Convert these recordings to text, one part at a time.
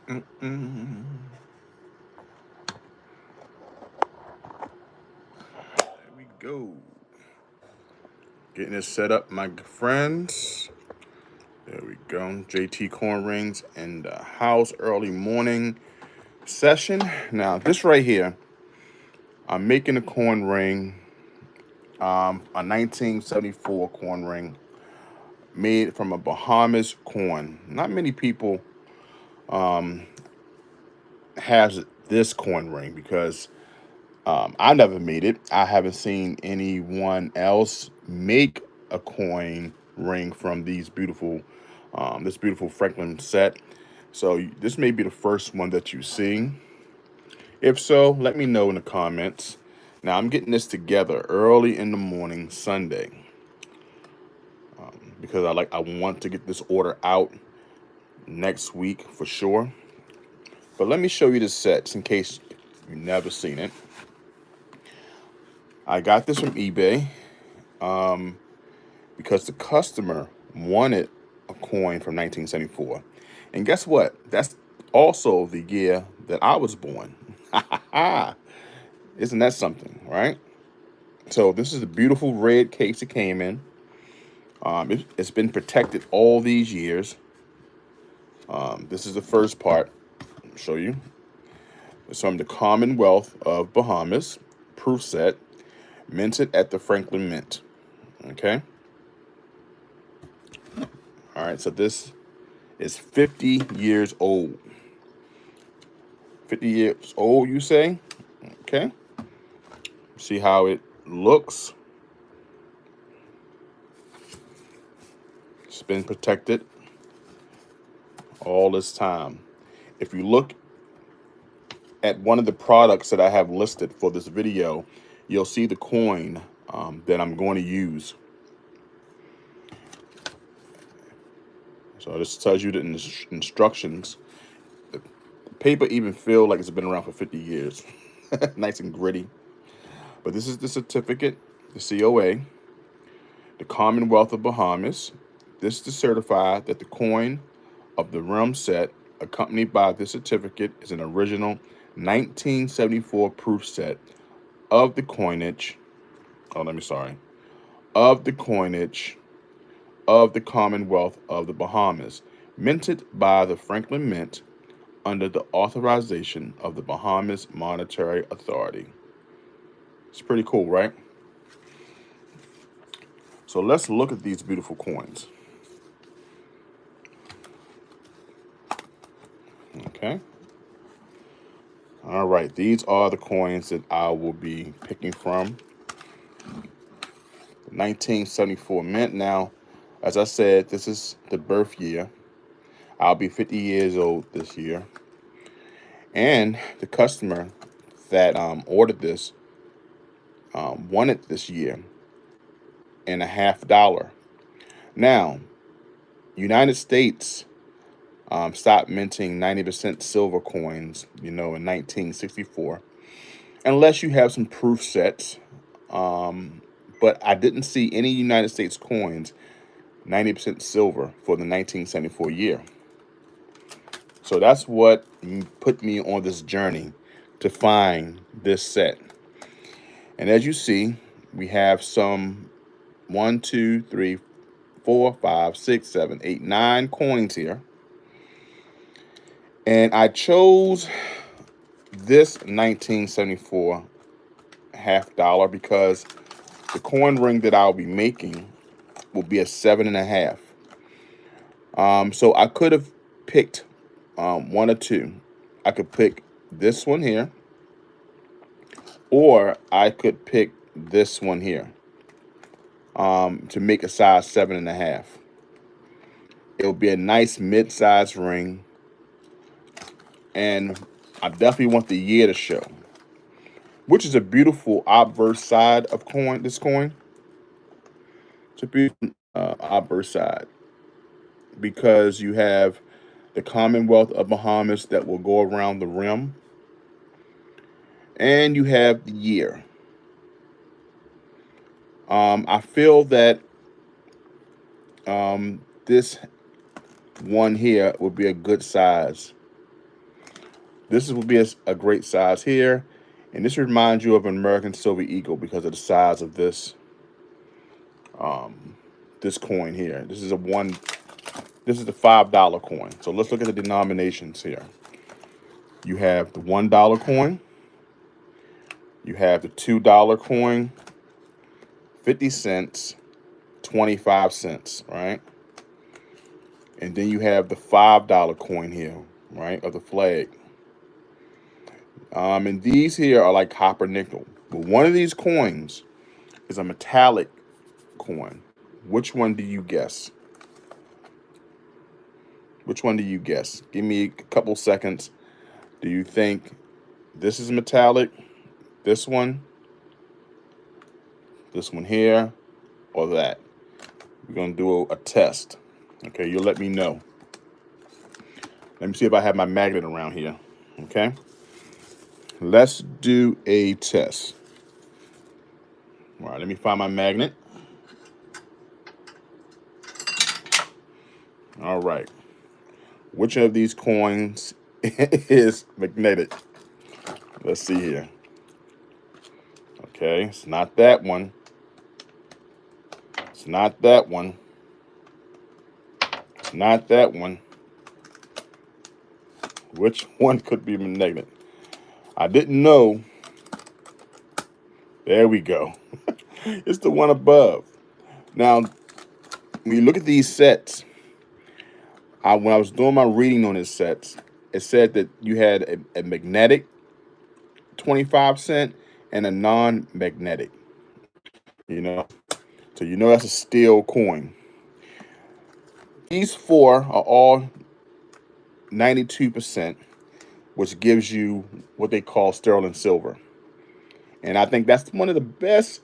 There we go. Getting it set up, my friends. There we go. JT Corn Rings in the house. Early morning session. Now, this right here, I'm making a corn ring, a 1974 corn ring made from a Bahamas corn. Not many people has this corn ring because I never made it. I haven't seen anyone else make a coin ring from this beautiful Franklin set. So this may be the first one that you see. If so, let me know in the comments. Now I'm getting this together early in the morning Sunday because I want to get this order out next week for sure. But let me show you the sets in case you've never seen it. I got this from eBay because the customer wanted a coin from 1974. And guess what? That's also the year that I was born. Isn't that something, right? So this is the beautiful red case it came in. It's been protected all these years. This is the first part. I'll show you. It's from the Commonwealth of Bahamas proof set, minted at the Franklin Mint. Okay. All right. So this is 50 years old. 50 years old, you say? Okay. See how it looks. It's been protected all this time. If you look at one of the products that I have listed for this video, you'll see the coin that I'm going to use. So this tells you the instructions. The paper even feels like it's been around for 50 years. Nice and gritty. But this is the certificate, the COA, the Commonwealth of Bahamas. This is to certify that the coin of the rim set accompanied by this certificate is an original 1974 proof set of the coinage. Of the coinage of the Commonwealth of the Bahamas, minted by the Franklin Mint under the authorization of the Bahamas Monetary Authority. It's pretty cool, right? So let's look at these beautiful coins. Okay. All right, these are the coins that I will be picking from. 1974 mint. Now, as I said, this is the birth year. I'll be 50 years old this year. And the customer that ordered this wanted this year and a $50. Now, United States stopped minting 90% silver coins, in 1964, unless you have some proof sets. But I didn't see any United States coins 90% silver for the 1974 year. So that's what put me on this journey to find this set. And as you see, we have some 1, 2, 3, 4, 5, 6, 7, 8, 9 coins here. And I chose this 1974 $50 because the coin ring that I'll be making will be a 7.5. So I could have picked one or two. I could pick this one here, or I could pick this one here to make a size 7.5. It'll be a nice mid-sized ring, and I definitely want the year to show, which is a beautiful obverse side of this coin. It's a beautiful obverse side because you have the Commonwealth of Bahamas that will go around the rim, and you have the year. I feel that this one here would be a good size This would be a great size here. And this reminds you of an American Soviet Eagle because of the size of this coin here. This is the $5 coin. So let's look at the denominations here. You have the $1 coin, you have the $2 coin, 50 cents, 25 cents, right? And then you have the $5 coin here, right, of the flag. And these here are like copper nickel. But one of these coins is a metallic coin. Which one do you guess? Which one do you guess? Give me a couple seconds. Do you think this is metallic? This one here, or that? We're going to do a test. Okay, you'll let me know. Let me see if I have my magnet around here. Okay, let's do a test. All right, let me find my magnet. All right. Which of these coins is magnetic? Let's see here. Okay, it's not that one. It's not that one. It's not that one. Which one could be magnetic? I didn't know. There we go. It's the one above. Now, when you look at these sets, when I was doing my reading on these sets, it said that you had a magnetic 25 cent and a non-magnetic. You know, so you know that's a steel coin. These four are all 92%, which gives you what they call sterling silver. And I think that's one of the best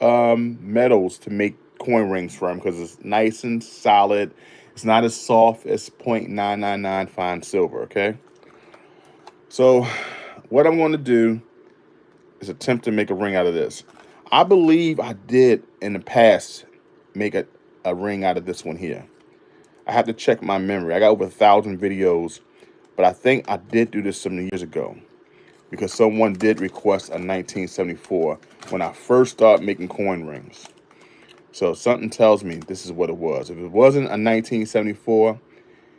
metals to make coin rings from because it's nice and solid. It's not as soft as 0.999 fine silver, okay? So what I'm going to do is attempt to make a ring out of this. I believe I did in the past make a ring out of this one here. I have to check my memory. I got over 1,000 videos, but I think I did do this some years ago because someone did request a 1974 when I first started making coin rings. So something tells me this is what it was. If it wasn't a 1974,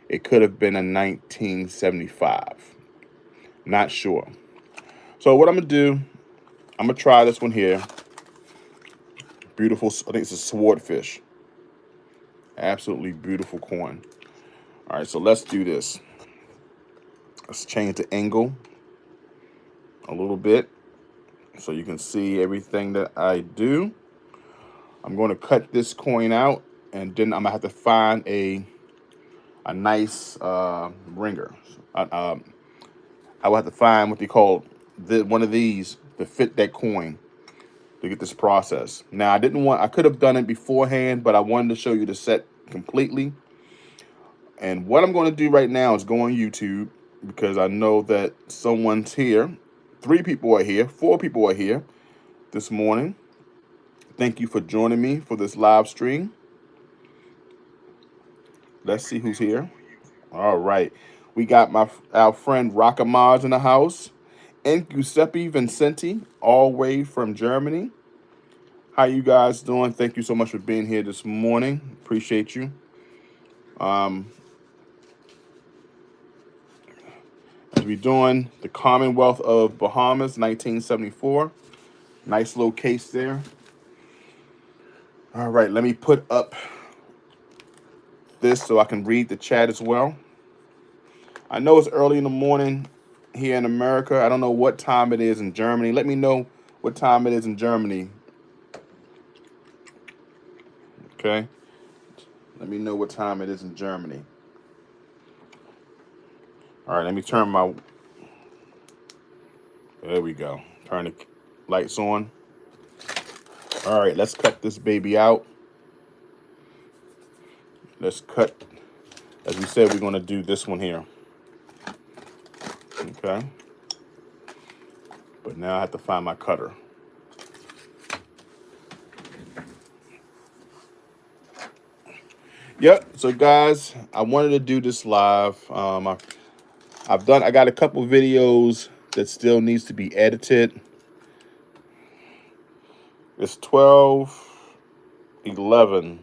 it could have been a 1975. Not sure. So what I'm going to do, I'm going to try this one here. Beautiful. I think it's a swordfish. Absolutely beautiful coin. All right, so let's do this. Let's change the angle a little bit so you can see everything that I do. I'm going to cut this coin out, and then I'm going to have to find a nice ringer. I will have to find what they call one of these to fit that coin to get this process. Now, I could have done it beforehand, but I wanted to show you the set completely. And what I'm going to do right now is go on YouTube because I know that someone's here. 3 people are here. 4 people are here this morning. Thank you for joining me for this live stream. Let's see who's here. All right. We got our friend Rockamaz in the house. And Giuseppe Vincenti, all the way from Germany. How you guys doing? Thank you so much for being here this morning. Appreciate you. As we're doing the Commonwealth of Bahamas, 1974. Nice little case there. All right, let me put up this so I can read the chat as well. I know it's early in the morning here in America. I don't know what time it is in Germany. Let me know what time it is in Germany. Okay? Let me know what time it is in Germany. All right, let me turn my... There we go. Turn the lights on. All right, let's cut this baby out. Let's cut... As we said, we're going to do this one here. Okay. But now I have to find my cutter. Yep. So guys, I wanted to do this live. I got a couple videos that still needs to be edited. It's 12:11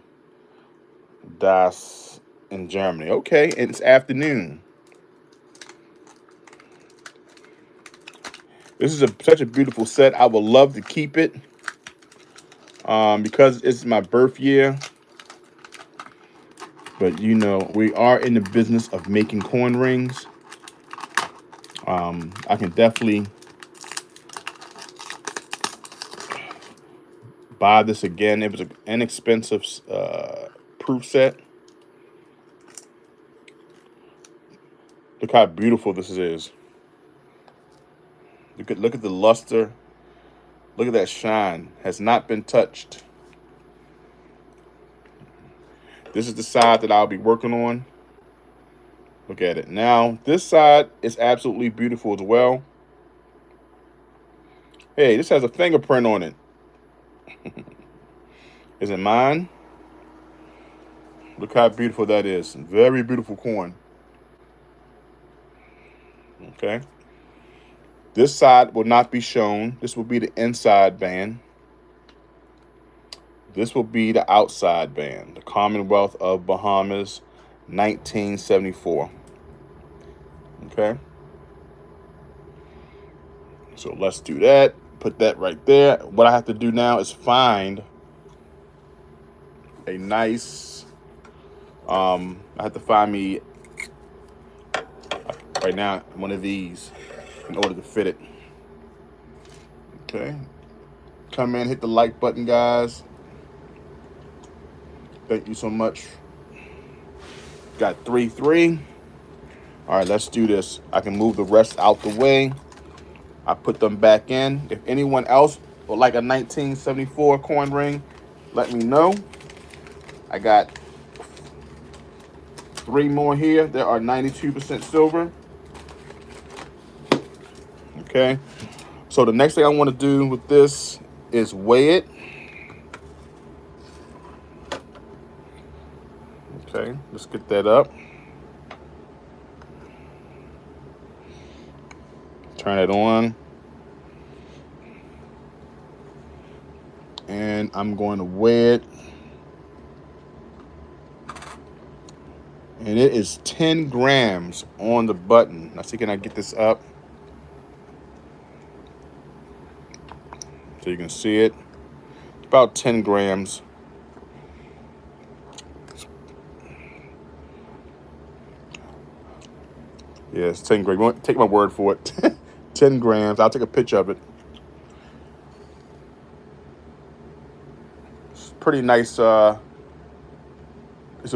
das in Germany. Okay, and it's afternoon. This is such a beautiful set. I would love to keep it because it's my birth year. But you know, we are in the business of making coin rings. I can definitely buy this again. It was an inexpensive proof set. Look how beautiful this is. Look at the luster. Look at that shine. Has not been touched. This is the side that I'll be working on. Look at it. Now, this side is absolutely beautiful as well. Hey, this has a fingerprint on it. Is it mine? Look how beautiful that is. Very beautiful coin. Okay. This side will not be shown. This will be the inside band. This will be the outside band. The Commonwealth of Bahamas, 1974. Okay. So let's do that. Put that right there. What I have to do now is find a nice, I have to find me right now one of these in order to fit it. Okay. Come in, hit the like button, guys. Thank you so much. Got 3-3. All right, let's do this. I can move the rest out the way. I put them back in. If anyone else would like a 1974 coin ring, let me know. I got 3 more here. There are 92% silver. Okay. So the next thing I want to do with this is weigh it. Okay, let's get that up. Turn it on. And I'm going to weigh it. And it is 10 grams on the button. Let's see, can I get this up? So you can see it. It's about 10 grams. Yeah, it's 10 grams. Take my word for it. 10 grams. I'll take a picture of it. It's pretty nice. It's a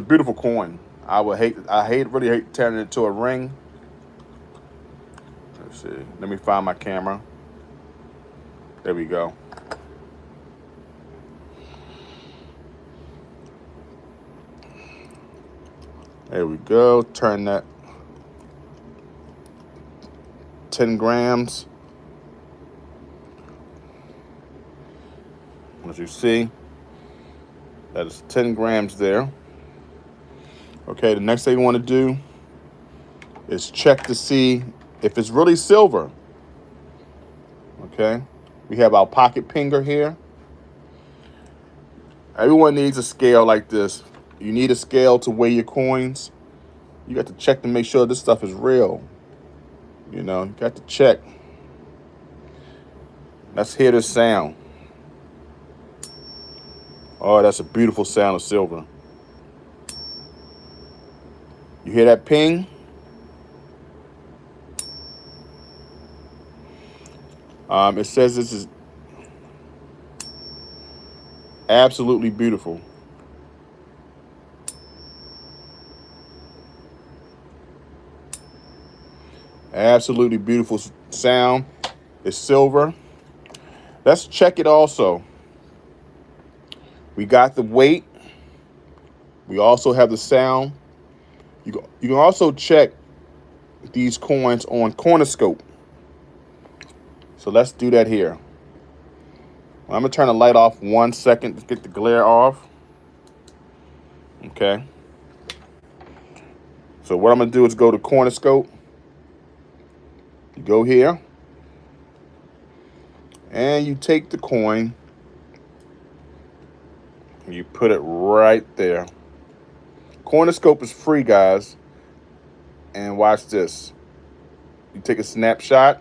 beautiful coin. I really hate turning it into a ring. Let's see. Let me find my camera. There we go. There we go. Turn that 10 grams. As you see, that is 10 grams there. Okay, the next thing you want to do is check to see if it's really silver. Okay, we have our pocket pinger here. Everyone needs a scale like this. You need a scale to weigh your coins. You got to check to make sure this stuff is real. You know, you got to check. Let's hear this sound. Oh, that's a beautiful sound of silver. You hear that ping? It says this is absolutely beautiful. Absolutely beautiful sound. It's silver. Let's check it also. We got the weight. We also have the sound. You can also check these coins on Cornerscope. So let's do that here. I'm going to turn the light off 1 second to get the glare off. Okay. So what I'm going to do is go to Cornerscope. You go here, and you take the coin, and you put it right there. Cornerscope is free, guys. And watch this. You take a snapshot,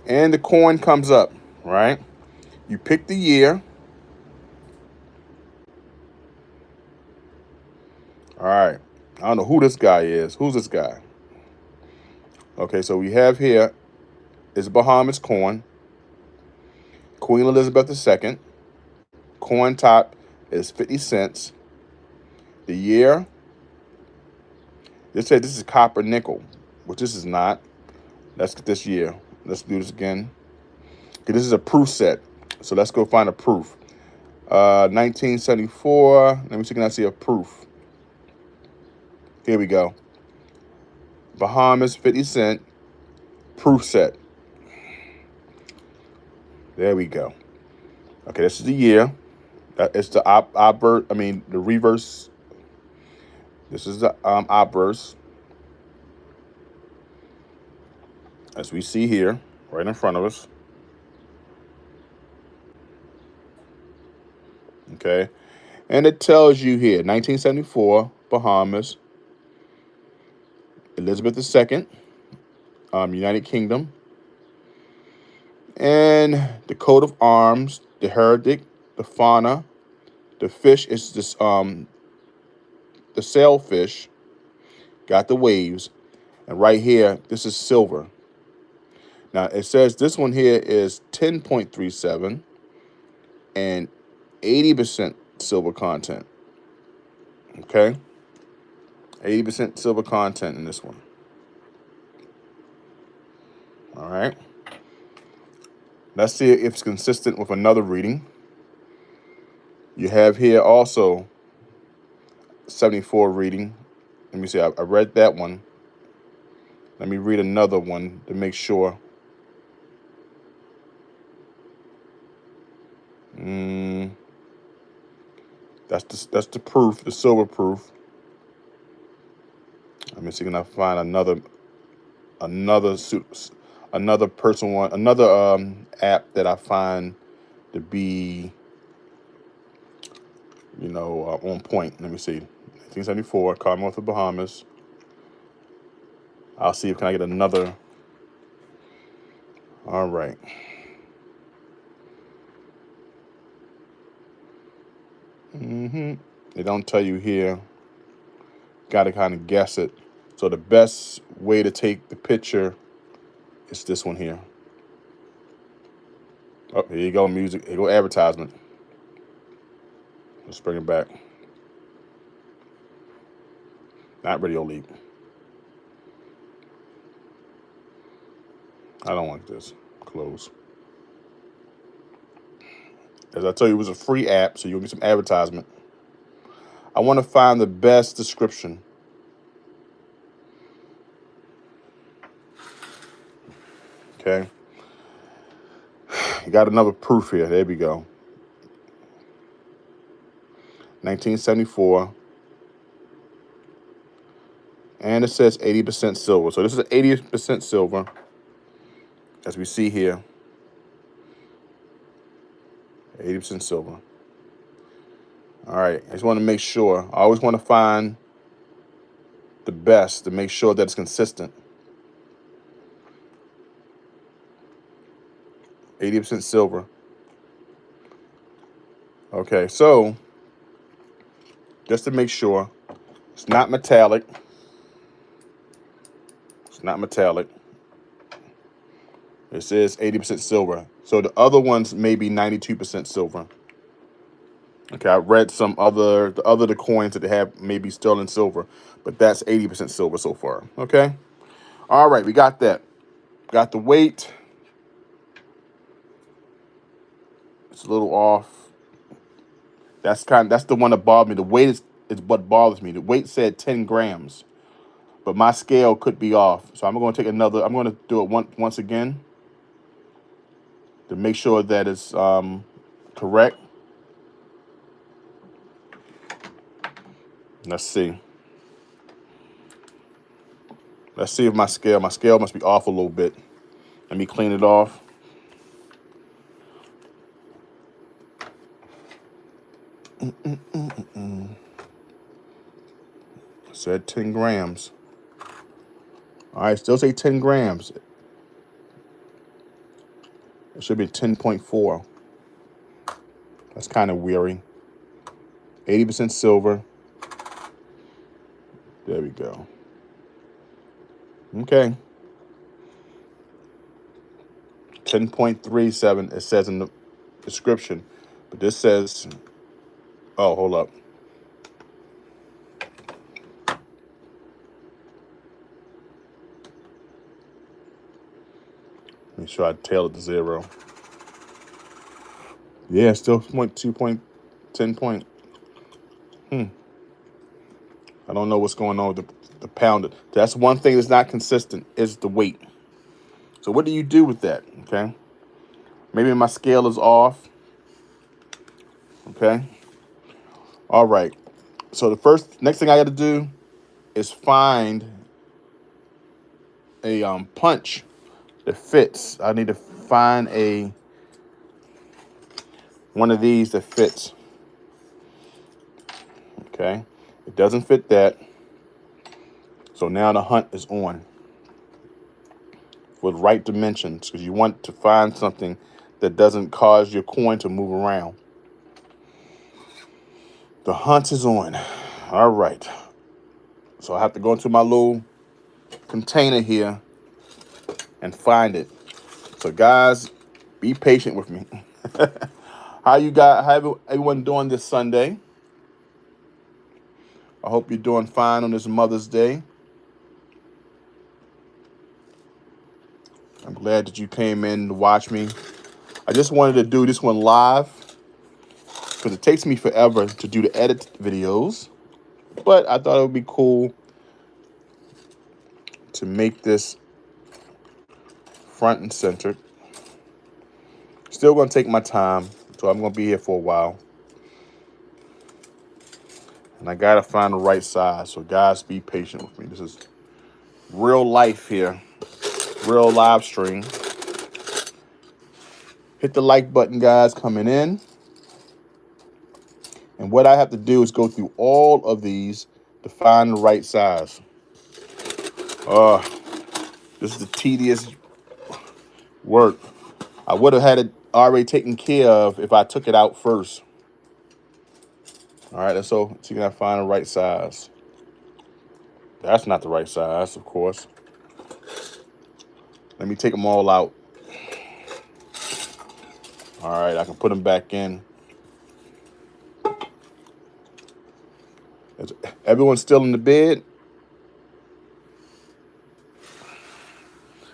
and the coin comes up, right? You pick the year. All right. I don't know who this guy is. Who's this guy? Okay, so we have here is Bahamas coin. Queen Elizabeth II. Coin top is 50 cents. The year, they said this is copper nickel, which this is not. Let's get this year. Let's do this again. Okay, this is a proof set. So let's go find a proof. 1974. Let me see, can I see a proof? Here we go. Bahamas 50 cent proof set. There we go. Okay, this is the year. It's the the reverse. This is the obverse, as we see here, right in front of us. Okay, and it tells you here, 1974, Bahamas, Elizabeth II, United Kingdom, and the coat of arms, the heraldic, the fauna, the fish is this the sailfish, got the waves, and right here, this is silver. Now it says this one here is 10.37 and 80% silver content. Okay, 80% silver content in this one. All right. Let's see if it's consistent with another reading. You have here also 74 reading. Let me see. I read that one. Let me read another one to make sure. That's the proof, the silver proof. Let me see, can I find another person one, another app that I find to be, on point. Let me see. 1974, Commonwealth of Bahamas. I'll see if can I get another. All right. They don't tell you here. Got to kind of guess it. So the best way to take the picture is this one here. Oh, here you go, music. Here you go, advertisement. Let's bring it back. Not Radio Leap. I don't want this. Close. As I tell you, it was a free app, so you'll get some advertisement. I want to find the best description. Okay. You got another proof here. There we go. 1974. And it says 80% silver. So this is 80% silver, as we see here. 80% silver. All right. I just want to make sure. I always want to find the best to make sure that it's consistent. 80% silver. Okay, so just to make sure, it's not metallic. It's not metallic. It says 80% silver. So the other ones may be 92% silver. Okay, I read the coins that they have maybe sterling silver, but that's 80% silver so far. Okay. All right, we got that. Got the weight. It's a little off. That's the one that bothered me. The weight is what bothers me. The weight said 10 grams, but my scale could be off. So I'm going to take another. I'm going to do it once again to make sure that it's correct. Let's see. Let's see if my scale must be off a little bit. Let me clean it off. Said 10 grams. All right, still say 10 grams. It should be 10.4. That's kind of weary. 80% silver. There we go. Okay. 10.37 it says in the description. But this says, oh, hold up. Make sure I tail it to 0. Yeah, still 10 point. I don't know what's going on with the pound. That's one thing that's not consistent is the weight. So what do you do with that? Okay. Maybe my scale is off. Okay. All right. So next thing I got to do is find a punch that fits. I need to find one of these that fits. Okay. It doesn't fit that. So now the hunt is on with right dimensions because you want to find something that doesn't cause your coin to move around. The hunt is on. All right. So I have to go into my little container here and find it. So guys, be patient with me. How everyone doing this Sunday? I hope you're doing fine on this Mother's Day. I'm glad that you came in to watch me. I just wanted to do this one live because it takes me forever to do the edit videos. But I thought it would be cool to make this front and center. Still going to take my time, so I'm going to be here for a while. And I got to find the right size, so guys, be patient with me. This is real life here, real live stream. Hit the like button, guys, coming in. And what I have to do is go through all of these to find the right size. This is the tedious work. I would have had it already taken care of if I took it out first. All right, let's see if I find the right size. That's not the right size, of course. Let me take them all out. All right, I can put them back in. Everyone's still in the bed.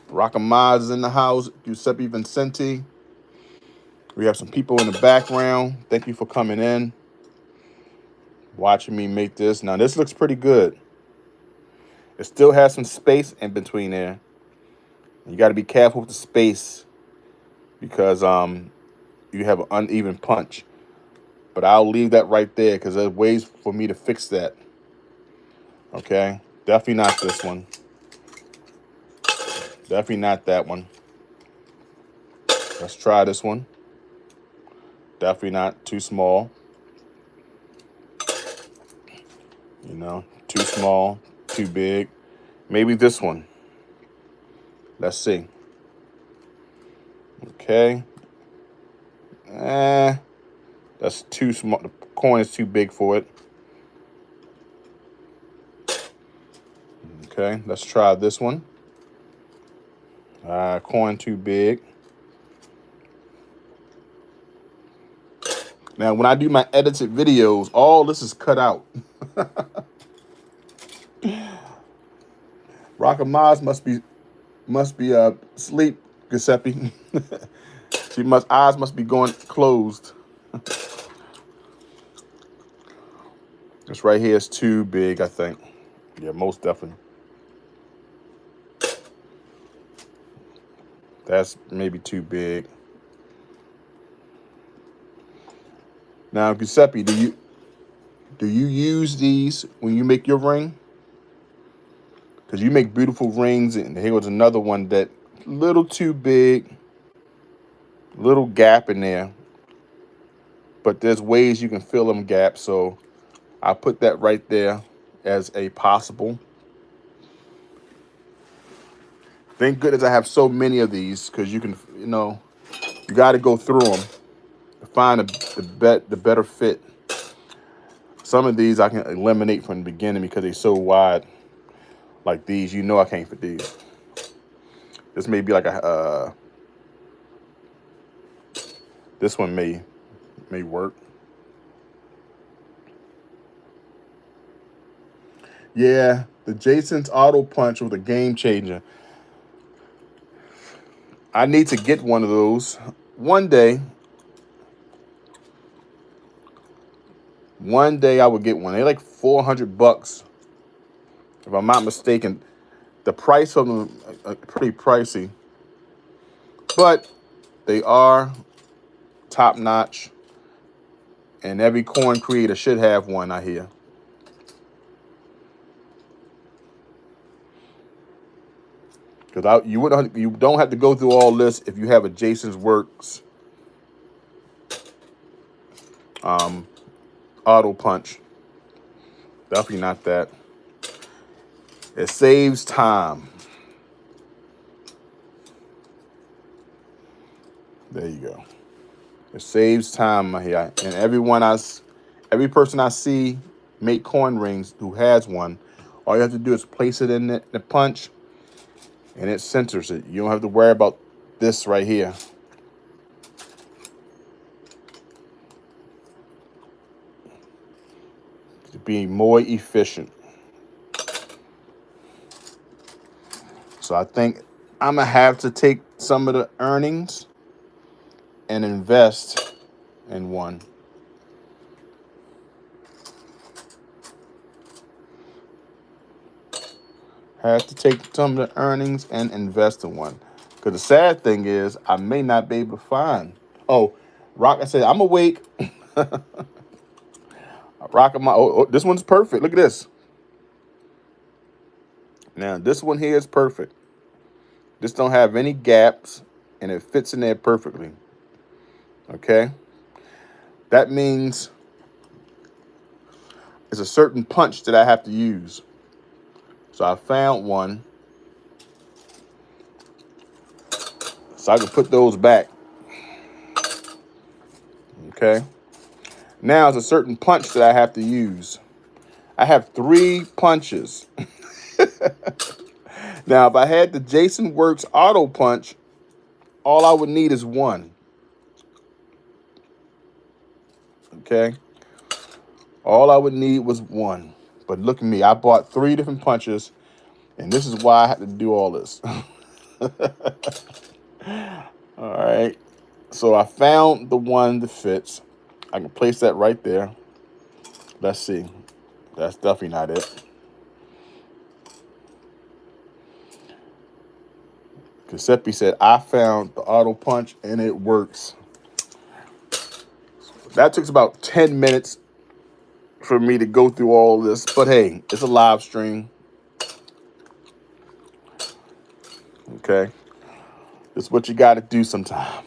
Bahamas is in the house. Giuseppe Vincenti. We have some people in the background. Thank you for coming in, watching me make this. Now, this looks pretty good. It still has some space in between there. You got to be careful with the space because you have an uneven punch. But I'll leave that right there because there's ways for me to fix that. Okay? Definitely not this one. Definitely not that one. Let's try this one. Definitely not too small. You know, too small, too big. Maybe this one. Let's see. Okay. That's too small. The coin is too big for it. Okay, let's try this one. Coin too big. Now, when I do my edited videos, all this is cut out. Rockama's must be asleep, Giuseppe. Eyes must be going closed. This right here is too big, I think. Yeah, most definitely. That's maybe too big. Now, Giuseppe, do you use these when you make your ring? because you make beautiful rings. And here was another one that little too big, little gap in there. But there's ways you can fill them gaps. So I put that right there as a possible. Thank goodness I have so many of these, because you can, you got to go through them to find the better fit. Some of these I can eliminate from the beginning because they're so wide. Like these, I can't fit these. This may be like this one may work. Yeah, the Jason's Auto Punch was a game changer. I need to get one of those one day. One day I will get one. They're like $400, if I'm not mistaken. The price of them are pretty pricey, but they are top notch. And every coin creator should have one, I hear. Because you don't have to go through all this if you have a Jason's Works Auto Punch. Definitely not that. It saves time. There you go. It saves time here. And every person I see make coin rings who has one, all you have to do is place it in the punch, and it centers it. You don't have to worry about this right here. To be more efficient. So I think I'm going to have to take some of the earnings and invest in one. Have to take some of the earnings and invest in one. Because the sad thing is, I may not be able to find. Oh, Rock, I said, I'm awake. Rocking my. This one's perfect. Look at this. Now, this one here is perfect. This don't have any gaps, and it fits in there perfectly. Okay? That means there's a certain punch that I have to use. So I found one. So I can put those back. Okay? Now, there's a certain punch that I have to use. I have 3 punches. Now, if I had the Jason Works Auto Punch, all I would need is 1. Okay? All I would need was 1. But look at me. I bought 3 different punches, and this is why I had to do all this. All right. So I found the one that fits. I can place that right there. Let's see. That's definitely not it. Giuseppe said, I found the auto punch and it works. That took about 10 minutes for me to go through all this. But hey, it's a live stream. Okay. It's what you got to do sometime.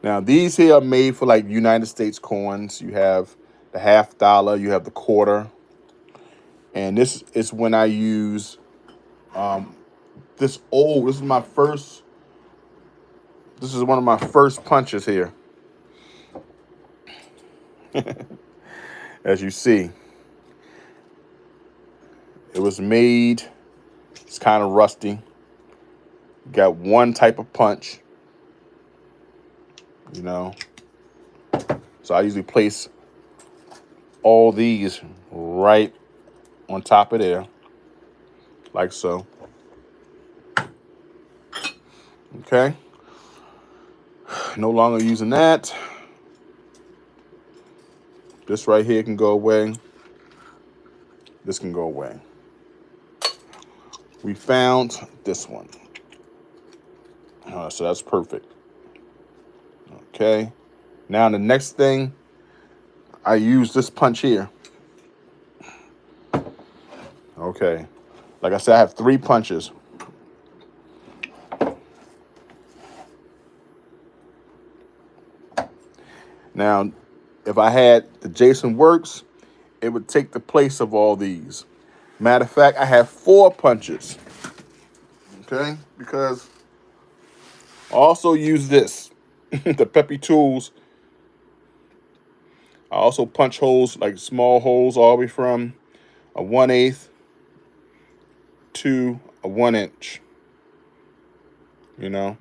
Now, these here are made for like United States coins. You have the $50, you have the quarter. And this is when I use this is my first. This is one of my first punches here. As you see, it was made. It's kind of rusty. Got one type of punch. So I usually place all these right on top of there, like so. Okay. No longer using that. This right here can go away. This can go away. We found this one. So that's perfect. Okay. Now the next thing, I use this punch here. Okay. Like I said, I have 3 punches. Now, if I had the Jason Works, it would take the place of all these. Matter of fact, I have 4 punches. Okay? Because I also use this, the Peppy Tools. I also punch holes, like small holes, all the way from a 1/8 to a 1 inch. You know,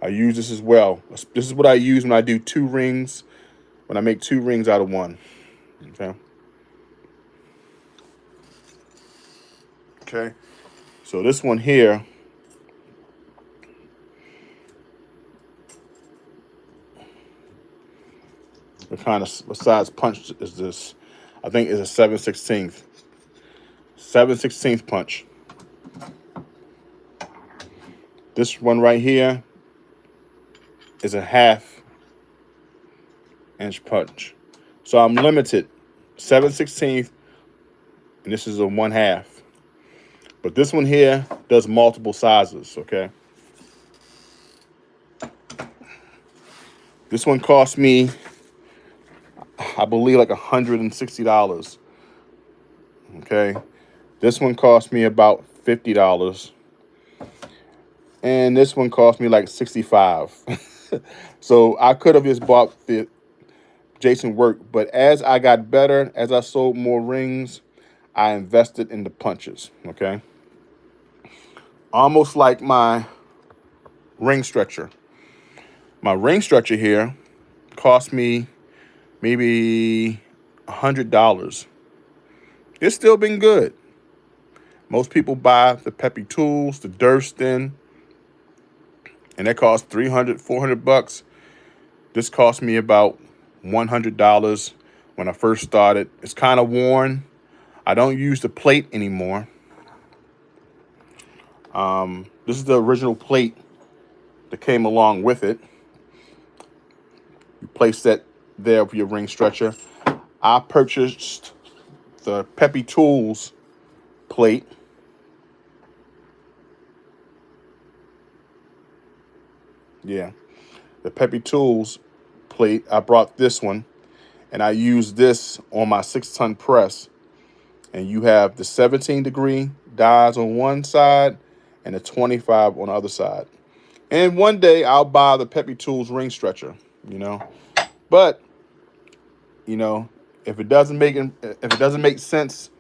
I use this as well. This is what I use when I do 2 rings, when I make 2 rings out of 1. Okay. Okay. So this one here, what size punch is this? I think it's a 7/16. 7/16 punch. This one right here is a 1/2 inch punch. So I'm limited. 7/16, and this is a 1/2. But this one here does multiple sizes, okay? This one cost me, I believe, like $160. Okay. This one cost me about $50. And this one cost me like $65. So I could have just bought the Jason Work, but as I got better, as I sold more rings, I invested in the punches, okay? Almost like my ring stretcher. My ring stretcher here cost me maybe $100. It's still been good. Most people buy the Peppy Tools, the Durston, and that costs $300, $400. This cost me about $100 when I first started. It's kind of worn. I don't use the plate anymore. This is the original plate that came along with it. You place that there for your ring stretcher. I purchased the Peppy Tools plate. Yeah, the Peppy Tools plate. I brought this one, and I used this on my 6-ton press. And you have the 17-degree dies on one side and the 25 on the other side. And one day I'll buy the Peppy Tools ring stretcher, you know. But, you know, if it doesn't make sense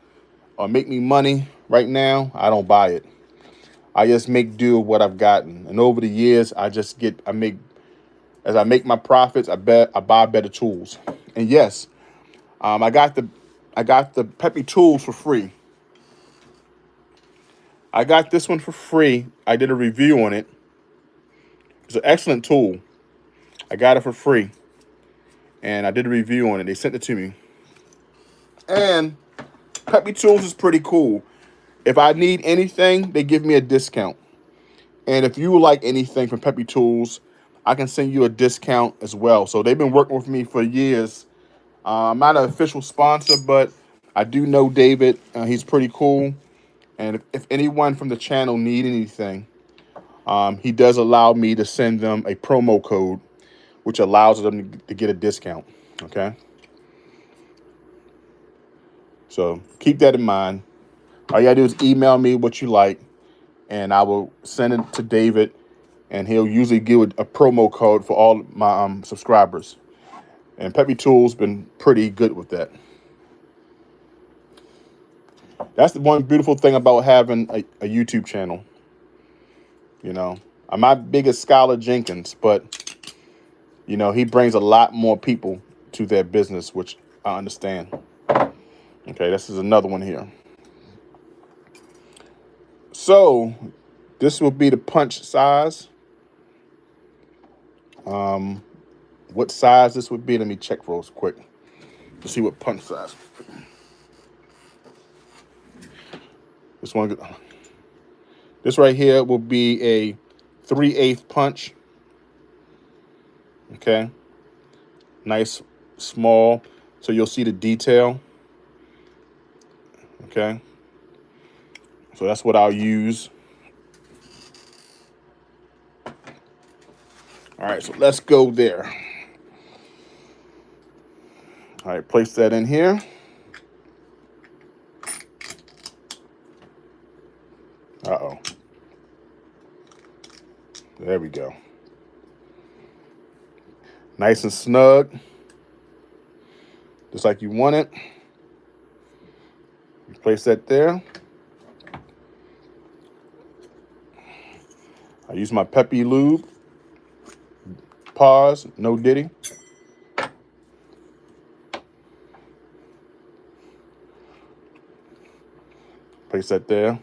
or make me money right now, I don't buy it. I just make do with what I've gotten. And over the years, as I make my profits, I buy better tools. And yes, I got the Peppy Tools for free. I got this one for free. I did a review on it. It's an excellent tool. I got it for free. And I did a review on it. They sent it to me. And Peppy Tools is pretty cool. If I need anything, they give me a discount. And if you would like anything from Peppy Tools, I can send you a discount as well. So they've been working with me for years. I'm not an official sponsor, but I do know David. He's pretty cool. And if anyone from the channel need anything, he does allow me to send them a promo code, which allows them to get a discount. Okay. So keep that in mind. All you gotta do is email me what you like, and I will send it to David, and he'll usually give a promo code for all my subscribers. And Peppy Tools been pretty good with that. That's the one beautiful thing about having a YouTube channel. You know, I'm not big as Skylar Jenkins, but, you know, he brings a lot more people to their business, which I understand. Okay, this is another one here. So this will be the punch size. What size this would be? Let me check real quick to see what punch size. This right here will be a 3/8 punch. Okay, nice, small, so you'll see the detail. Okay, So that's what I'll use. All right, so let's go there. All right, place that in here. Uh-oh. There we go. Nice and snug. Just like you want it. Place that there. I use my Peppy Lube. Pause, no diddy. Place that there.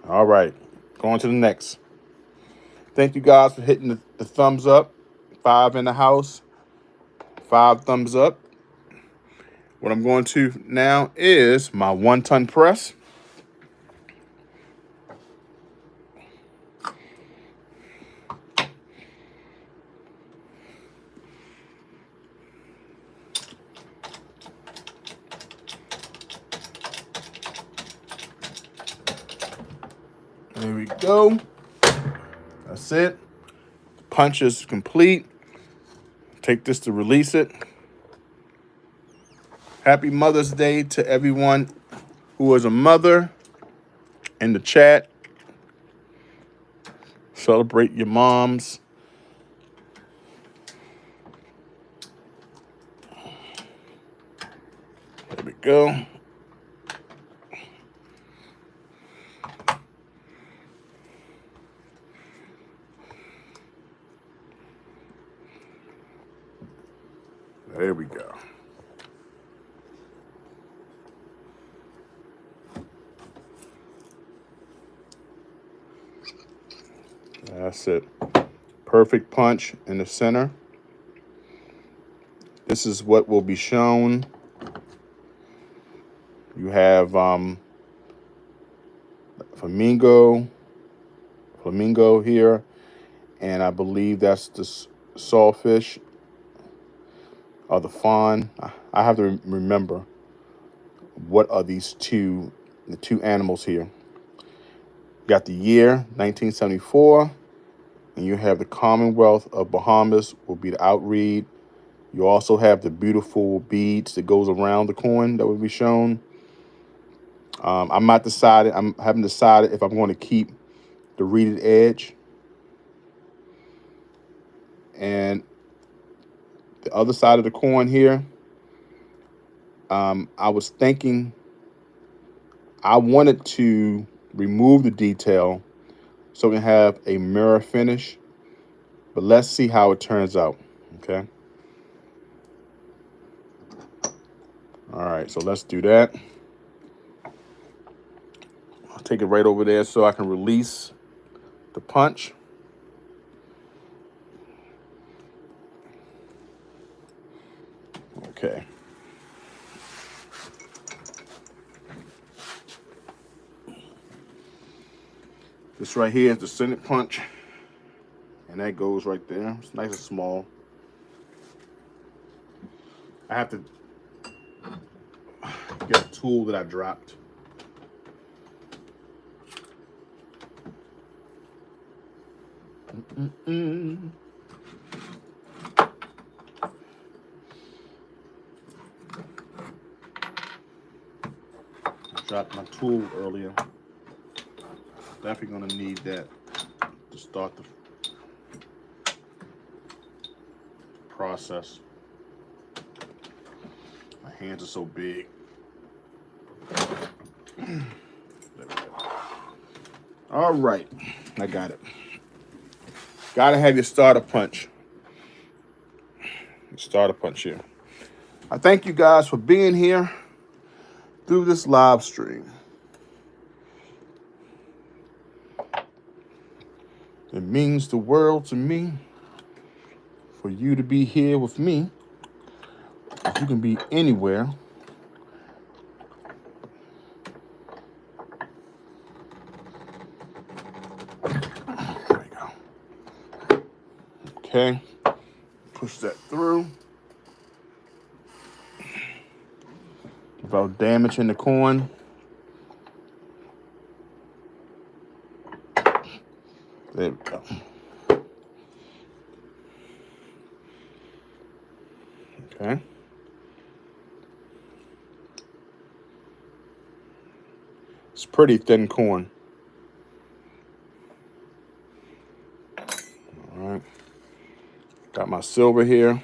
All right, going to the next. Thank you guys for hitting the thumbs up. 5 in the house, 5 thumbs up. What I'm going to now is my 1-ton press. There we go. That's it. The punch is complete. Take this to release it. Happy Mother's Day to everyone who is a mother in the chat. Celebrate your moms. There we go. There we go. That's it. Perfect punch in the center. This is what will be shown. You have flamingo here, and I believe that's the sawfish or the fawn. I have to remember what are the two animals here. You got the year 1974, and you have the Commonwealth of Bahamas will be the outread. You also have the beautiful beads that goes around the coin that will be shown. I haven't decided if I'm going to keep the reeded edge. And the other side of the coin here, I was thinking I wanted to remove the detail so we can have a mirror finish, but let's see how it turns out, okay? All right, so let's do that. I'll take it right over there so I can release the punch. Okay. This right here is the Senate punch, and that goes right there. It's nice and small. I have to get a tool that I dropped. I dropped my tool earlier. Definitely gonna need that to start the process. My hands are so big. There we go. All right, I got it. Gotta have your starter punch. Starter punch here. I thank you guys for being here through this live stream. It means the world to me for you to be here with me. You can be anywhere. There we go. Okay. Push that through. without damaging the coin. There we go. Okay. It's pretty thin coin. All right. Got my silver here.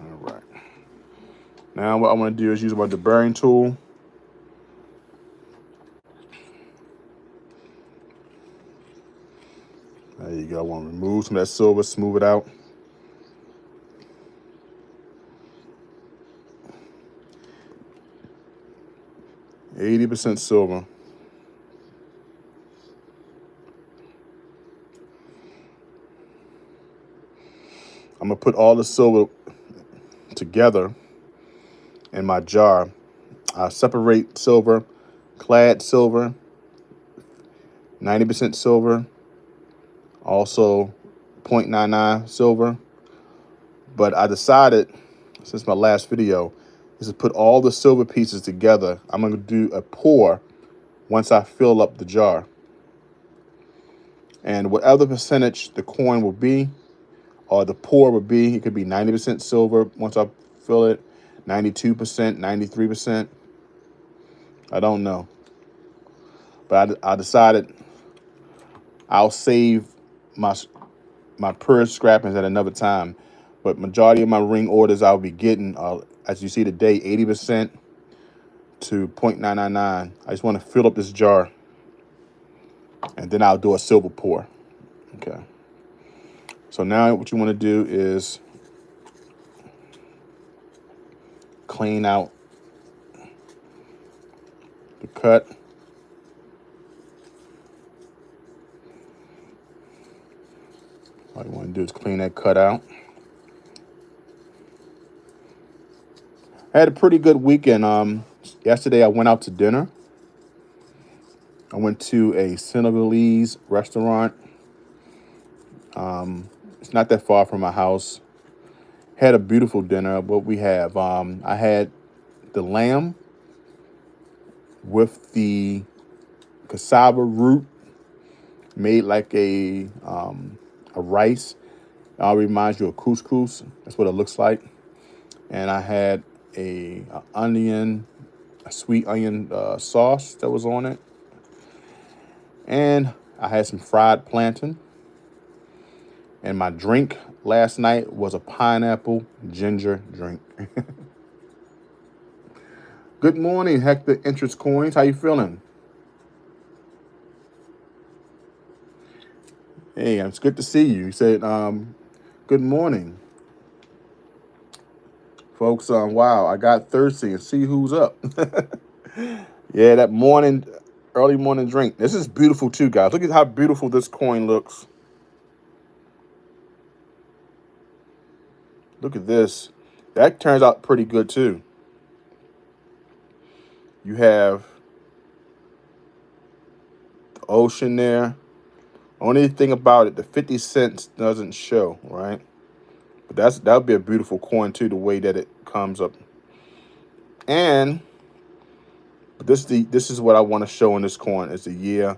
All right. Now what I want to do is use my deburring tool. There you go. I want to remove some of that silver, smooth it out. %80 silver. I'm going to put all the silver together in my jar. I separate silver, clad silver, 90% silver, also 0.99 silver. But I decided, since my last video, is to put all the silver pieces together. I'm going to do a pour once I fill up the jar. And whatever percentage the coin will be, or the pour would be, it could be 90% silver once I fill it, 92%, 93%. I don't know. But I decided I'll save my purse scrappings at another time. But majority of my ring orders I'll be getting, as you see today, 80% to 0.999. I just want to fill up this jar, and then I'll do a silver pour. Okay. So now what you want to do is clean out the cut. All you want to do is clean that cut out. I had a pretty good weekend. Yesterday I went out to dinner. I went to a Senegalese restaurant. It's not that far from my house. Had a beautiful dinner. What we have, I had the lamb with the cassava root made like a rice. It reminds you of couscous. That's what it looks like. And I had a sweet onion sauce that was on it. And I had some fried plantain. And my drink last night was a pineapple ginger drink. Good morning, Hector Interest Coins. How you feeling? Hey, it's good to see you. You said, good morning. Folks, wow, I got thirsty and see who's up. Yeah, that early morning drink. This is beautiful too, guys. Look at how beautiful this coin looks. Look at this. That turns out pretty good too. You have the ocean there. Only thing about it, the 50 cents doesn't show, right? But that would be a beautiful coin too, the way that it comes up. And this is what I want to show in this coin. It's the year,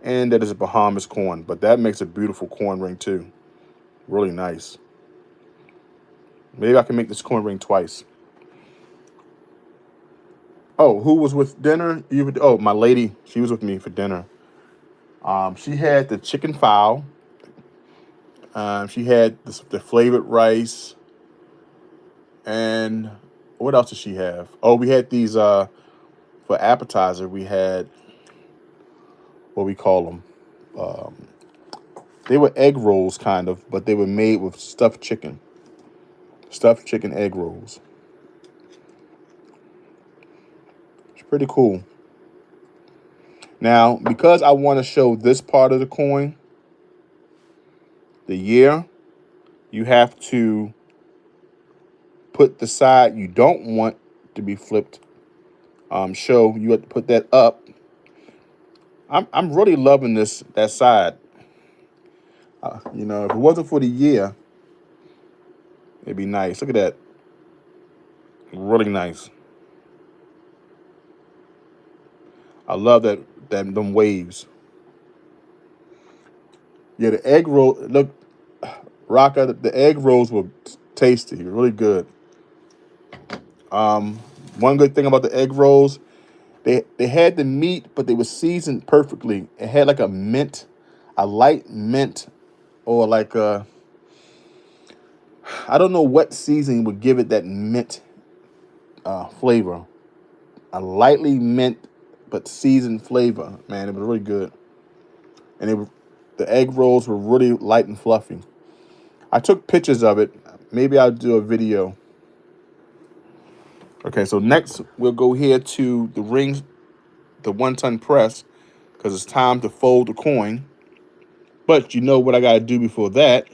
and that is a Bahamas coin. But that makes a beautiful coin ring too. Really nice. Maybe I can make this coin ring twice. Oh, who was with dinner? Oh, my lady. She was with me for dinner. She had the chicken fowl. She had the flavored rice. And what else did she have? Oh, we had these, for appetizer, we had, what we call them. They were egg rolls, kind of, but they were made with stuffed chicken. Stuffed chicken egg rolls. It's pretty cool. Now, because I want to show this part of the coin, the year, you have to put the side you don't want to be flipped. You have to put that up. I'm really loving that side. If it wasn't for the year, It'd be nice. Look at that. Really nice. I love that them waves. Yeah, the egg roll. Look, Raka, the egg rolls were tasty, really good. Um, One good thing about the egg rolls, they had the meat, but they were seasoned perfectly. It had like a light mint, or like a, I don't know what seasoning would give it that mint flavor. A lightly mint but seasoned flavor. Man, it was really good, and the egg rolls were really light and fluffy. I took pictures of it. Maybe I'll do a video. Okay, so next we'll go here to the rings, the 1-ton press, because it's time to fold the coin. But you know what I got to do before that?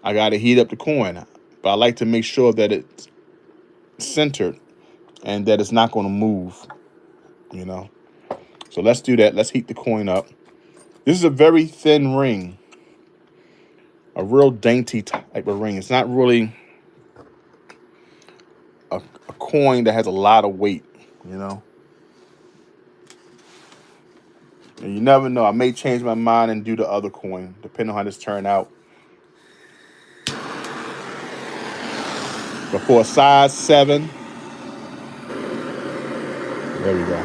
I got to heat up the coin. But I like to make sure that it's centered and that it's not going to move, you know. So let's do that. Let's heat the coin up. This is a very thin ring, a real dainty type of ring. It's not really a coin that has a lot of weight, you know. And you never know. I may change my mind and do the other coin, depending on how this turn out. But for a size 7, there we go.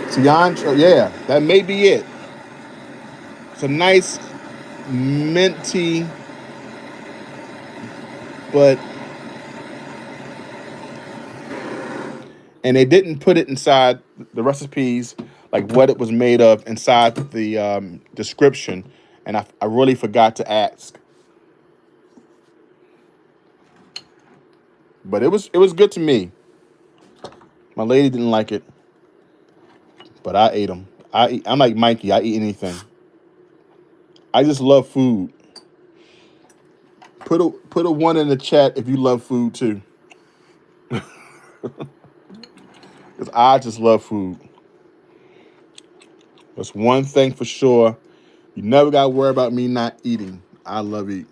Cilantro, yeah, that may be it. It's a nice minty, but and they didn't put it inside the recipes like what it was made of inside the description, and I really forgot to ask. But it was good to me. My lady didn't like it, but I ate them. I'm like Mikey. I eat anything. I just love food. Put a 1 in the chat if you love food too, because I just love food. That's one thing for sure. You never got to worry about me not eating. I love eating.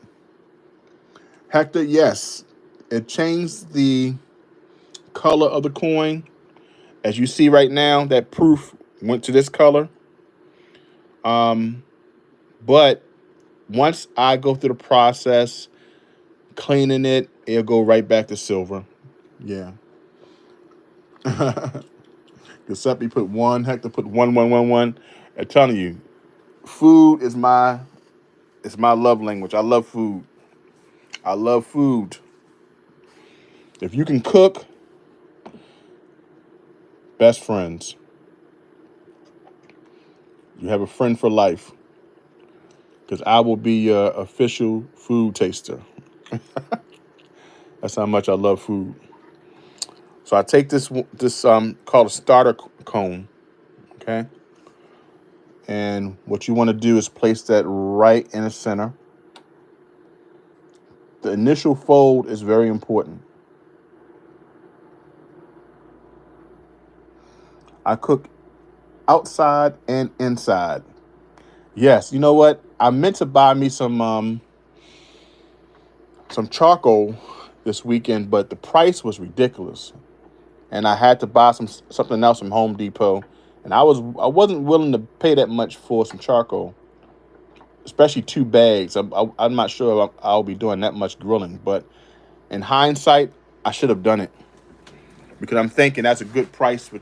Hector, yes, it changed the color of the coin. As you see right now, that proof went to this color. But once I go through the process, cleaning it, it'll go right back to silver. Yeah. Giuseppe put 1. Hector put 1, 1, 1, 1. I'm telling you, food is my love language. I love food. I love food. If you can cook, best friends. You have a friend for life. Because I will be your official food taster. That's how much I love food. So I take this called a starter cone, okay? And what you want to do is place that right in the center. The initial fold is very important. I cook outside and inside. Yes, you know what? I meant to buy me some charcoal this weekend, but the price was ridiculous, and I had to buy something else from Home Depot, and I wasn't willing to pay that much for some charcoal, especially 2 bags. I'm not sure I'll be doing that much grilling, but in hindsight, I should have done it because I'm thinking that's a good price for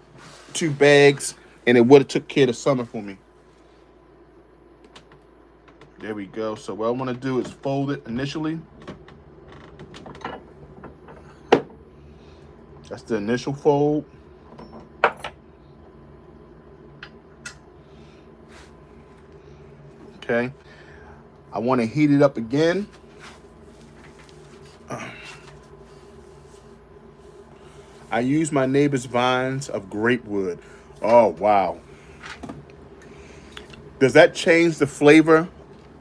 2 bags, and it would have took care of the summer for me. There we go. So what I want to do is fold it initially. That's the initial fold. Okay. I want to heat it up again. I use my neighbor's vines of grapewood. Oh, wow. Does that change the flavor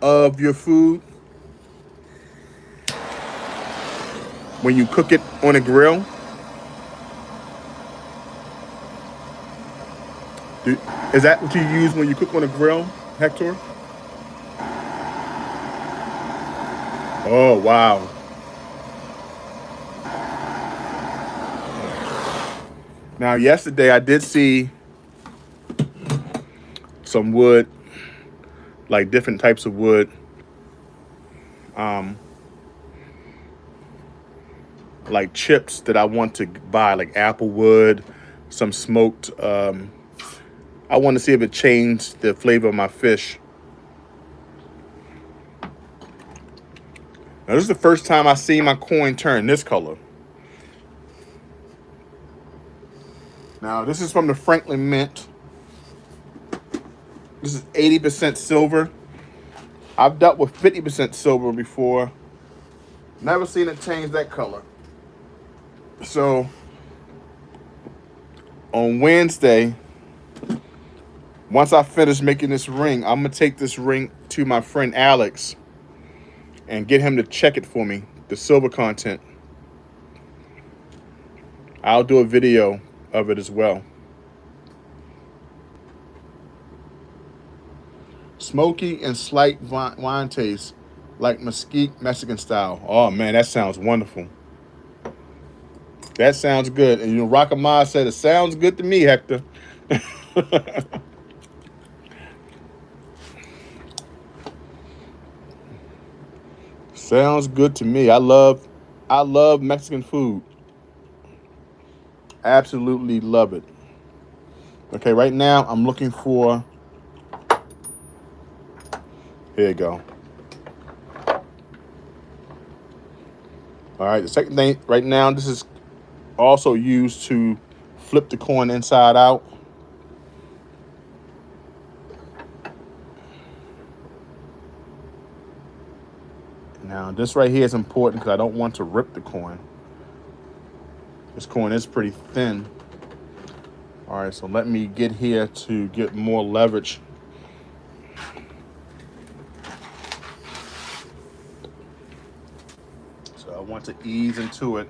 of your food when you cook it on a grill? Is that what you use when you cook on a grill, Hector? Oh, wow. Now, yesterday I did see some wood, like different types of wood. Um, like chips that I want to buy, like apple wood, some smoked. I want to see if it changed the flavor of my fish. Now, this is the first time I see my coin turn this color. Now, this is from the Franklin Mint. This is 80% silver. I've dealt with 50% silver before. Never seen it change that color. So, on Wednesday, once I finish making this ring, I'm going to take this ring to my friend Alex and get him to check it for me, the silver content. I'll do a video of it as well. Smoky and slight wine taste, like mesquite Mexican style. Oh man, that sounds wonderful. That sounds good. And you know, Rockama said it sounds good to me, Hector. Sounds good to me. I love Mexican food. Absolutely love it. Okay, right now I'm looking for. Here you go. All right, the second thing right now, this is also used to flip the coin inside out. Now, this right here is important because I don't want to rip the coin. This coin is pretty thin. All right, so let me get here to get more leverage. So I want to ease into it.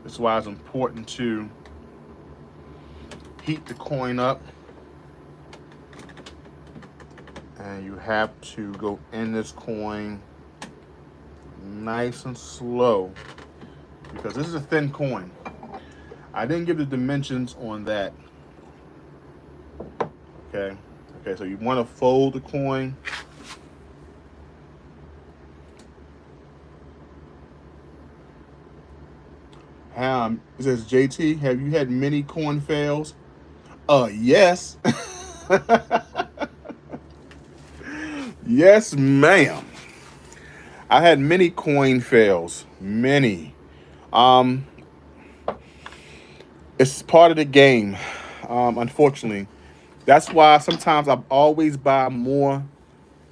That's why it's important to heat the coin up. And you have to go in this coin nice and slow because this is a thin coin. I didn't give the dimensions on that. Okay. Okay, so you want to fold the coin. It says, JT, have you had many coin fails? Yes. Yes, ma'am. I had many coin fails. Many. Um, it's part of the game, unfortunately. That's why sometimes I always buy more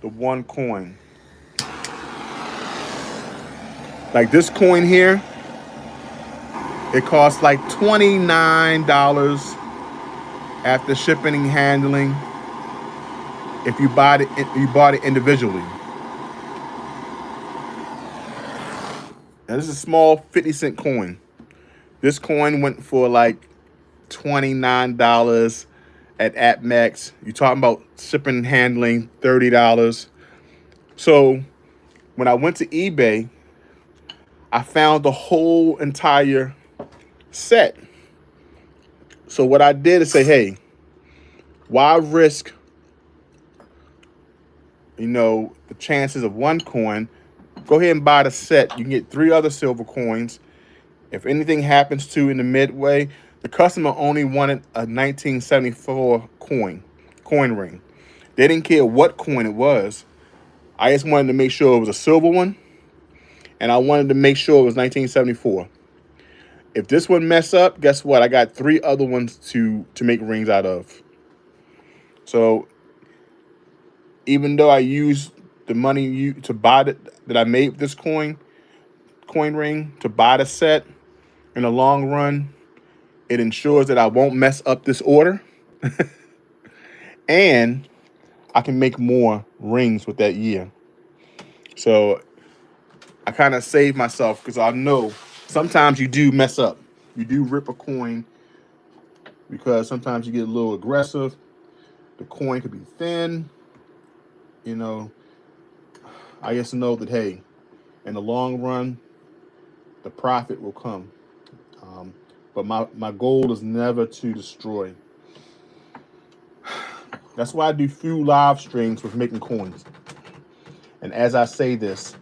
than one coin. Like this coin here, it costs like $29 after shipping and handling if you bought it individually. Now this is a small 50-cent coin. This coin went for like $29 at AppMax. You're talking about shipping and handling, $30. So when I went to eBay, I found the whole entire set. So what I did is say, hey, why risk, the chances of one coin? Go ahead and buy the set. You can get 3 other silver coins. If anything happens to in the midway, the customer only wanted a 1974 coin ring. They didn't care what coin it was. I just wanted to make sure it was a silver one, and I wanted to make sure it was 1974. If this one mess up, guess what? I got 3 other ones to make rings out of. So even though I used the money to buy that I made this coin ring to buy the set, in the long run, it ensures that I won't mess up this order, and I can make more rings with that year. So I kind of save myself because I know sometimes you do mess up. You do rip a coin because sometimes you get a little aggressive. The coin could be thin. I just know that, hey, In the long run, the profit will come. Um, but my goal is never to destroy. That's why I do few live streams with making coins. And as I say this,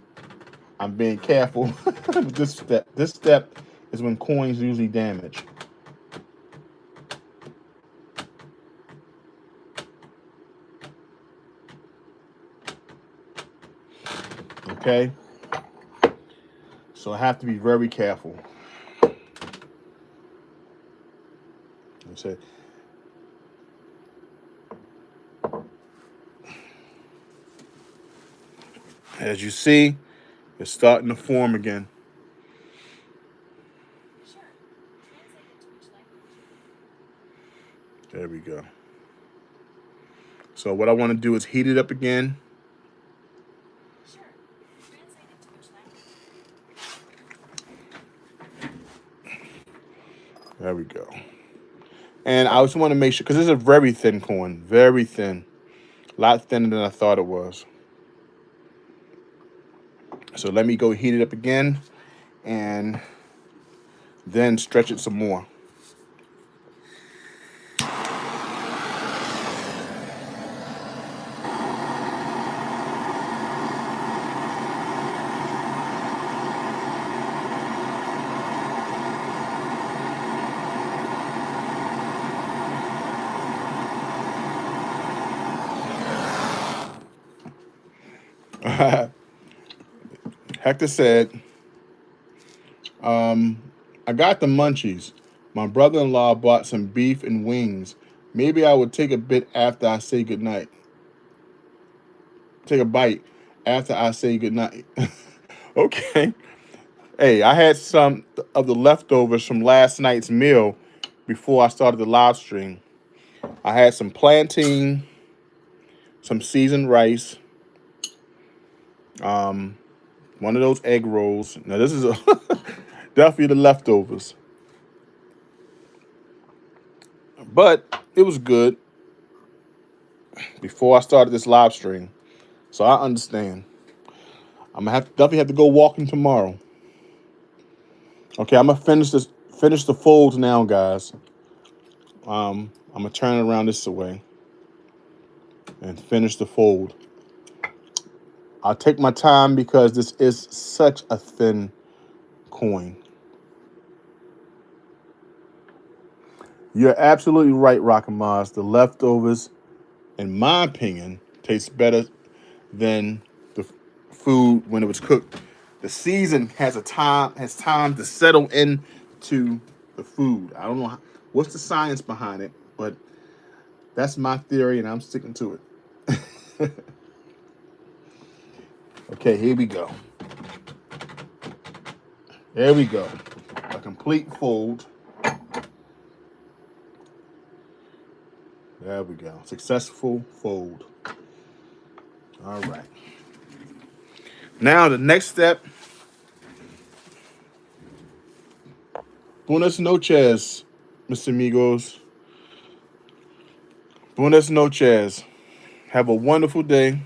I'm being careful with this step. This step is when coins usually damage. Okay? So I have to be very careful. As you see, it's starting to form again. There we go. So what I want to do is heat it up again. There we go. And I just want to make sure, because this is a very thin coin, very thin. A lot thinner than I thought it was. So let me go heat it up again and then stretch it some more. Hector said, I got the munchies. My brother-in-law bought some beef and wings. Maybe I would take a bit after I say goodnight. Take a bite after I say goodnight. Okay. Hey, I had some of the leftovers from last night's meal before I started the live stream. I had some plantain, some seasoned rice, one of those egg rolls. Now this is definitely the leftovers, but it was good before I started this live stream, so I understand. I'm gonna definitely have to go walking tomorrow. Okay, I'm gonna finish the folds now, guys. I'm gonna turn it around this way and finish the fold. I'll take my time because this is such a thin coin. You're absolutely right, Rockamaz. The leftovers, in my opinion, taste better than the food when it was cooked. The season has time to settle into the food. I don't know what's the science behind it, but that's my theory, and I'm sticking to it. Okay, here we go. There we go. A complete fold. There we go. Successful fold. All right. Now the next step. Buenas noches, Mr. Amigos. Buenas noches. Have a wonderful day.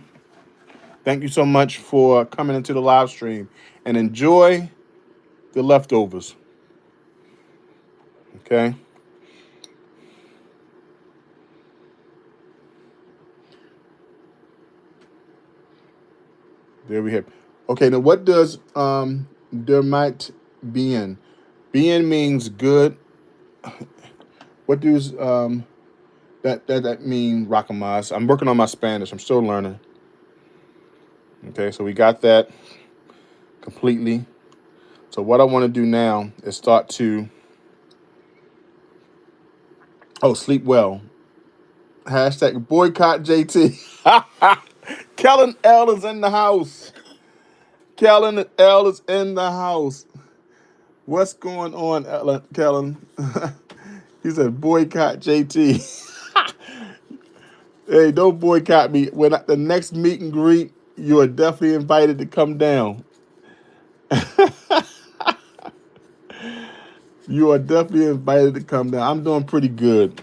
Thank you so much for coming into the live stream and enjoy the leftovers. Okay. There we have. Okay, now what does there might be in? Being means good. What does that mean, Rakamas? I'm working on my Spanish. I'm still learning. Okay, so we got that completely. So what I want to do now is start to sleep well. Hashtag boycott JT. Kellen L is in the house. Kellen L is in the house. What's going on, Kellen? He said boycott JT. Hey, don't boycott me. When the next meet and greet, you are definitely invited to come down. You are definitely invited to come down. I'm doing pretty good.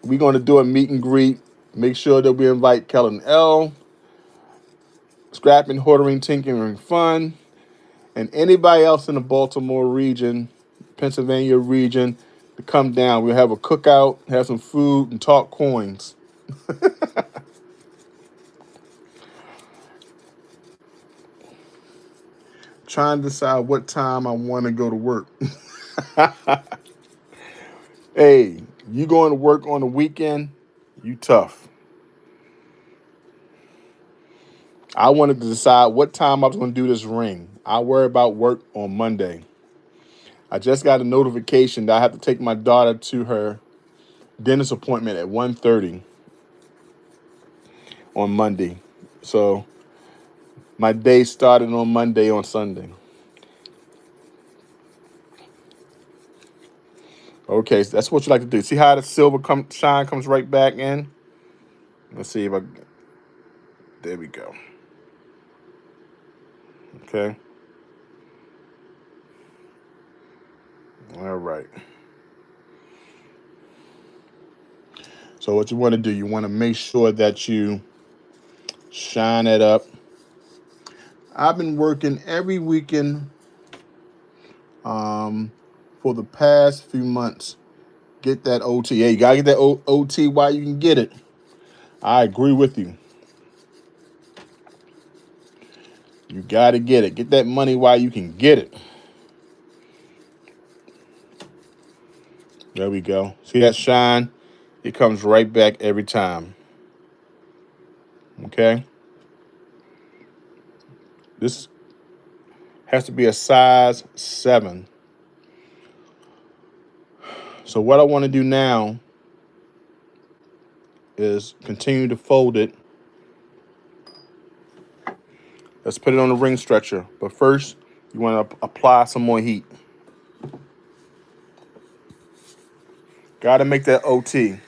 We're going to do a meet and greet. Make sure that we invite Kellen L. Scrapping, Hoarding, Tinkering Fun, and anybody else in the Baltimore region, Pennsylvania region, to come down. We'll have a cookout, have some food, and talk coins. Trying to decide what time I want to go to work. Hey, you going to work on the weekend? You tough. I wanted to decide what time I was going to do this ring. I worry about work on Monday. I just got a notification that I have to take my daughter to her dentist appointment at 1:30 on Monday. So my day started on Monday on Sunday. Okay, so that's what you like to do. See how the silver shine comes right back in? Let's see if I... There we go. Okay. All right. So what you want to do, you want to make sure that you shine it up. I've been working every weekend for the past few months. Get that OT. Yeah, you got to get that OT while you can get it. I agree with you. You got to get it. Get that money while you can get it. There we go. See that shine? It comes right back every time. Okay? This has to be a size 7. So what I want to do now is continue to fold it. Let's put it on the ring stretcher. But first, you want to apply some more heat. Got to make that OT.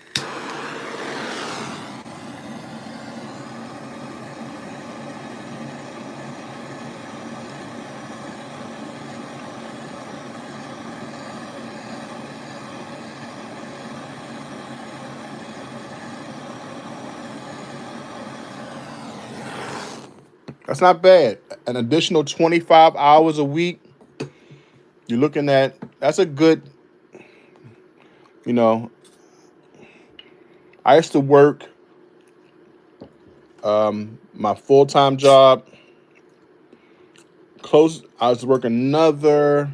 That's not bad. An additional 25 hours a week. You're looking at, that's a good, you know, I used to work my full-time job. I was working another,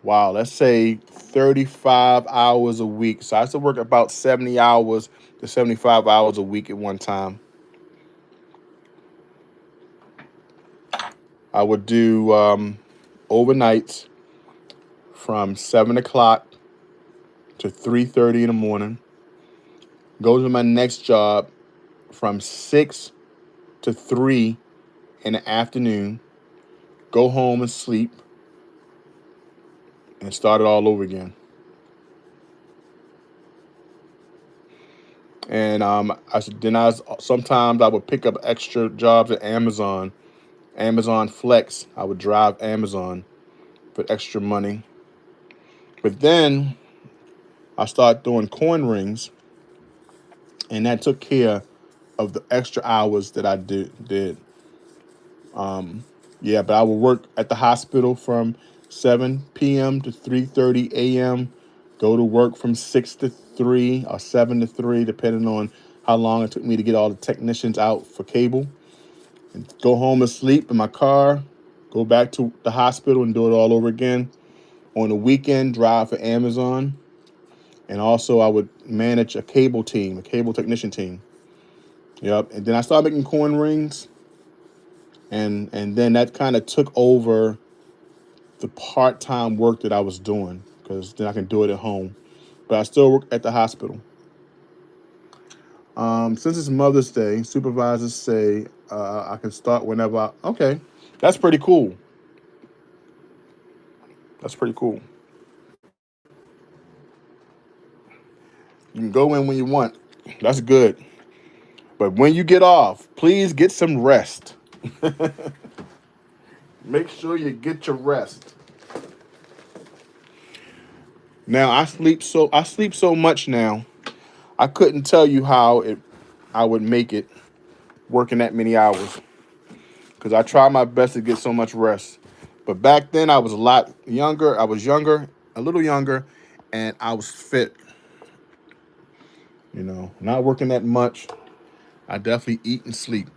wow, let's say 35 hours a week. So I used to work about 70 hours to 75 hours a week at one time. I would do overnights from 7 o'clock to 3:30 in the morning. Go to my next job from 6 to 3 in the afternoon. Go home and sleep and start it all over again. And sometimes I would pick up extra jobs at Amazon Flex. I would drive Amazon for extra money. But then I started doing coin rings, and that took care of the extra hours that I did. Yeah, but I would work at the hospital from 7 p.m. to 3:30 a.m. Go to work from 6 to 3 or 7 to 3, depending on how long it took me to get all the technicians out for cable. And go home and sleep in my car. Go back to the hospital and do it all over again. On the weekend, drive for Amazon. And also, I would manage a cable technician team. Yep. And then I started making coin rings. And then that kind of took over the part-time work that I was doing, because then I can do it at home. But I still work at the hospital. Since it's Mother's Day, supervisors say I can start whenever okay, that's pretty cool. That's pretty cool. You can go in when you want. That's good. But when you get off, please get some rest. Make sure you get your rest. Now I sleep so much now. I couldn't tell you how I would make it working that many hours. because I try my best to get so much rest. But back then I was a lot younger. I was younger, a little younger, and I was fit. Not working that much. I definitely eat and sleep.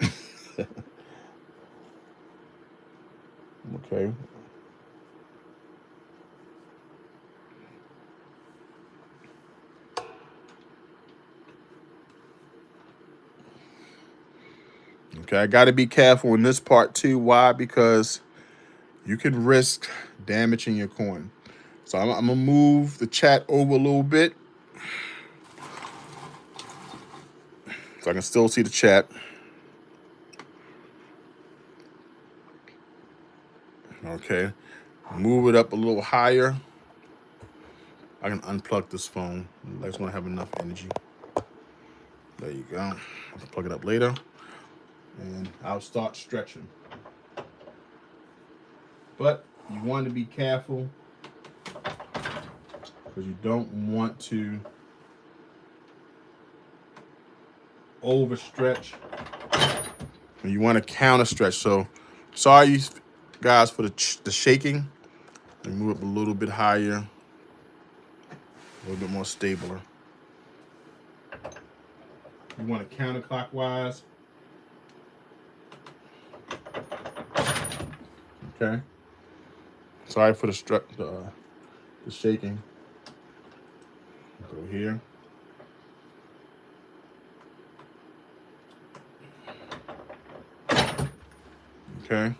Okay. Okay, I got to be careful in this part too. Why? Because you can risk damaging your coin. So I'm gonna move the chat over a little bit so I can still see the chat. Okay, move it up a little higher. I can unplug this phone. I just want to have enough energy. There you go. I'll plug it up later, and I'll start stretching. But you want to be careful because you don't want to overstretch, and you want to counter stretch. So, sorry, guys, for the shaking. Let me move up a little bit higher, a little bit more stabler. You want to counterclockwise. Okay. Sorry for the shaking. Go here. Okay.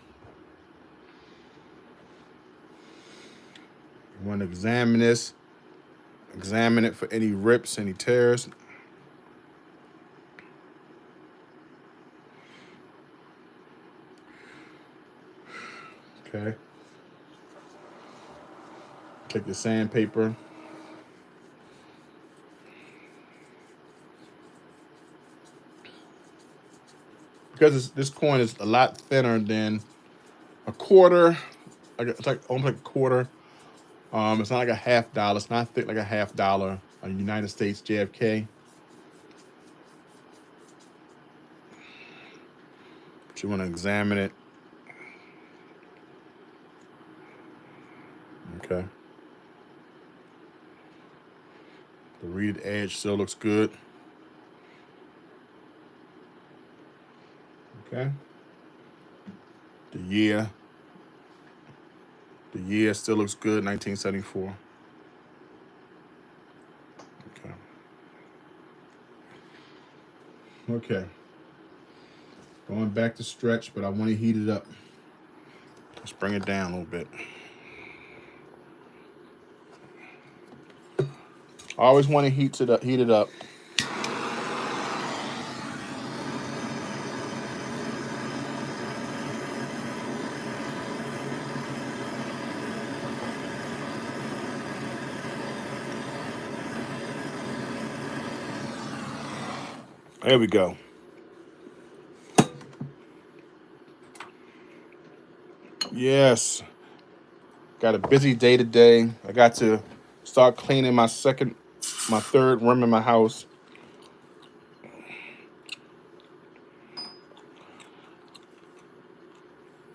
You want to examine this. Examine it for any rips, any tears. Okay. Take the sandpaper. Because this coin is a lot thinner than a quarter. It's like almost like a quarter. It's not like a $50. It's not thick like a $50. United States JFK. But you want to examine it. Okay. The reed edge still looks good. Okay. The year still looks good, 1974. Okay. Okay. Going back to stretch, but I want to heat it up. Let's bring it down a little bit. I always want to heat it up. There we go. Yes. Got a busy day today. I got to start cleaning my third room in my house.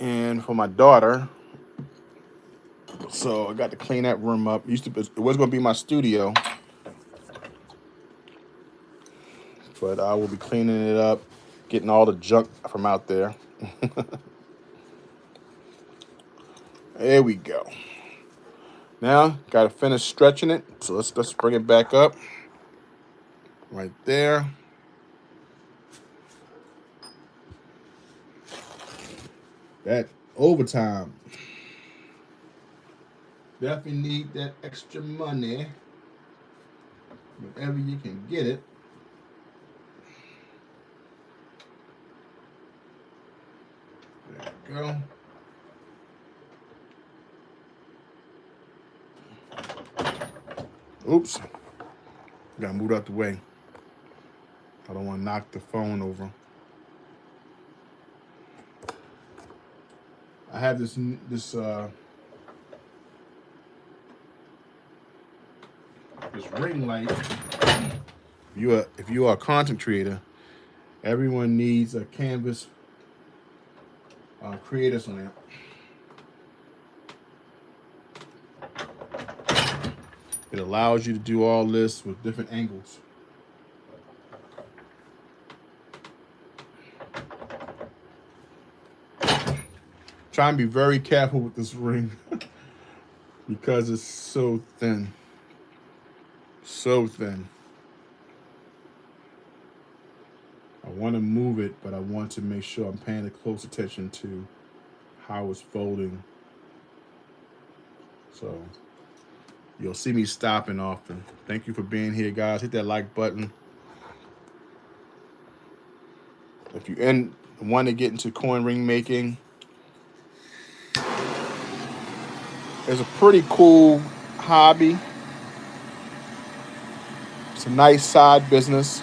And for my daughter. So I got to clean that room up. It was going to be my studio. But I will be cleaning it up, getting all the junk from out there. There we go. Now, got to finish stretching it. So let's bring it back up. Right there. That overtime. Definitely need that extra money. Whenever you can get it. There we go. Oops. Gotta move out the way. I don't want to knock the phone over. I have this ring light. If you are a content creator, everyone needs a canvas creators lamp. It allows you to do all this with different angles. Try and be very careful with this ring because it's so thin. So thin. I want to move it, but I want to make sure I'm paying close attention to how it's folding. So you'll see me stopping often. Thank you for being here, guys. Hit that like button. If you want to get into coin ring making, it's a pretty cool hobby. It's a nice side business.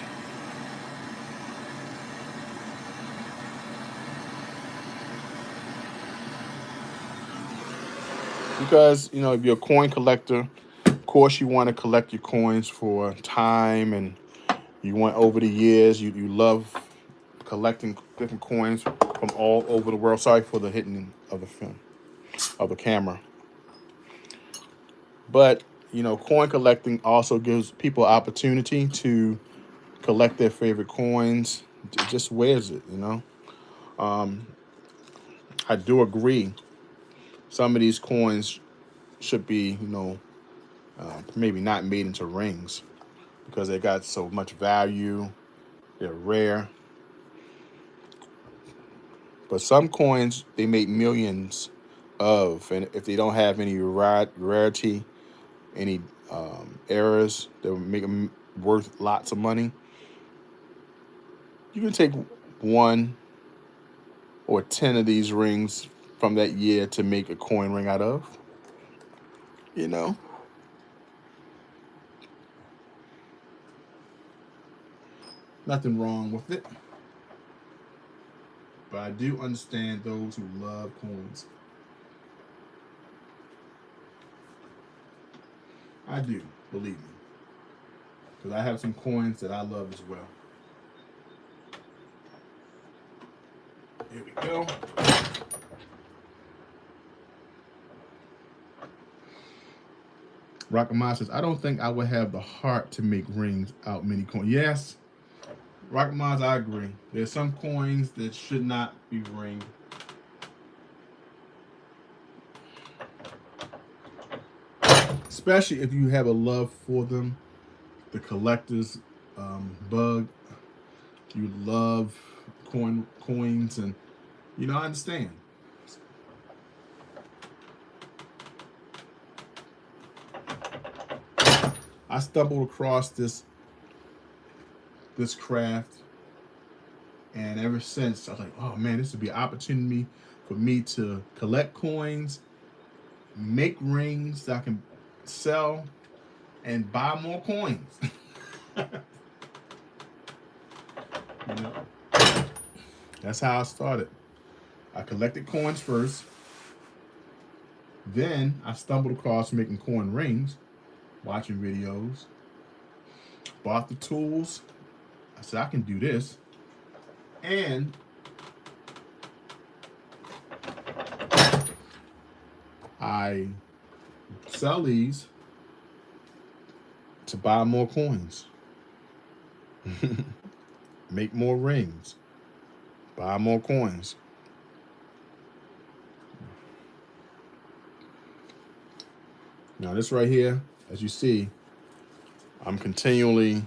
Because, if you're a coin collector, of course you want to collect your coins for time, and you want over the years, you love collecting different coins from all over the world. Sorry for the hitting of the film, of the camera. But, coin collecting also gives people opportunity to collect their favorite coins. It just wears it, I do agree. Some of these coins should be, maybe not made into rings because they got so much value. They're rare. But some coins, they make millions of. And if they don't have any rarity, any errors, they'll make them worth lots of money. You can take 1 or 10 of these rings from that year to make a coin ring out of. Nothing wrong with it. But I do understand those who love coins. I do, believe me. Because I have some coins that I love as well. Here we go. Rockama says, I don't think I would have the heart to make rings out many coins. Yes, Rockama, I agree. There's some coins that should not be ringed. Especially if you have a love for them, the collector's bug. You love coins, and I understand. I stumbled across this craft, and ever since I was like, oh man, this would be an opportunity for me to collect coins, make rings that I can sell, and buy more coins. That's how I started. I collected coins first. Then I stumbled across making coin rings, watching videos, bought the tools. I said, I can do this. And I sell these to buy more coins, make more rings, buy more coins. Now this right here, as you see, I'm continually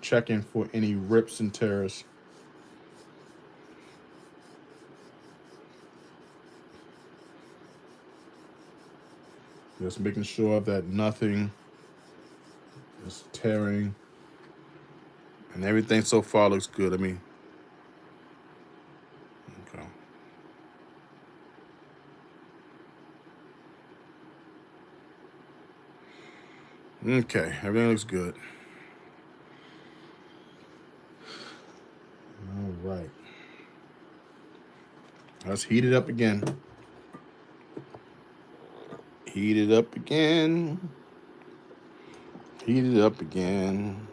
checking for any rips and tears. Just making sure that nothing is tearing, and everything so far looks good. Okay. Okay, everything looks good. All right. Let's heat it up again. Heat it up again. Heat it up again.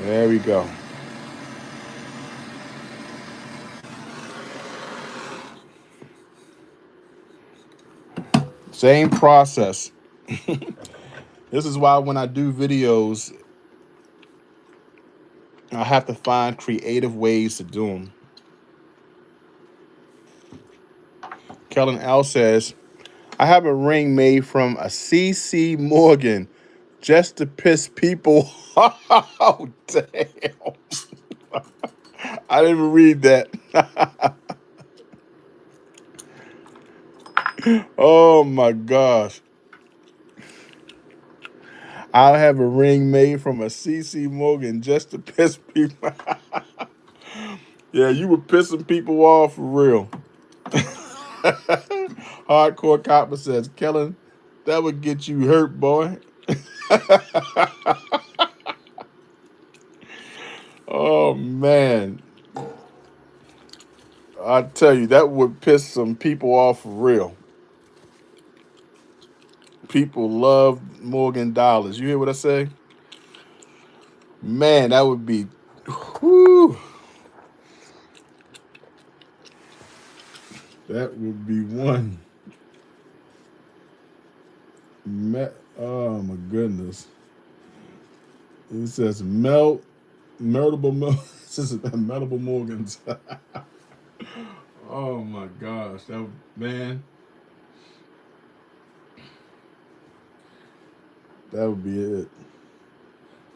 There we go. Same process. This is why when I do videos, I have to find creative ways to do them. Kellen L says, I have a ring made from a CC Morgan just to piss people. Oh, damn. I didn't even read that. Oh, my gosh. I'll have a ring made from a CC Morgan just to piss people. Yeah, you were pissing people off for real. Hardcore Copper says, Kellen, that would get you hurt, boy. Oh, man. I tell you, that would piss some people off for real. People love Morgan dollars. You hear what I say? Man, that would be, whew, that would be one. Oh my goodness. It says meltable, it says meltable Morgans. Oh my gosh, man, that would be it.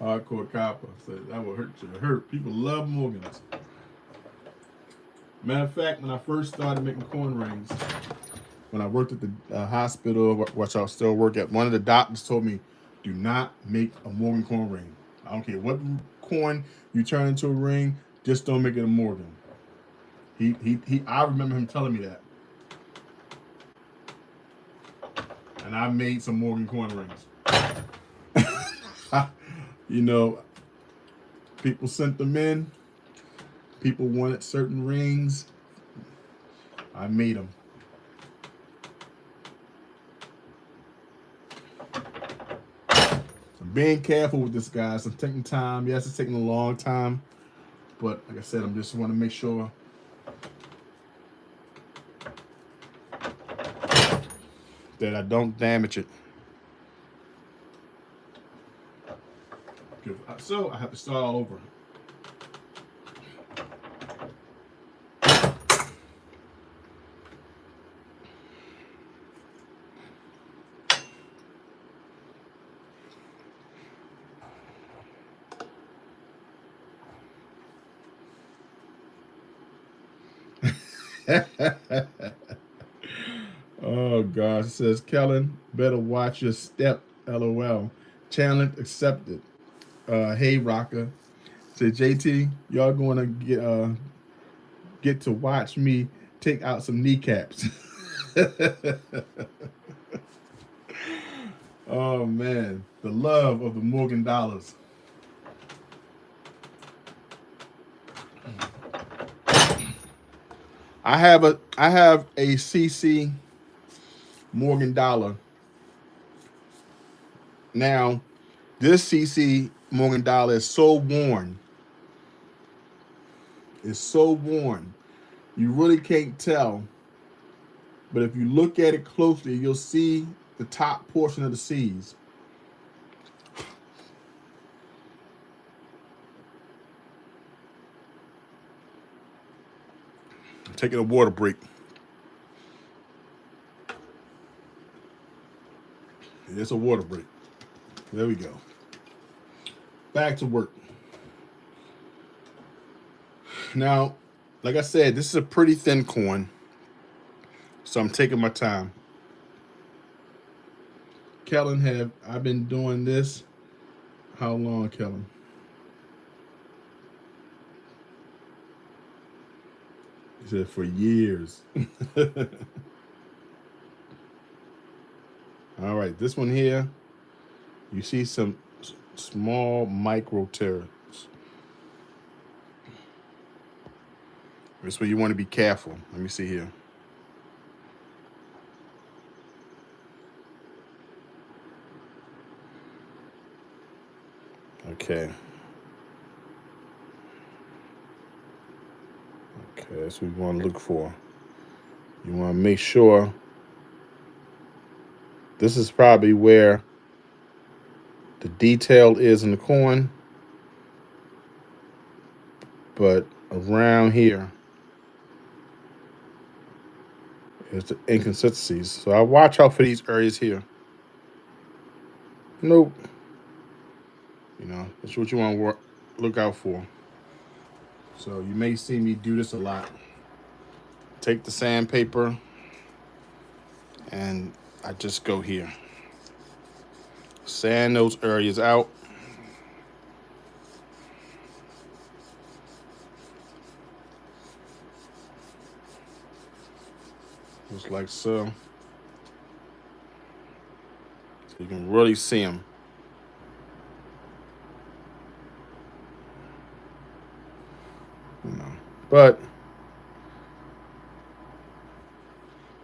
Hardcore Copper said that would hurt you. Hurt. People love Morgans. Matter of fact, when I first started making corn rings, when I worked at the hospital, which I still work at, one of the doctors told me, do not make a Morgan corn ring. I don't care what corn you turn into a ring, just don't make it a Morgan. I remember him telling me that. And I made some Morgan corn rings. You know, people sent them in. People wanted certain rings. I made them. I'm being careful with this, guys. I'm taking time. Yes, it's taking a long time. But like I said, I just want to make sure that I don't damage it. So I have to start all over. Oh gosh, it says Kellen, better watch your step. LOL. Challenge accepted. Hey Rocker. Say JT, y'all gonna get to watch me take out some kneecaps. Oh man, the love of the Morgan dollars. I have a CC Morgan dollar. Now, this CC Morgan dollar is so worn. It's so worn. You really can't tell. But if you look at it closely, you'll see the top portion of the C's. I'm taking a water break. It's a water break. There we go. Back to work. Now, like I said, this is a pretty thin corn. So I'm taking my time. Kellen, I've been doing this? How long, Kellen? He said for years. All right, this one here, you see some small micro tears. This way you want to be careful. Let me see here. Okay. Okay, that's what you want to look for. You want to make sure this is probably where the detail is in the coin, but around here is the inconsistencies. So I watch out for these areas here. Nope. That's what you want to look out for. So you may see me do this a lot. Take the sandpaper and I just go here. Sand those areas out. Just like so. So you can really see them. But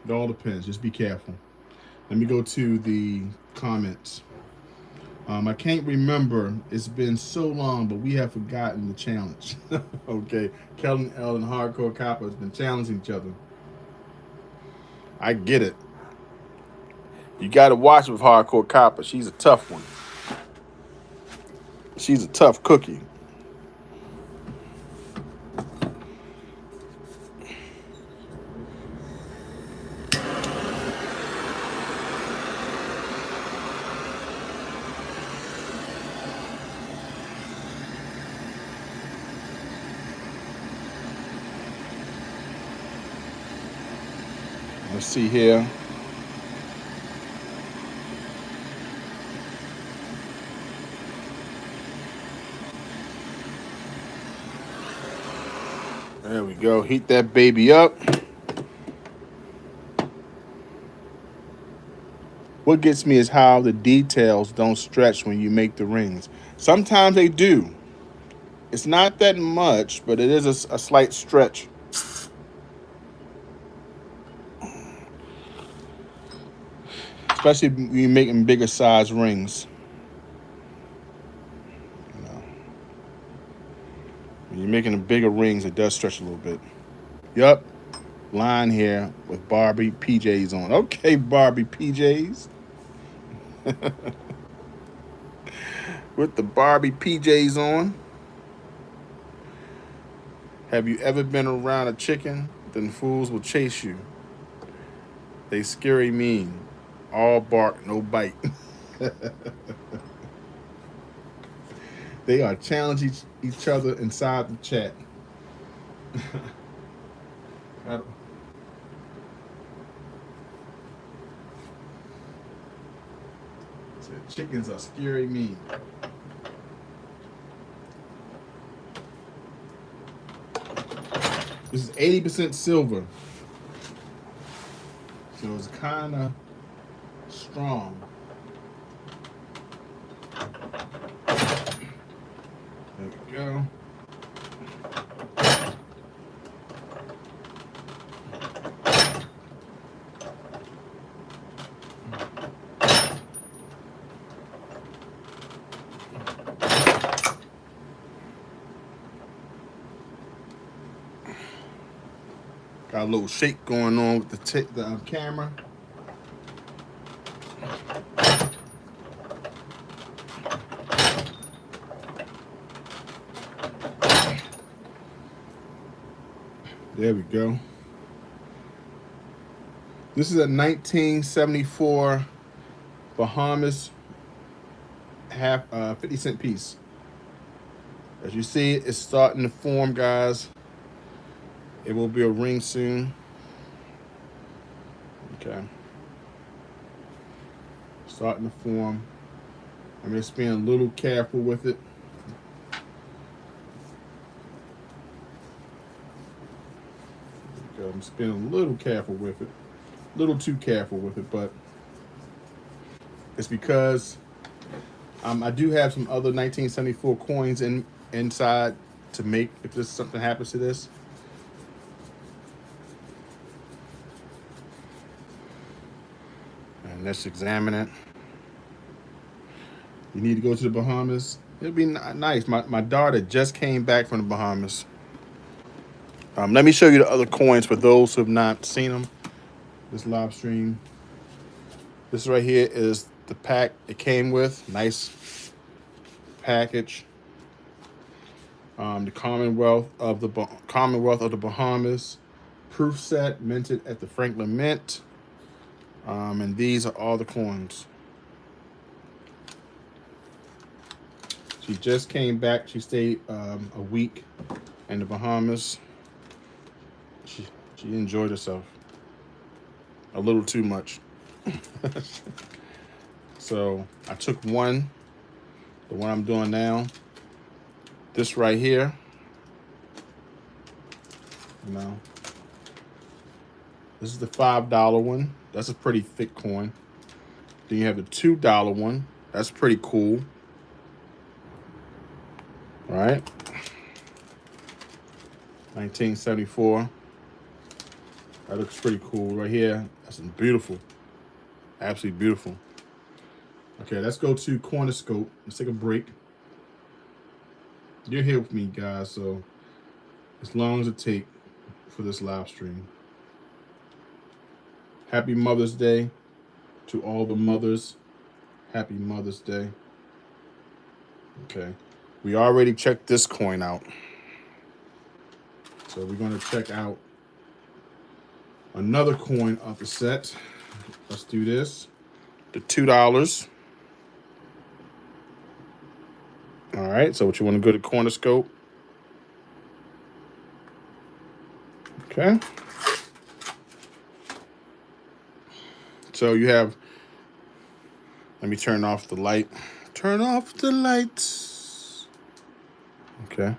it all depends. Just be careful. Let me go to the comments. I can't remember. It's been so long, but we have forgotten the challenge. Okay. Kellen L and Hardcore Copper has been challenging each other. I get it. You got to watch with Hardcore Copper. She's a tough one. She's a tough cookie. Let's see here. There we go. Heat that baby up. What gets me is how the details don't stretch when you make the rings. Sometimes they do. It's not that much, but it is a slight stretch. Especially when you're making bigger size rings. When you're making the bigger rings, it does stretch a little bit. Yup. Line here with Barbie PJs on. Okay, Barbie PJs. With the Barbie PJs on. Have you ever been around a chicken? Then fools will chase you. They scary mean. All bark, no bite. They are challenging each other inside the chat. Chickens are scary mean. This is 80% silver. So it's kind of strong. There we go. Got a little shake going on with the camera. There we go. This is a 1974 Bahamas 50-cent piece. As you see, it's starting to form, guys. It will be a ring soon. Okay. Starting to form. I'm just being a little careful with it. I'm just being a little careful with it. A little too careful with it, but it's because I do have some other 1974 coins inside to make if this something happens to this. And let's examine it. You need to go to the Bahamas. It'd be nice. My daughter just came back from the Bahamas. Let me show you the other coins for those who have not seen them. This live stream. This right here is the pack it came with. Nice package. The Commonwealth of the Bahamas proof set minted at the Franklin Mint. And these are all the coins. She just came back. She stayed a week in the Bahamas. She enjoyed herself a little too much. So I took one, the one I'm doing now. This right here, this is the $5 one. That's a pretty thick coin. Then you have the $2 one. That's pretty cool. All right. 1974. That looks pretty cool right here. That's beautiful. Absolutely beautiful. Okay, let's go to Cornerscope. Let's take a break. You're here with me, guys, so as long as it takes for this live stream. Happy Mother's Day to all the mothers. Happy Mother's Day. Okay. We already checked this coin out. So we're going to check out another coin off the set. Let's do this. The $2. All right. So what you want to go to Cornerscope. Okay. So you have, let me turn off the light. Turn off the lights. Okay.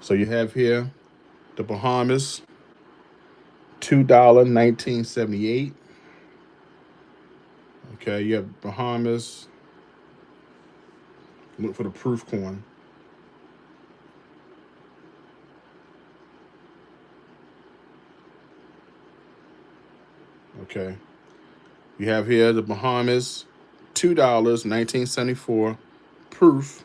So you have here the Bahamas, $2, 1978. Okay, you have Bahamas. Look for the proof coin. Okay. You have here the Bahamas, $2, 1974, proof.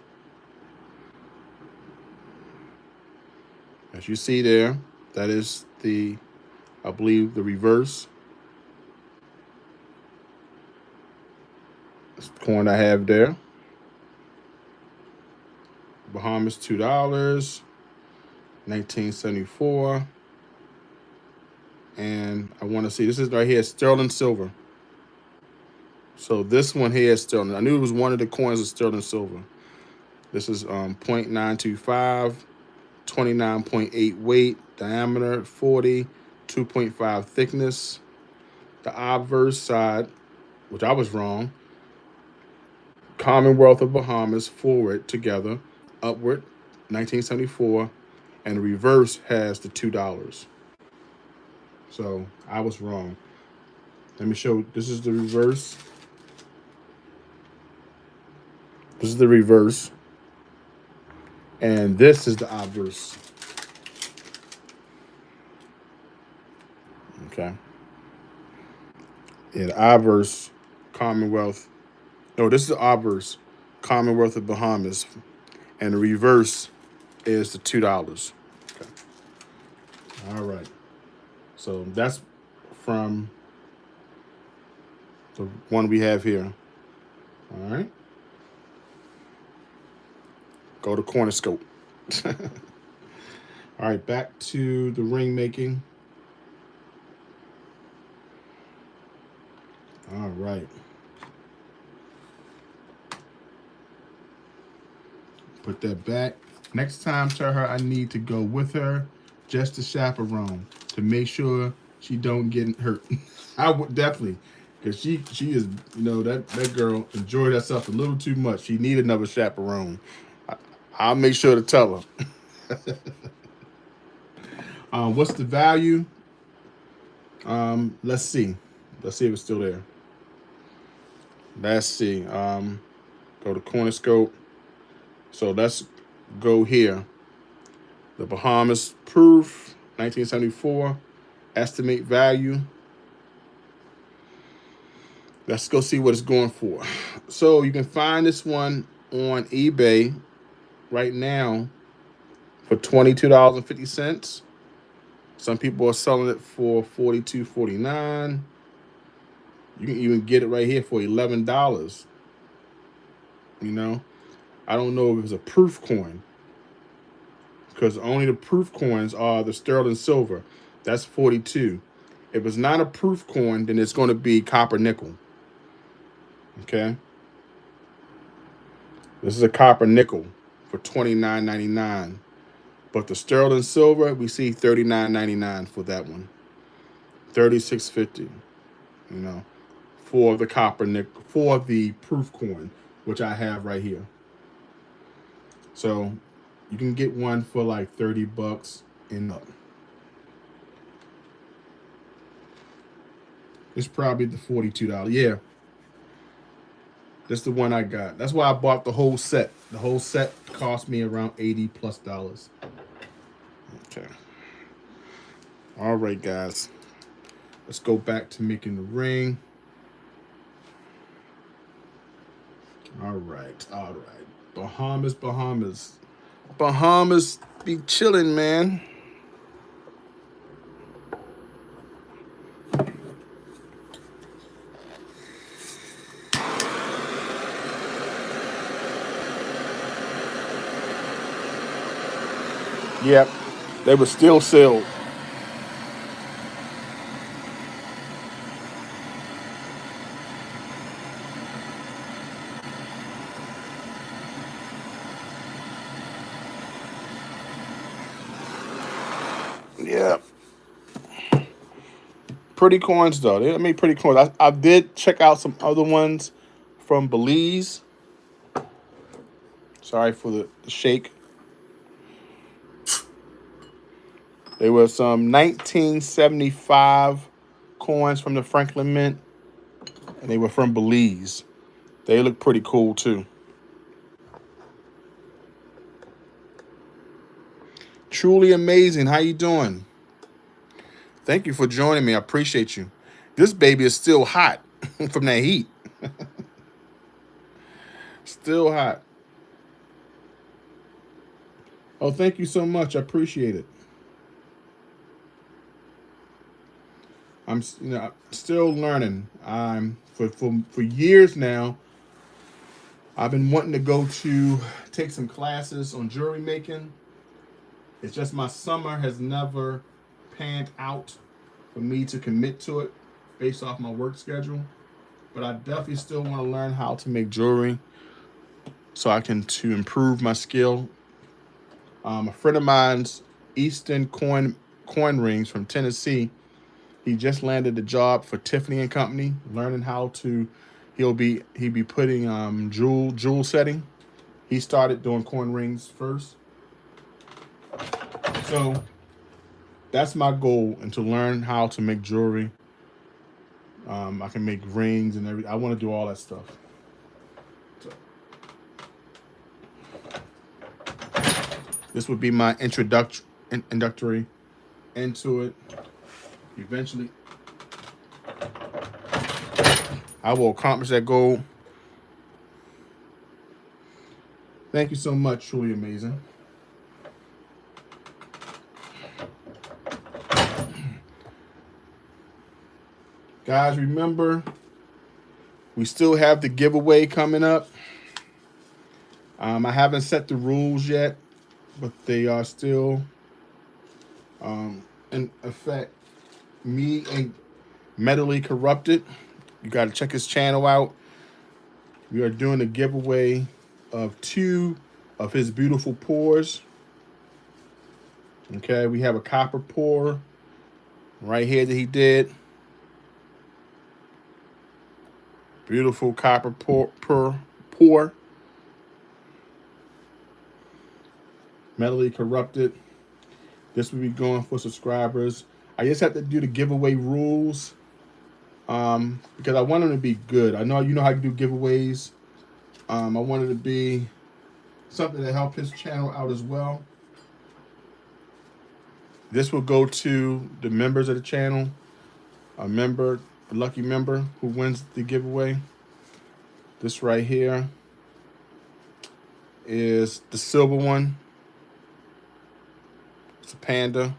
As you see there, that is the, I believe, the reverse. That's the coin I have there. Bahamas, $2, 1974. And I want to see, this is right here, sterling silver. So this one here is sterling. I knew it was one of the coins of sterling silver. This is 0.925, 29.8 weight, diameter 40, 2.5 thickness. The obverse side, which I was wrong, Commonwealth of Bahamas, forward together, upward, 1974, and the reverse has the $2. So I was wrong. Let me show, this is the reverse. This is the reverse. And this is the obverse. Okay. Yeah, the obverse, Commonwealth. No, this is the obverse, Commonwealth of Bahamas. And the reverse is the $2. Okay. All right. So that's from the one we have here. All right. Go to Cornerscope. All right, back to the ring making. All right. Put that back. Next time, tell her I need to go with her just to chaperone to make sure she don't get hurt. I would definitely, because she is, that girl enjoyed herself a little too much. She needed another chaperone. I'll make sure to tell her. What's the value? Let's see. Let's see if it's still there. Let's see. Go to Cornerscope. So let's go here. The Bahamas proof, 1974. Estimate value. Let's go see what it's going for. So you can find this one on eBay right now for $22.50. Some people are selling it for $42.49. You can even get it right here for $11. You know, I don't know if it's a proof coin because only the proof coins are the sterling silver. That's 42. If it's not a proof coin, then it's going to be copper nickel. Okay, this is a copper nickel for $29.99. But the sterling silver, we see $39.99 for that one. $36.50. You know, for the copper nickel, for the proof coin, which I have right here. So you can get one for like $30 and up. It's probably the $42. Yeah, that's the one I got. That's why I bought the whole set. The whole set cost me around $80+. Okay. All right, guys. Let's go back to making the ring. All right. Bahamas. Bahamas be chilling, man. Yep. They were still sealed. Yeah. Pretty coins though. They made pretty coins. I did check out some other ones from Belize. Sorry for the shake. There were some 1975 coins from the Franklin Mint, and they were from Belize. They look pretty cool too. Truly amazing. How you doing? Thank you for joining me. I appreciate you. This baby is still hot from that heat. Still hot. Oh, thank you so much. I appreciate it. I'm still learning. I'm for years now. I've been wanting to go to take some classes on jewelry making. It's just my summer has never panned out for me to commit to it based off my work schedule. But I definitely still want to learn how to make jewelry so I can to improve my skill. A friend of mine's Easton coin rings from Tennessee. He just landed a job for Tiffany and Company, learning how to. He be putting jewel setting. He started doing coin rings first, so that's my goal, and to learn how to make jewelry. I can make rings and everything. I want to do all that stuff. So, this would be my introductory into it. Eventually, I will accomplish that goal. Thank you so much. Truly amazing. Guys, remember, we still have the giveaway coming up. I haven't set the rules yet, but they are still in effect. Me and Mentally Corrupted. You got to check his channel out. We are doing a giveaway of 2 of his beautiful pours. Okay, we have a copper pour right here that he did. Beautiful copper pour. Mentally Corrupted. This will be going for subscribers. I just have to do the giveaway rules because I want them to be good. I know you know how to do giveaways. I want it to be something to help his channel out as well. This will go to the members of the channel. A lucky member who wins the giveaway. This right here is the silver one. It's a panda.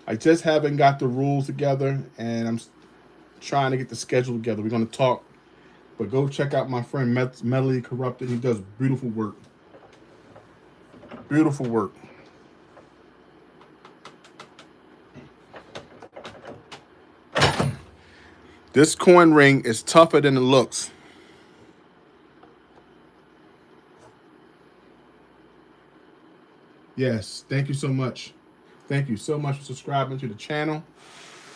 I just haven't got the rules together, and I'm trying to get the schedule together. We're going to talk, but go check out my friend Melody Corrupted. He does beautiful work. Beautiful work. This coin ring is tougher than it looks. Yes, thank you so much. Thank you so much for subscribing to the channel.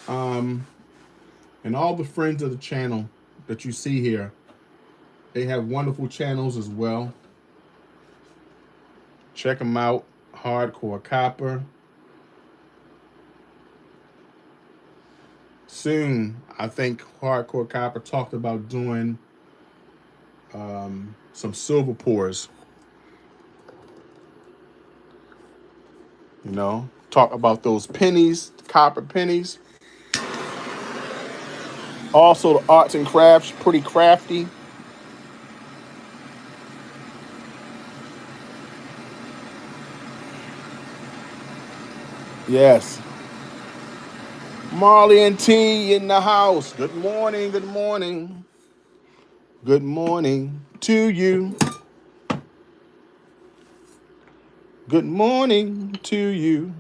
Um, and all the friends of the channel that you see here, they have wonderful channels as well. Check them out. Hardcore Copper. Soon, I think Hardcore Copper talked about doing some silver pours. You know, talk about those pennies, copper pennies. Also, the arts and crafts, pretty crafty. Yes. Marley and T in the house. Good morning, good morning. Good morning to you. Good morning to you.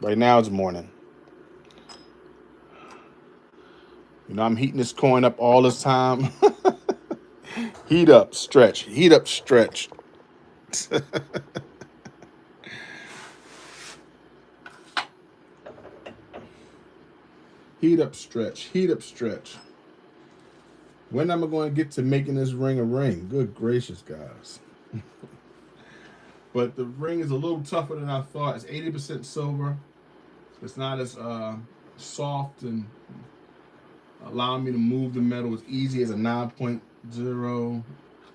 Right now it's morning. You know, I'm heating this coin up all this time. Heat up, stretch. Heat up, stretch. Heat up, stretch. Heat up, stretch. When am I going to get to making this ring a ring? Good gracious, guys. But the ring is a little tougher than I thought. It's 80% silver. It's not as soft and allowing me to move the metal as easy as a 9.0,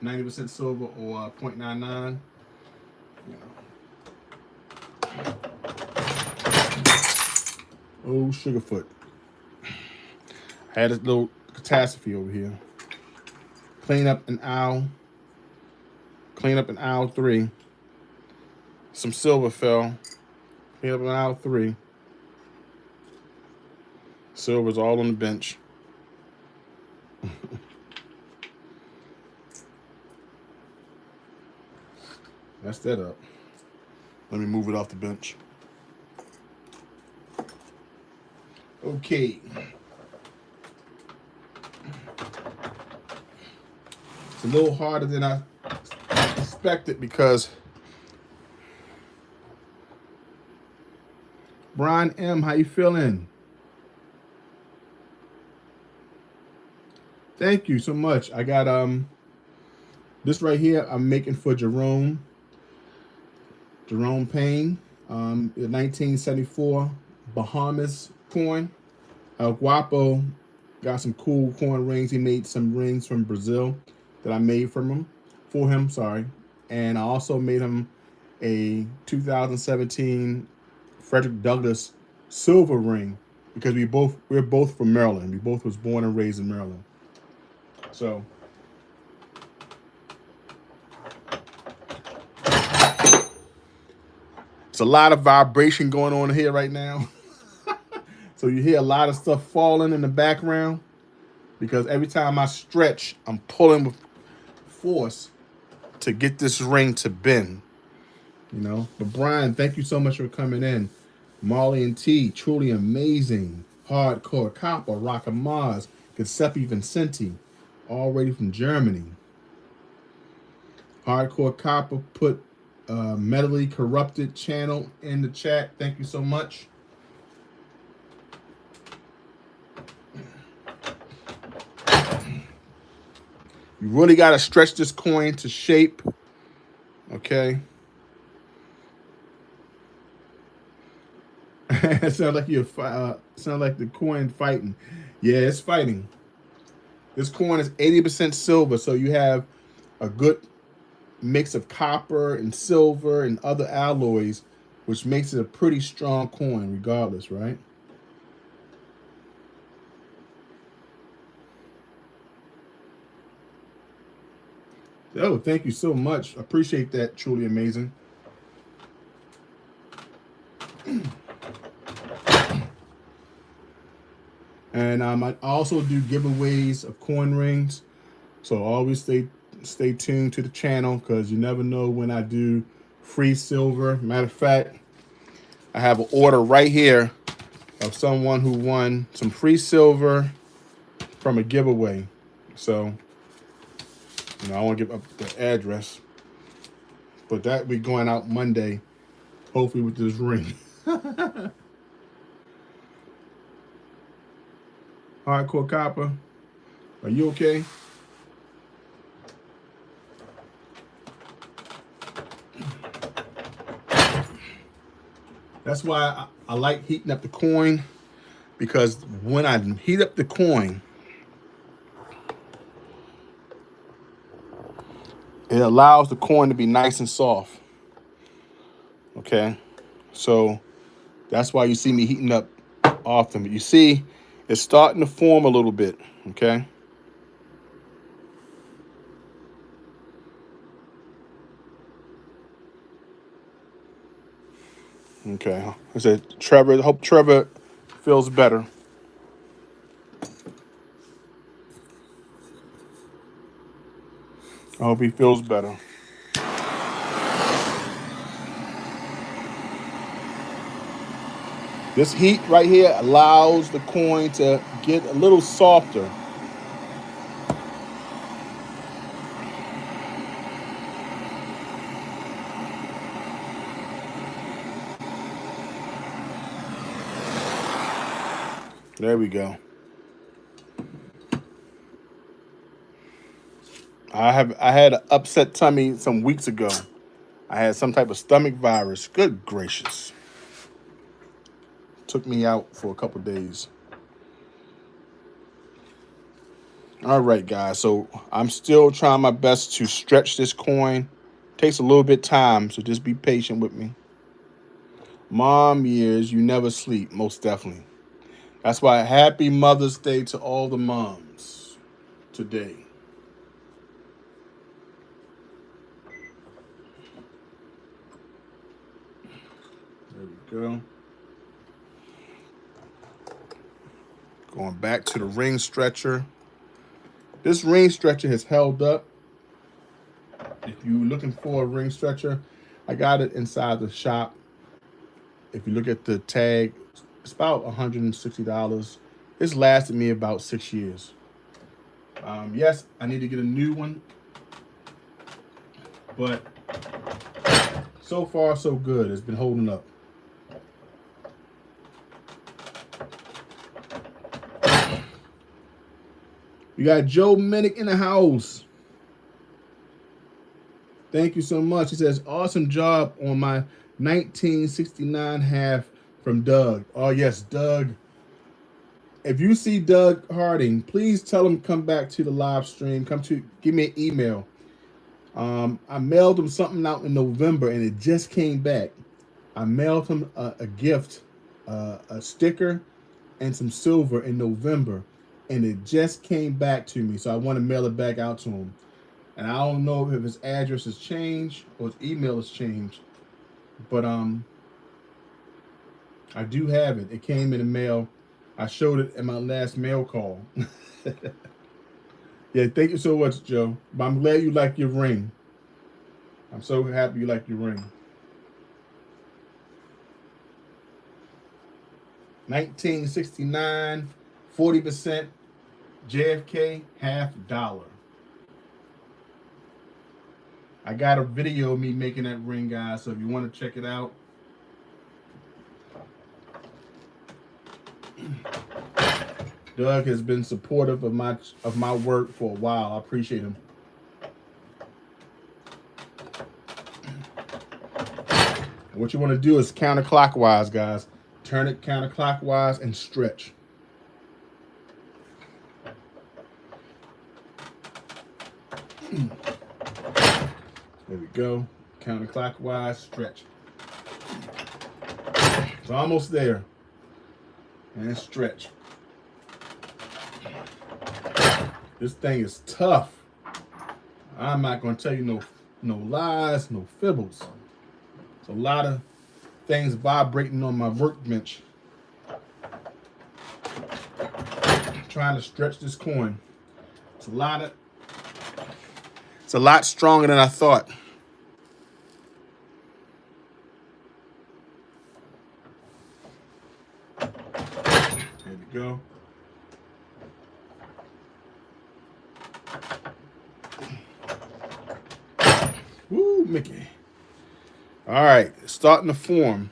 90% silver or 0.99. You know. Oh, Sugarfoot. I had a little catastrophe over here. Clean up an owl. Clean up an owl 3. Some silver fell. Clean up an owl 3. Silver's all on the bench. That's that up. Let me move it off the bench. Okay. It's a little harder than I expected because Brian M, how you feeling? Thank you so much. I got this right here I'm making for Jerome Payne, 1974 Bahamas coin. Guapo got some cool coin rings. He made some rings from Brazil that I made for him, sorry. And I also made him a 2017 Frederick Douglass silver ring because we're both from Maryland. We both was born and raised in Maryland. So it's a lot of vibration going on here right now. So you hear a lot of stuff falling in the background because every time I stretch, I'm pulling with force to get this ring to bend. You know, but Brian, thank you so much for coming in. Marley and T, truly amazing. Hardcore Copper, Rock of Mars, Giuseppe Vincenti, already from Germany. Hardcore Copper put Medley Corrupted channel in the chat. Thank you so much. You really got to stretch this coin to shape. Okay. It sounds like sound like the coin fighting. Yeah, it's fighting. This coin is 80% silver, so you have a good mix of copper and silver and other alloys, which makes it a pretty strong coin regardless, right? Oh, thank you so much. Appreciate that. Truly amazing. And I also do giveaways of coin rings. So always stay tuned to the channel because you never know when I do free silver. Matter of fact, I have an order right here of someone who won some free silver from a giveaway. So, I want to give up the address, but that will be going out Monday, hopefully with this ring. Hardcore Copper, are you okay? That's why I like heating up the coin, because when I heat up the coin, it allows the coin to be nice and soft. Okay, so that's why you see me heating up often. But you see, it's starting to form a little bit. Okay. Okay. I said, Trevor. Hope Trevor feels better. I hope he feels better. This heat right here allows the coin to get a little softer. There we go. I had an upset tummy some weeks ago. I had some type of stomach virus. Good gracious. Took me out for a couple days. All right, guys. So I'm still trying my best to stretch this coin. Takes a little bit of time, so just be patient with me. Mom years, you never sleep, most definitely. That's why happy Mother's Day to all the moms today. There we go. Going back to the ring stretcher. This ring stretcher has held up. If you're looking for a ring stretcher, I got it inside the shop. If you look at the tag, it's about $160. It's lasted me about 6 years. Yes, I need to get a new one, but so far so good. It's been holding up. We got Joe Minnick in the house. Thank you so much. He says, awesome job on my 1969 half from Doug. Oh, yes, Doug. If you see Doug Harding, please tell him come back to the live stream. Give me an email. I mailed him something out in November, and it just came back. I mailed him a gift, a sticker, and some silver in November, and it just came back to me. So I want to mail it back out to him. And I don't know if his address has changed or his email has changed, but I do have it. It came in the mail. I showed it in my last mail call. Yeah, thank you so much, Joe. But I'm glad you like your ring. I'm so happy you like your ring. 1969, 40%, JFK, $50. I got a video of me making that ring, guys, so if you want to check it out. Doug has been supportive of my work for a while. I appreciate him. What you want to do is counterclockwise, guys. Turn it counterclockwise and stretch. There we go. Counterclockwise, stretch. It's almost there. And stretch. This thing is tough. I'm not going to tell you no lies, no fibbles. It's a lot of things vibrating on my workbench. trying to stretch this coin. It's a lot stronger than I thought. There we go. Woo, Mickey. All right, starting to form.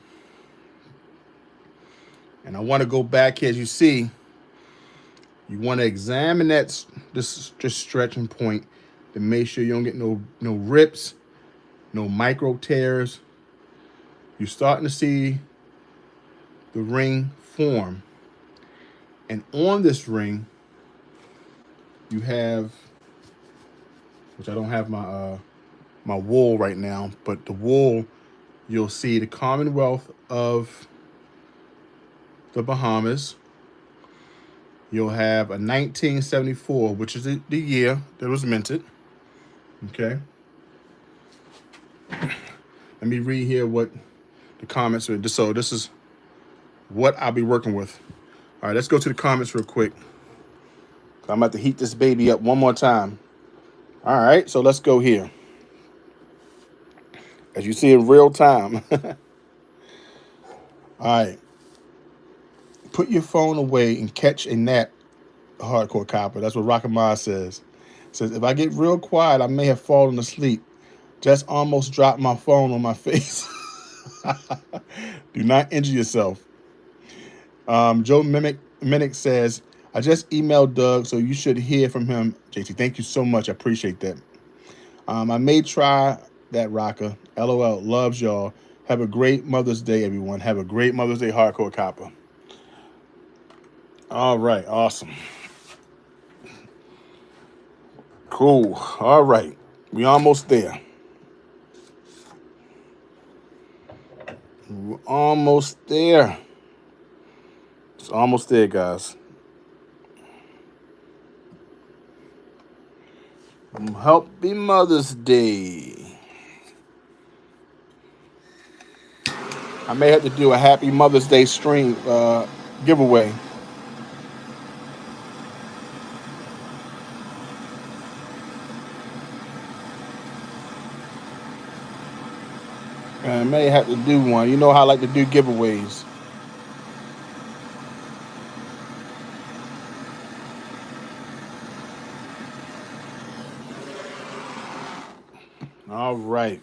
And I want to go back here. As you see, you want to examine this stretching point to make sure you don't get no rips, no micro tears. You're starting to see the ring form. And on this ring, you have, which I don't have my wool right now, but the wool, you'll see the Commonwealth of the Bahamas. You'll have a 1974, which is the year that it was minted. Okay. Let me read here what the comments are. So this is what I'll be working with. All right, let's go to the comments real quick. I'm about to heat this baby up one more time. All right, so let's go here. As you see in real time. All right. Put your phone away and catch a nap, hardcore copper. That's what Rockama says. Says, if I get real quiet, I may have fallen asleep. Just almost dropped my phone on my face. Do not injure yourself. Joe Minnick says, I just emailed Doug, so you should hear from him. JT, thank you so much. I appreciate that. I may try that, Rocker. LOL. Loves y'all. Have a great Mother's Day, everyone. Have a great Mother's Day, hardcore copper. All right. Awesome. Cool. All right. We almost there. We're almost there. It's almost there, guys. Happy Mother's Day. I may have to do a Happy Mother's Day stream giveaway. I may have to do one. You know how I like to do giveaways. All right.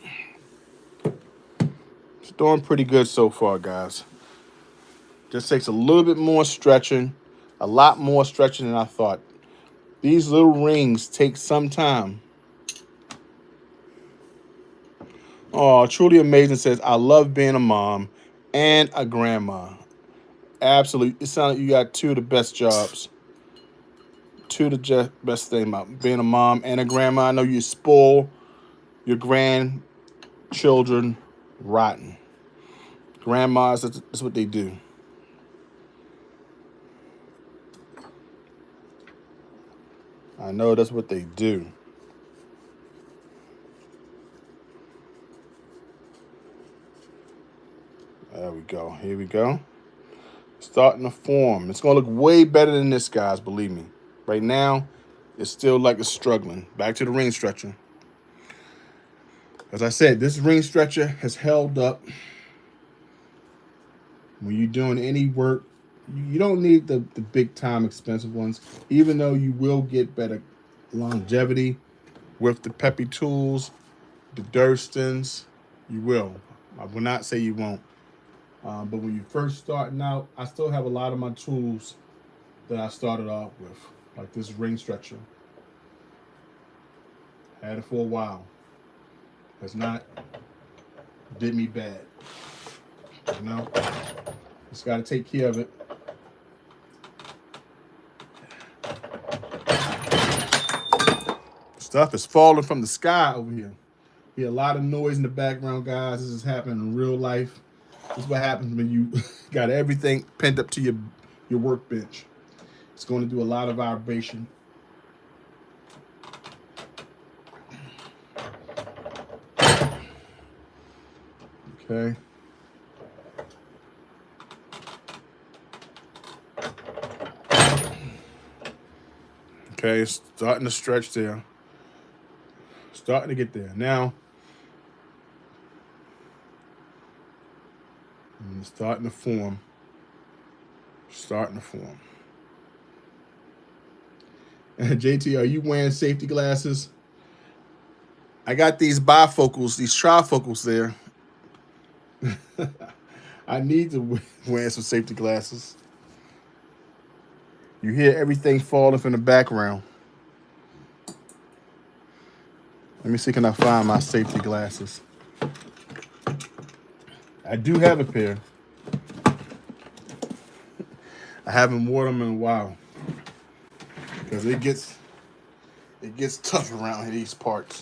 It's doing pretty good so far, guys. Just takes a little bit more stretching, a lot more stretching than I thought. These little rings take some time. Oh, truly amazing says, I love being a mom and a grandma. Absolutely. It sounds like you got two of the best jobs. Two of the best thing about being a mom and a grandma. I know you spoil your grandchildren rotten. Grandmas, that's what they do. I know that's what they do. There we go. Here we go. Starting to form. It's going to look way better than this, guys, believe me. Right now, it's still like it's struggling. Back to the ring stretcher. As I said, this ring stretcher has held up. When you're doing any work, you don't need the big time expensive ones, even though you will get better longevity with the Peppy tools, the Durstons. You will. I will not say you won't. But when you're first starting out, I still have a lot of my tools that I started off with, like this ring stretcher. Had it for a while. Has not did me bad. You know? Just got to take care of it. Stuff is falling from the sky over here. Hear a lot of noise in the background, guys. This is happening in real life. This is what happens when you got everything pinned up to your workbench. It's going to do a lot of vibration. Okay. Okay, it's starting to stretch there. Starting to get there. Now, it's starting to form. Starting to form. JT, are you wearing safety glasses? I got these bifocals, these trifocals there. I need to wear some safety glasses. You hear everything falling from the background. Let me see, can I find my safety glasses? I do have a pair. I haven't worn them in a while because it gets tough around these parts.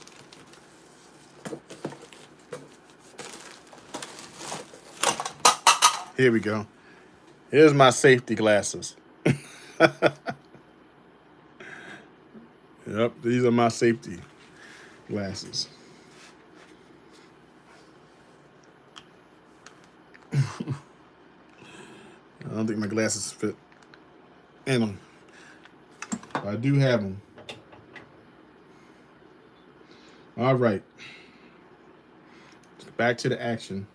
Here we go. Here's my safety glasses. Yep, these are my safety glasses. I don't think my glasses fit in them. But I do have them. All right. Back to the action.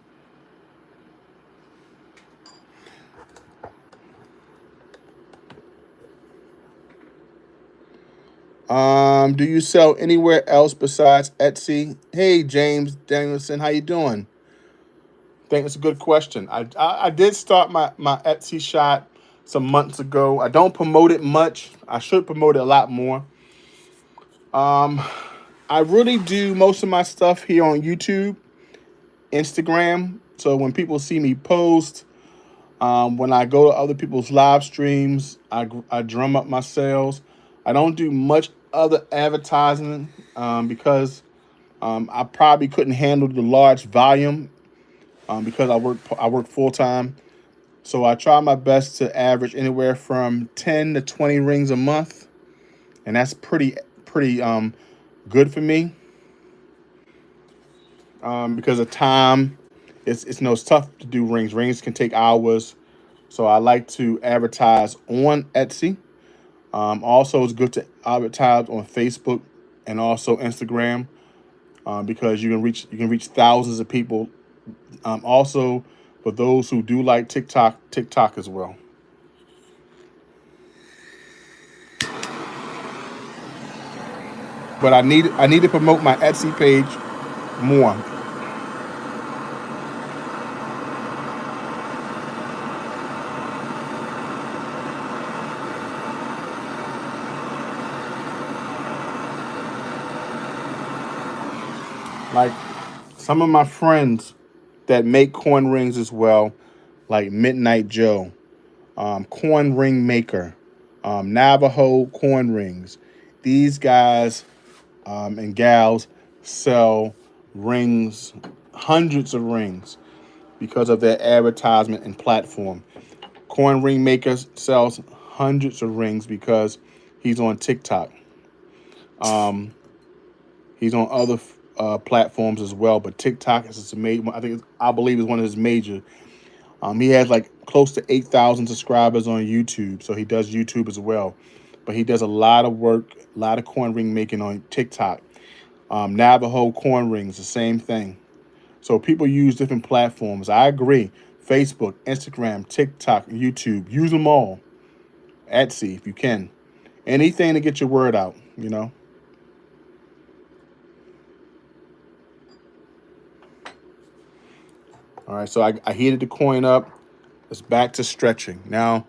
Do you sell anywhere else besides Etsy? Hey, James Danielson, how you doing? I think it's a good question. I did start my Etsy shop some months ago. I don't promote it much. I should promote it a lot more. I really do most of my stuff here on YouTube, Instagram. So when people see me post, when I go to other people's live streams, I drum up my sales. I don't do much other advertising because I probably couldn't handle the large volume because I work full time. So I try my best to average anywhere from 10 to 20 rings a month, and that's pretty good for me because of time. It's tough to do rings. Rings can take hours, so I like to advertise on Etsy. Also, it's good to advertise on Facebook and also Instagram because you can reach thousands of people. Also, for those who do like TikTok as well. But I need to promote my Etsy page more. Like some of my friends that make corn rings as well, like Midnight Joe, corn ring maker, Navajo corn rings. These guys and gals sell rings, hundreds of rings, because of their advertisement and platform. Corn ring maker sells hundreds of rings because he's on TikTok. He's on other platforms as well, but TikTok is his major. I believe is one of his major. He has like close to 8,000 subscribers on YouTube, so he does YouTube as well. But he does a lot of work, a lot of corn ring making on TikTok. Navajo corn rings, the same thing. So people use different platforms. I agree. Facebook, Instagram, TikTok, YouTube. Use them all. Etsy, if you can. Anything to get your word out. All right, so I heated the coin up. It's back to stretching. Now,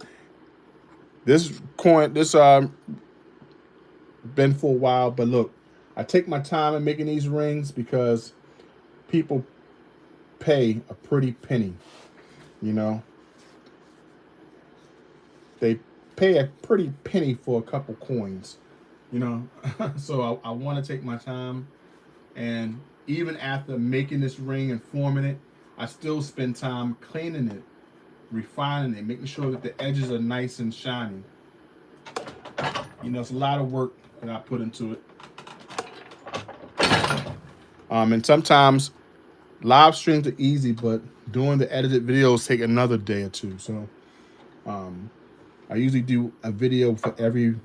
this been for a while, but look, I take my time in making these rings because people pay a pretty penny. You know, they pay a pretty penny for a couple coins. You know, so I want to take my time, and even after making this ring and forming it, I still spend time cleaning it, refining it, making sure that the edges are nice and shiny. It's a lot of work that I put into it. And sometimes live streams are easy, but doing the edited videos take another day or two. So I usually do a video for every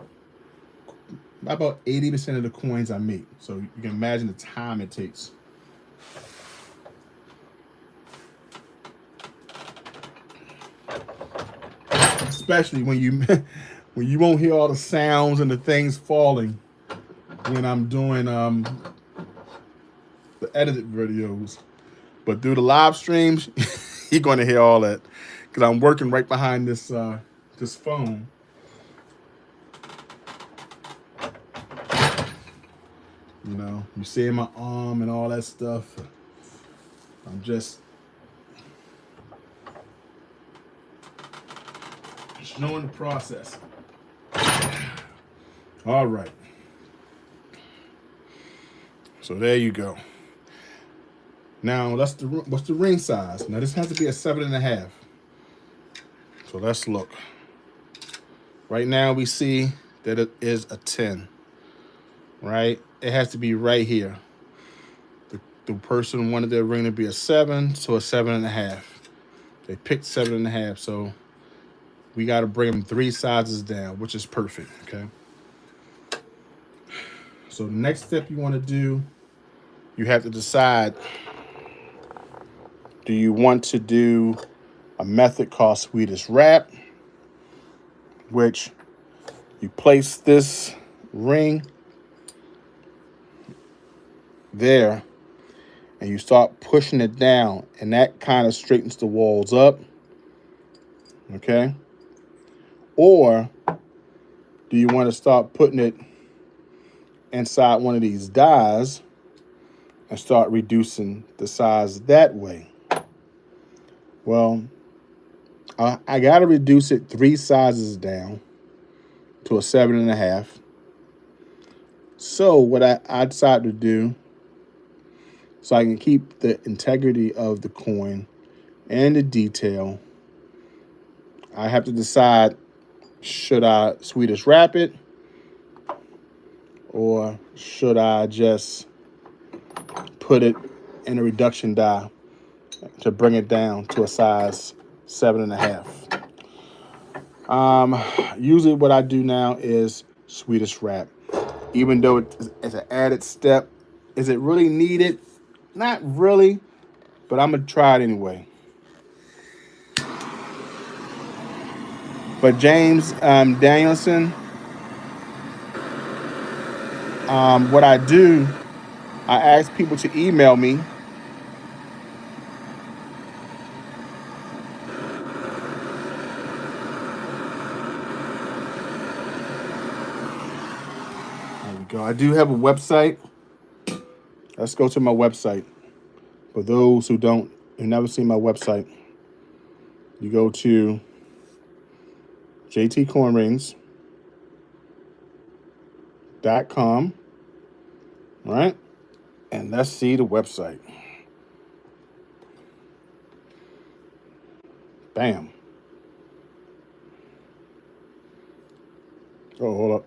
about 80% of the coins I make. So you can imagine the time it takes. Especially when you when you won't hear all the sounds and the things falling when I'm doing the edited videos. But through the live streams, you're going to hear all that because I'm working right behind this this phone. You know, you see my arm and all that stuff. I'm just showing the process. All right. So there you go. Now what's the ring size? Now this has to be a 7.5. So let's look. Right now we see that it is a 10. Right? It has to be right here. The person wanted their ring to be a 7, so a 7.5. They picked 7.5, so we got to bring them 3 sizes down, which is perfect. Okay. So the next step you want to do, you have to decide, do you want to do a method called Swedish wrap, which you place this ring there and you start pushing it down, and that kind of straightens the walls up. Okay. Or do you want to start putting it inside one of these dies and start reducing the size that way? Well, I got to reduce it 3 sizes down to a 7.5. So what I decided to do, so I can keep the integrity of the coin and the detail, I have to decide, should I Swedish wrap it or should I just put it in a reduction die to bring it down to a size 7.5. Usually what I do now is Swedish wrap. Even though it's an added step, is it really needed? Not really, but I'm gonna try it anyway. But James Danielson, what I do, I ask people to email me. There we go. I do have a website. Let's go to my website. For those who never seen my website, you go to jtcornrings.com, right? And let's see the website. Bam. Oh, hold up.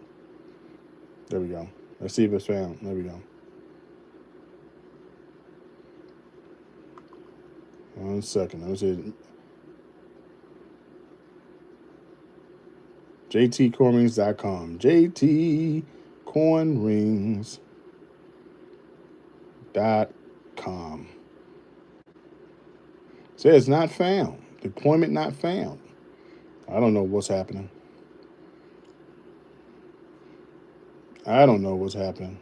There we go. Let's see if it's found. There we go. One second. Let me see. jtcornrings.com. jtcornrings.com. Says not found. Deployment not found. I don't know what's happening. I don't know what's happening.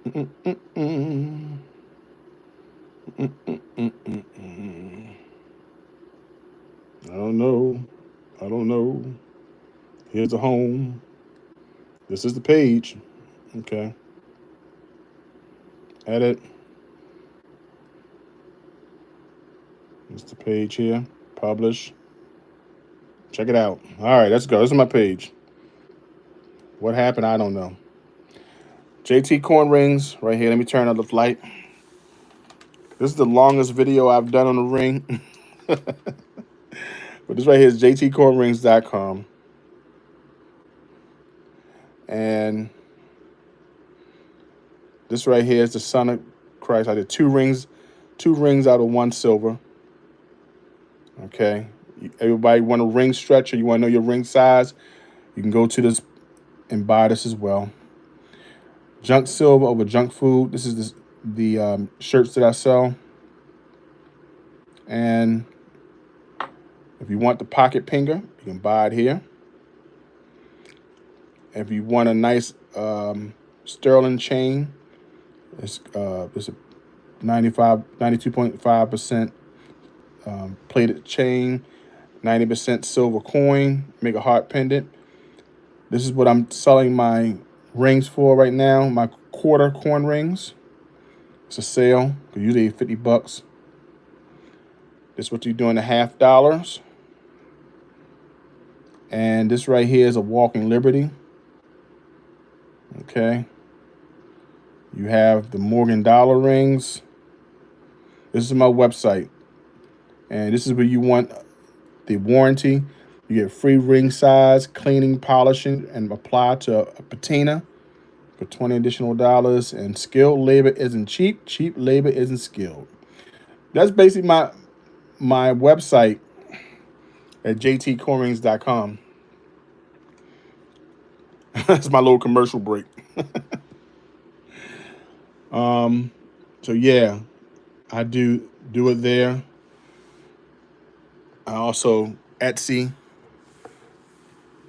Mm-mm-mm. Mm-mm-mm-mm. I don't know. I don't know. Here's the home. This is the page. Okay. Edit. It's the page here. Publish. Check it out. All right, let's go. This is my page. What happened? I don't know. JT Corn Rings right here. Let me turn on the light. This is the longest video I've done on the ring. But this right here is jtcornrings.com. And this right here is the Son of Christ. I did two rings out of one silver. Okay. Everybody want a ring stretcher. You want to know your ring size? You can go to this and buy this as well. Junk silver over junk food. This is the shirts that I sell. And if you want the pocket pinger, you can buy it here. If you want a nice sterling chain, it's a 92.5% plated chain, 90% silver coin, make a heart pendant. This is what I'm selling my rings for right now, my quarter coin rings. It's a sale, usually $50. This is what you do in the $half. And this right here is a walking liberty. Okay. You have the Morgan dollar rings. This is my website. And this is where you want the warranty. You get free ring size, cleaning, polishing, and apply to a patina for $20 additional. And skilled labor isn't cheap. Cheap labor isn't skilled. That's basically my website at jtcoinrings.com. That's my little commercial break. So yeah, I do it there. I also Etsy,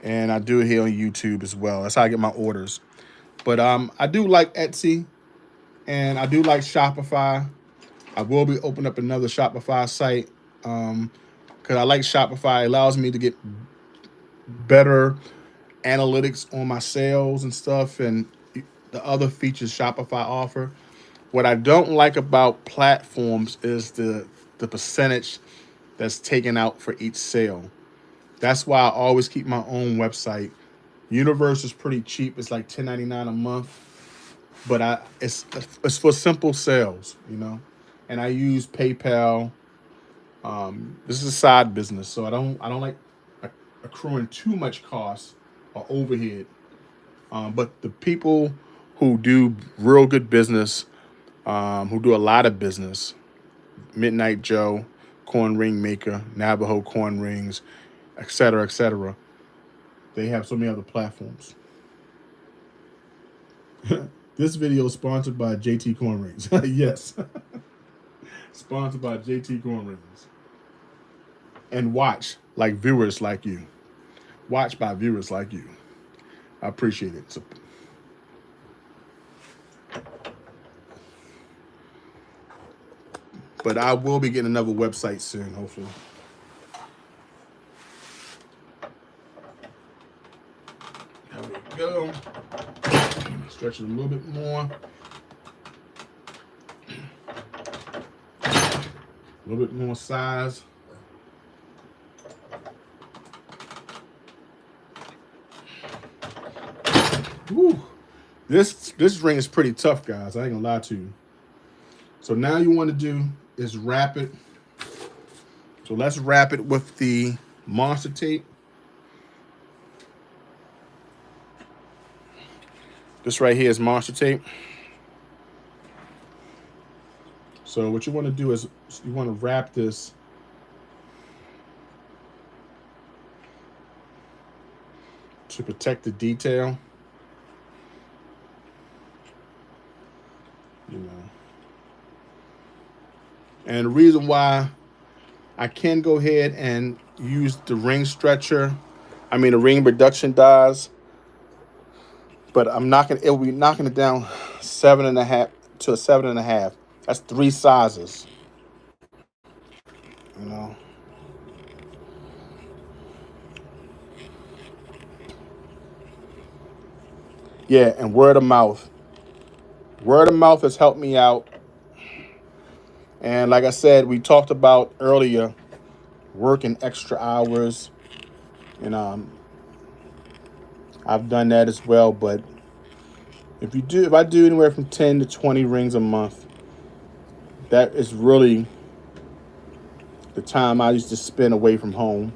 and I do it here on YouTube as well. That's how I get my orders. But I do like Etsy, and I do like Shopify. I will be opening up another Shopify site because I like Shopify. It allows me to get better analytics on my sales and stuff, and the other features Shopify offer. What I don't like about platforms is the percentage that's taken out for each sale. That's why I always keep my own website. Universe is pretty cheap. It's like $10.99 a month, but it's for simple sales, And I use PayPal. This is a side business, so I don't like accruing too much cost or overhead. But the people who do real good business, who do a lot of business, Midnight Joe, Corn Ring Maker, Navajo Corn Rings, etc., they have so many other platforms. This video is sponsored by JT Corn Rings. Yes. Sponsored by JT Corn Rings. And watch like viewers like you. Watch by viewers like you. I appreciate it. But I will be getting another website soon, hopefully. There we go. Stretch it a little bit more. A little bit more size. Woo. This ring is pretty tough, guys. I ain't gonna lie to you. So now you want to do is wrap it. So let's wrap it with the monster tape. This right here is monster tape. So what you want to do is you want to wrap this to protect the detail. And the reason why I can go ahead and use the ring stretcher, the ring reduction dies, but it will be knocking it down 7.5 to a 7.5. That's 3 sizes. Yeah, and word of mouth. Word of mouth has helped me out. And like I said, we talked about earlier, working extra hours. And I've done that as well. But if I do anywhere from 10 to 20 rings a month, that is really the time I used to spend away from home,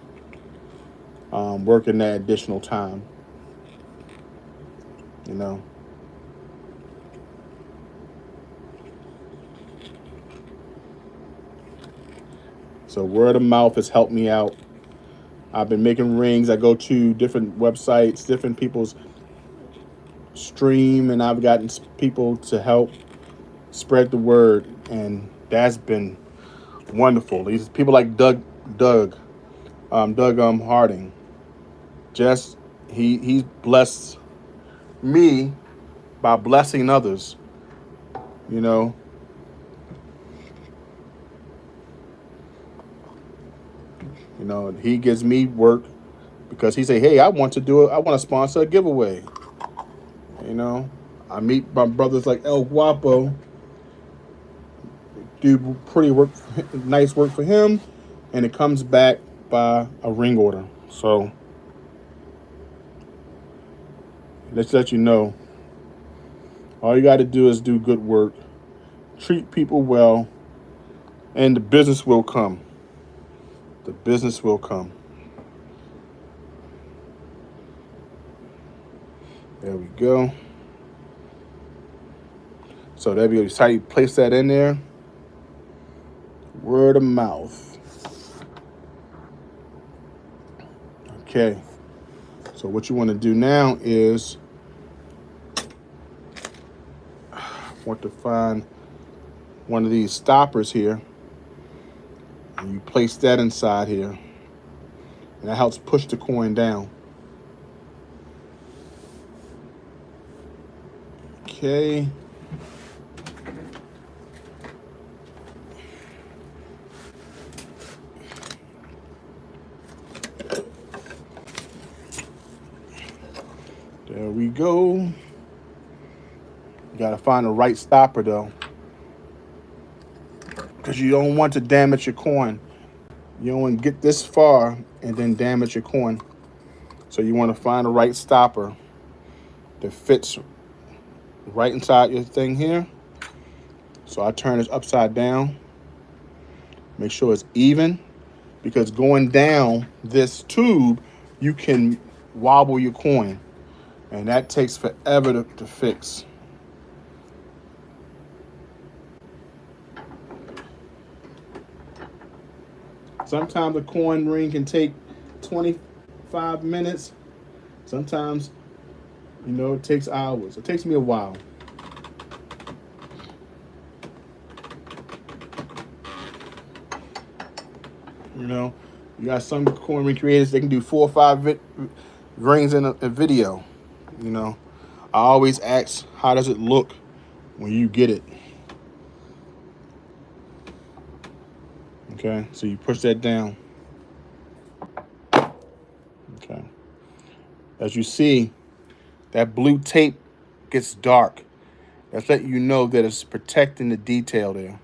working that additional time. So word of mouth has helped me out. I've been making rings. I go to different websites, different people's stream, and I've gotten people to help spread the word, and that's been wonderful. These people like Doug Harding. Just he's blessed me by blessing others. You know, he gives me work because he say, "Hey, I want to do it. I want to sponsor a giveaway." You know, I meet my brothers like El Guapo, do pretty work, nice work for him, and it comes back by a ring order. So let's let you know. All you got to do is do good work, treat people well, and the business will come. The business will come. There we go. So there we go. Just how you place that in there. Word of mouth. Okay. So what you want to do now is want to find one of these stoppers here. And you place that inside here. And that helps push the coin down. Okay. There we go. You gotta find the right stopper though, because you don't want to damage your coin. You don't want to get this far and then damage your coin. So you want to find the right stopper that fits right inside your thing here. So I turn this upside down. Make sure it's even, because going down this tube, you can wobble your coin, and that takes forever to fix. Sometimes a coin ring can take 25 minutes. Sometimes, it takes hours. It takes me a while. You got some coin ring creators, they can do 4 or 5 rings in a video. I always ask, how does it look when you get it? Okay, so you push that down. Okay. As you see, that blue tape gets dark. That's letting you know that it's protecting the detail there.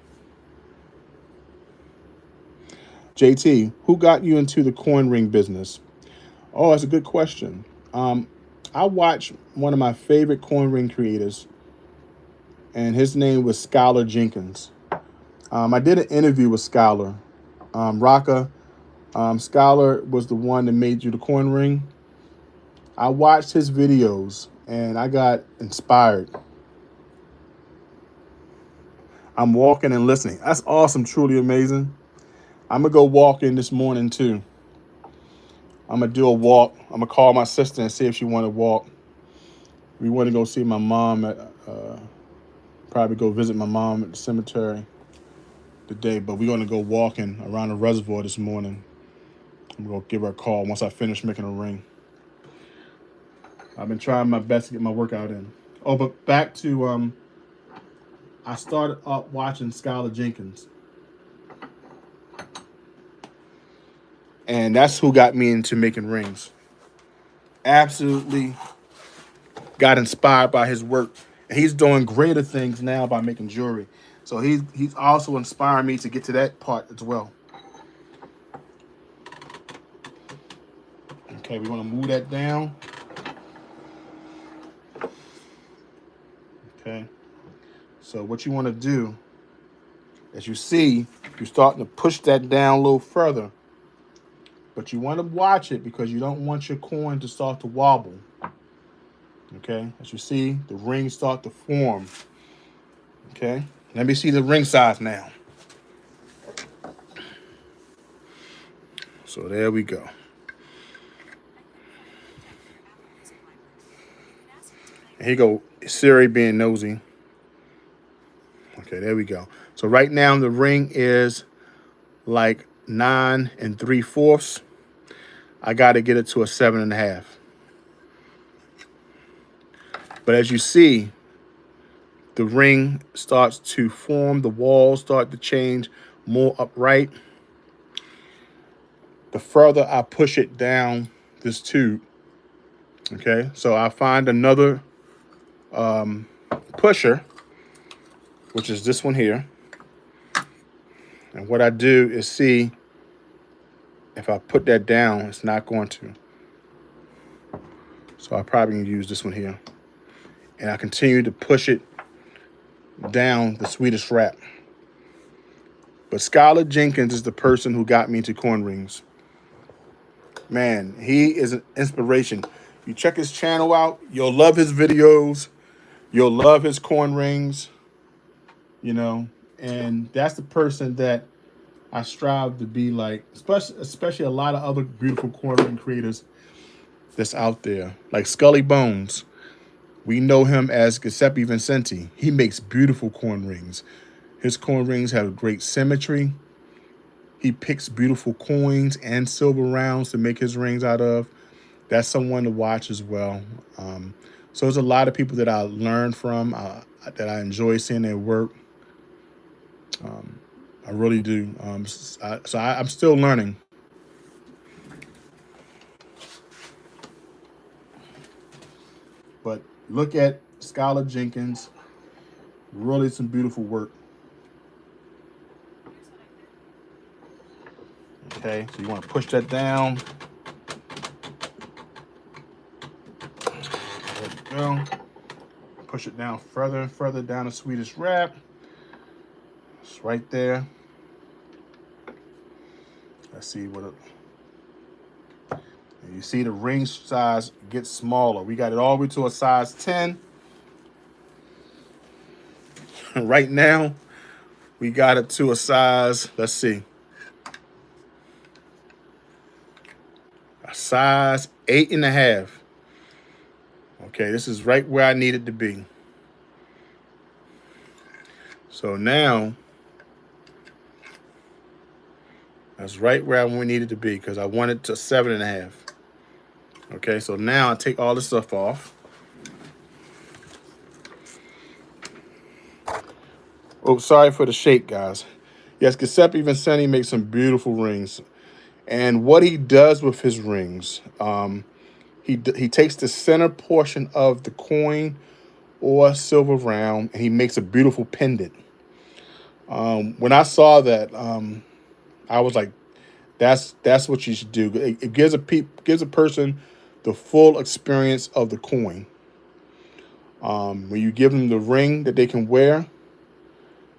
JT, who got you into the coin ring business? Oh, that's a good question. I watched one of my favorite coin ring creators, and his name was Skylar Jenkins. I did an interview with Skylar. Raka, Skylar was the one that made you the coin ring. I watched his videos, and I got inspired. I'm walking and listening. That's awesome, truly amazing. I'm going to go walking this morning, too. I'm going to do a walk. I'm going to call my sister and see if she want to walk. We want to go see my mom probably go visit my mom at the cemetery today, but we're going to go walking around the reservoir this morning. I'm going to give her a call once I finish making a ring. I've been trying my best to get my workout in. Oh, but back to, I started up watching Skylar Jenkins. And that's who got me into making rings. Absolutely got inspired by his work. And he's doing greater things now by making jewelry. So he's also inspiring me to get to that part as well. Okay, we want to move that down. Okay. So what you want to do, as you see, you're starting to push that down a little further. But you want to watch it because you don't want your coin to start to wobble. Okay, as you see, the rings start to form. Okay, let me see the ring size now. So there we go. And here go Siri being nosy. Okay, there we go. So right now the ring is like 9 3/4. I got to get it to a 7.5. But as you see, the ring starts to form, the walls start to change more upright. The further I push it down this tube, okay, so I find another pusher, which is this one here. And what I do is see if I put that down, it's not going to. So I probably can use this one here. And I continue to push it down the Swedish wrap. But Skylar Jenkins is the person who got me into corn rings. Man, he is an inspiration. You check his channel out, you'll love his videos, you'll love his corn rings, you know, and that's the person that I strive to be like, especially a lot of other beautiful corn ring creators that's out there, like Scully Bones. We know him as Giuseppe Vincenti. He makes beautiful corn rings. His corn rings have great symmetry. He picks beautiful coins and silver rounds to make his rings out of. That's someone to watch as well. So there's a lot of people that I learned from, that I enjoy seeing their work. I really do. I'm still learning. But look at Skylar Jenkins. Really some beautiful work. Okay, so you want to push that down. There we go. Push it down further and further down the Swedish wrap. It's right there. Let's see what it. And you see the ring size gets smaller. We got it all the way to a size 10. Right now, we got it to a size, let's see, a size 8.5. Okay, this is right where I need it to be. So now, that's right where I need it to be because I want it to 7.5. Okay, so now I take all this stuff off. Oh, sorry for the shake, guys. Yes, Giuseppe Vincenti makes some beautiful rings. And what he does with his rings, he takes the center portion of the coin or silver round and he makes a beautiful pendant. When I saw that, I was like, that's what you should do. It gives a person the full experience of the coin. When you give them the ring that they can wear,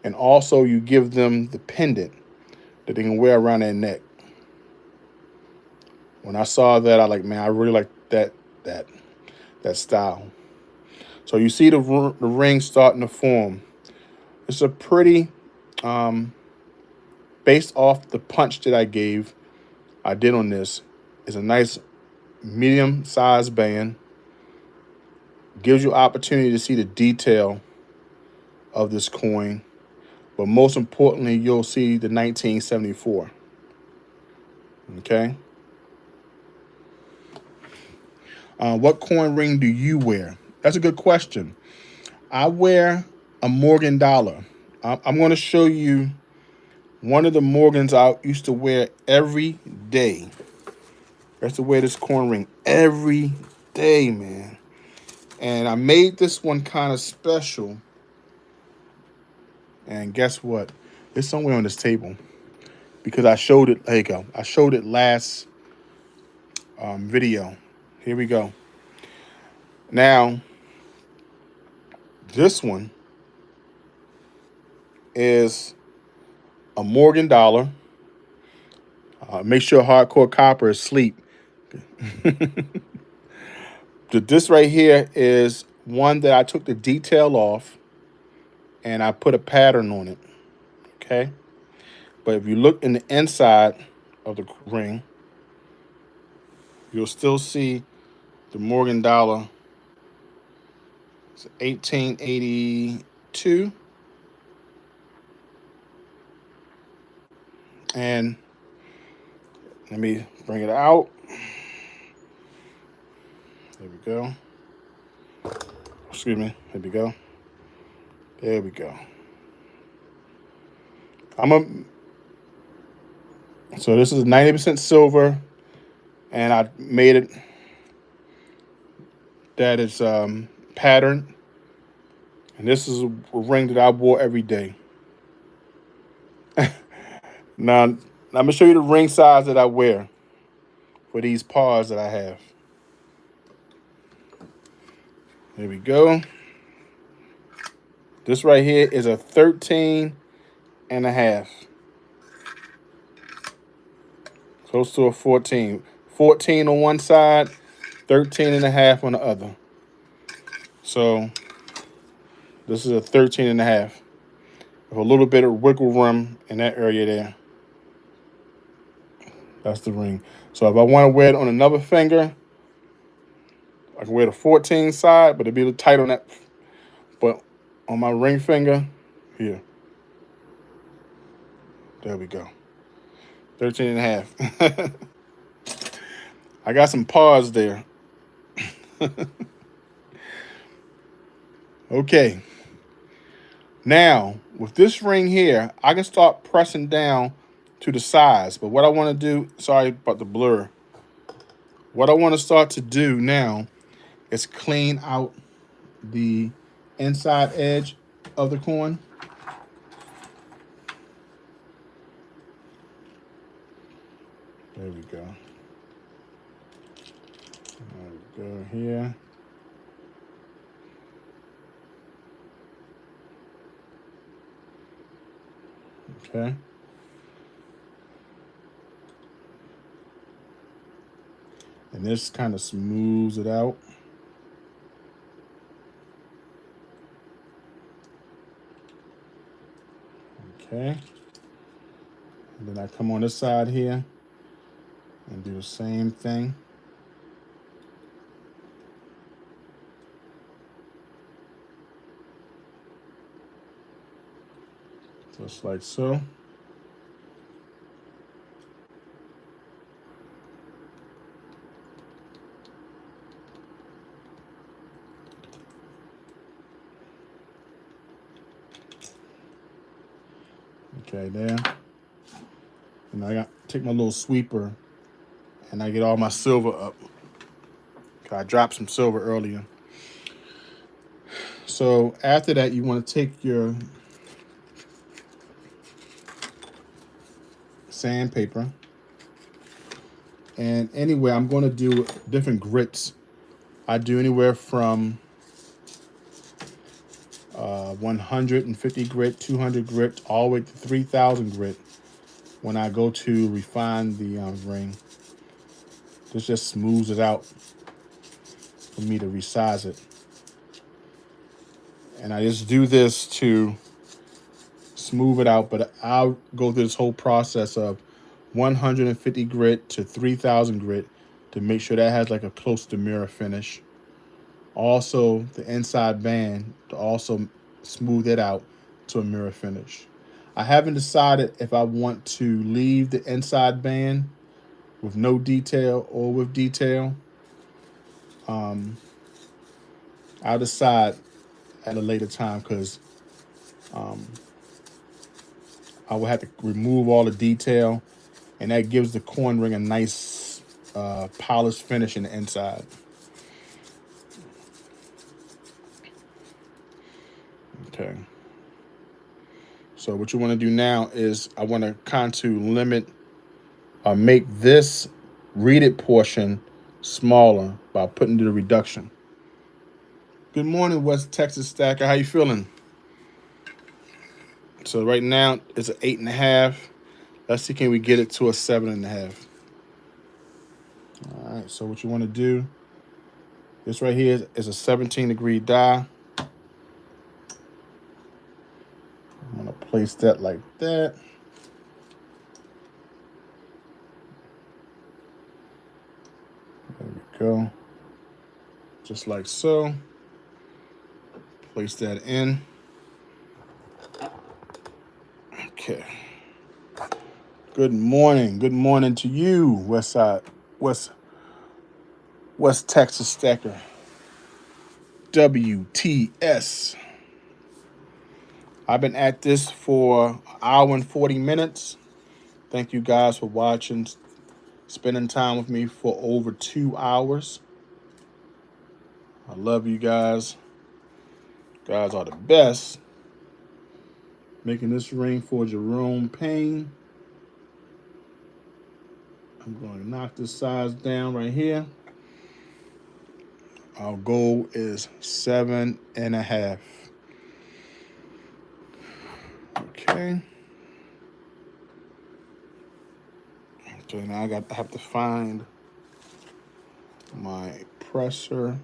and also you give them the pendant that they can wear around their neck. When I saw that, I like, man, I really like that style. So you see the ring starting to form. It's a pretty, based off the punch that I did on this. It's a nice medium sized band. Gives you opportunity to see the detail of this coin. But most importantly, you'll see the 1974. Okay. What coin ring do you wear? That's a good question. I wear a Morgan dollar. I'm going to show you one of the Morgans I used to wear every day. I used to wear this coin ring every day, man. And I made this one kind of special. And guess what? It's somewhere on this table because I showed it. There you go. I showed it last video. Here we go. Now, this one is a Morgan dollar. Make sure hardcore copper is asleep. This right here is one that I took the detail off and I put a pattern on it. Okay. But if you look in the inside of the ring, you'll still see the Morgan dollar It's 1882. And let me bring it out. There we go. Excuse me. There we go. There we go. So this is 90% silver, and I made it that it's patterned. And this is a ring that I wore every day. Now, I'm gonna show you the ring size that I wear for these paws that I have. There we go. This right here is a 13 and a half. Close to a 14. 14 on one side, 13 and a half on the other. So this is a 13 and a half. With a little bit of wiggle room in that area there. That's the ring. So if I want to wear it on another finger, I can wear the 14 side, but it'd be a little tight on that. But on my ring finger, here. There we go. 13 and a half. I got some paws there. Okay. Now, with this ring here, I can start pressing down to the sides. But what I want to do, sorry about the blur. What I want to start to do now is clean out the inside edge of the coin. There we go. There we go here. Okay. And this kind of smooths it out. Okay. And then I come on this side here and do the same thing. Just like so. Okay, there. And I take my little sweeper and I get all my silver up. I dropped some silver earlier. So after that, you want to take your sandpaper. And anyway, I'm going to do different grits. I do anywhere from 150 grit, 200 grit, all the way to 3,000 grit when I go to refine the ring. This just smooths it out for me to resize it. And I just do this to smooth it out, but I'll go through this whole process of 150 grit to 3,000 grit to make sure that has like a close to mirror finish. Also, the inside band to also smooth it out to a mirror finish. I haven't decided if I want to leave the inside band with no detail or with detail. I'll decide at a later time because I will have to remove all the detail, and that gives the coin ring a nice polished finish in the inside. Okay. So what you want to do now is I want to kind of limit or make this reeded portion smaller by putting the reduction. Good morning, West Texas Stacker. How you feeling? So right now it's an 8.5. Let's see, can we get it to a 7.5? All right. So what you want to do? This right here is a 17-degree die. I'm gonna place that like that. There we go. Just like so. Place that in. Okay. Good morning. Good morning to you, West Texas Stacker. WTS. I've been at this for an hour and 40 minutes. Thank you guys for watching, spending time with me for over 2 hours. I love you guys. You guys are the best. Making this ring for Jerome Payne. I'm going to knock this size down right here. Our goal is 7.5. Okay. Okay, now I have to find my presser.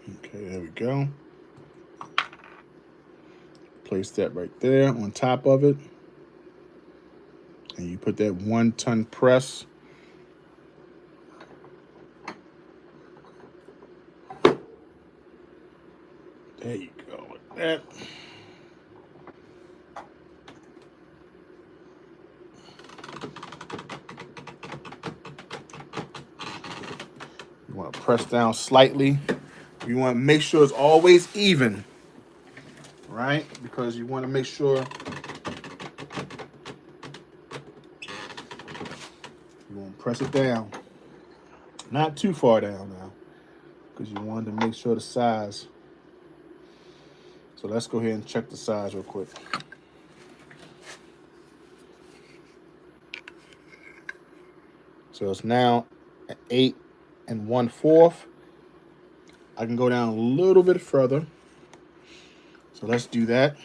Okay, there we go. Place that right there on top of it. And you put that 1-ton press. There you go, like that. You want to press down slightly. You want to make sure it's always even, right? Because you want to make sure you want to press it down. Not too far down now, because you wanted to make sure the size. So let's go ahead and check the size real quick. So it's now at 8 1/4. I can go down a little bit further. So let's do that.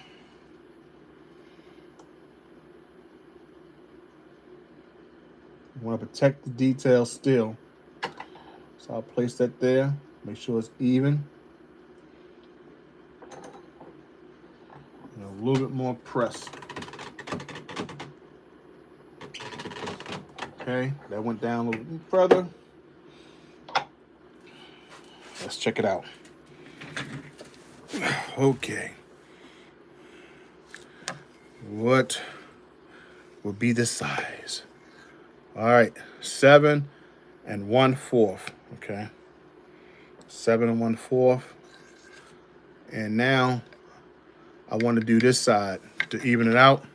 You want to protect the detail still. So I'll place that there. Make sure it's even. And a little bit more press. Okay, that went down a little bit further. Let's check it out. Okay. What would be the size? All right, 7 1/4. Okay, 7 1/4. And now I want to do this side to even it out.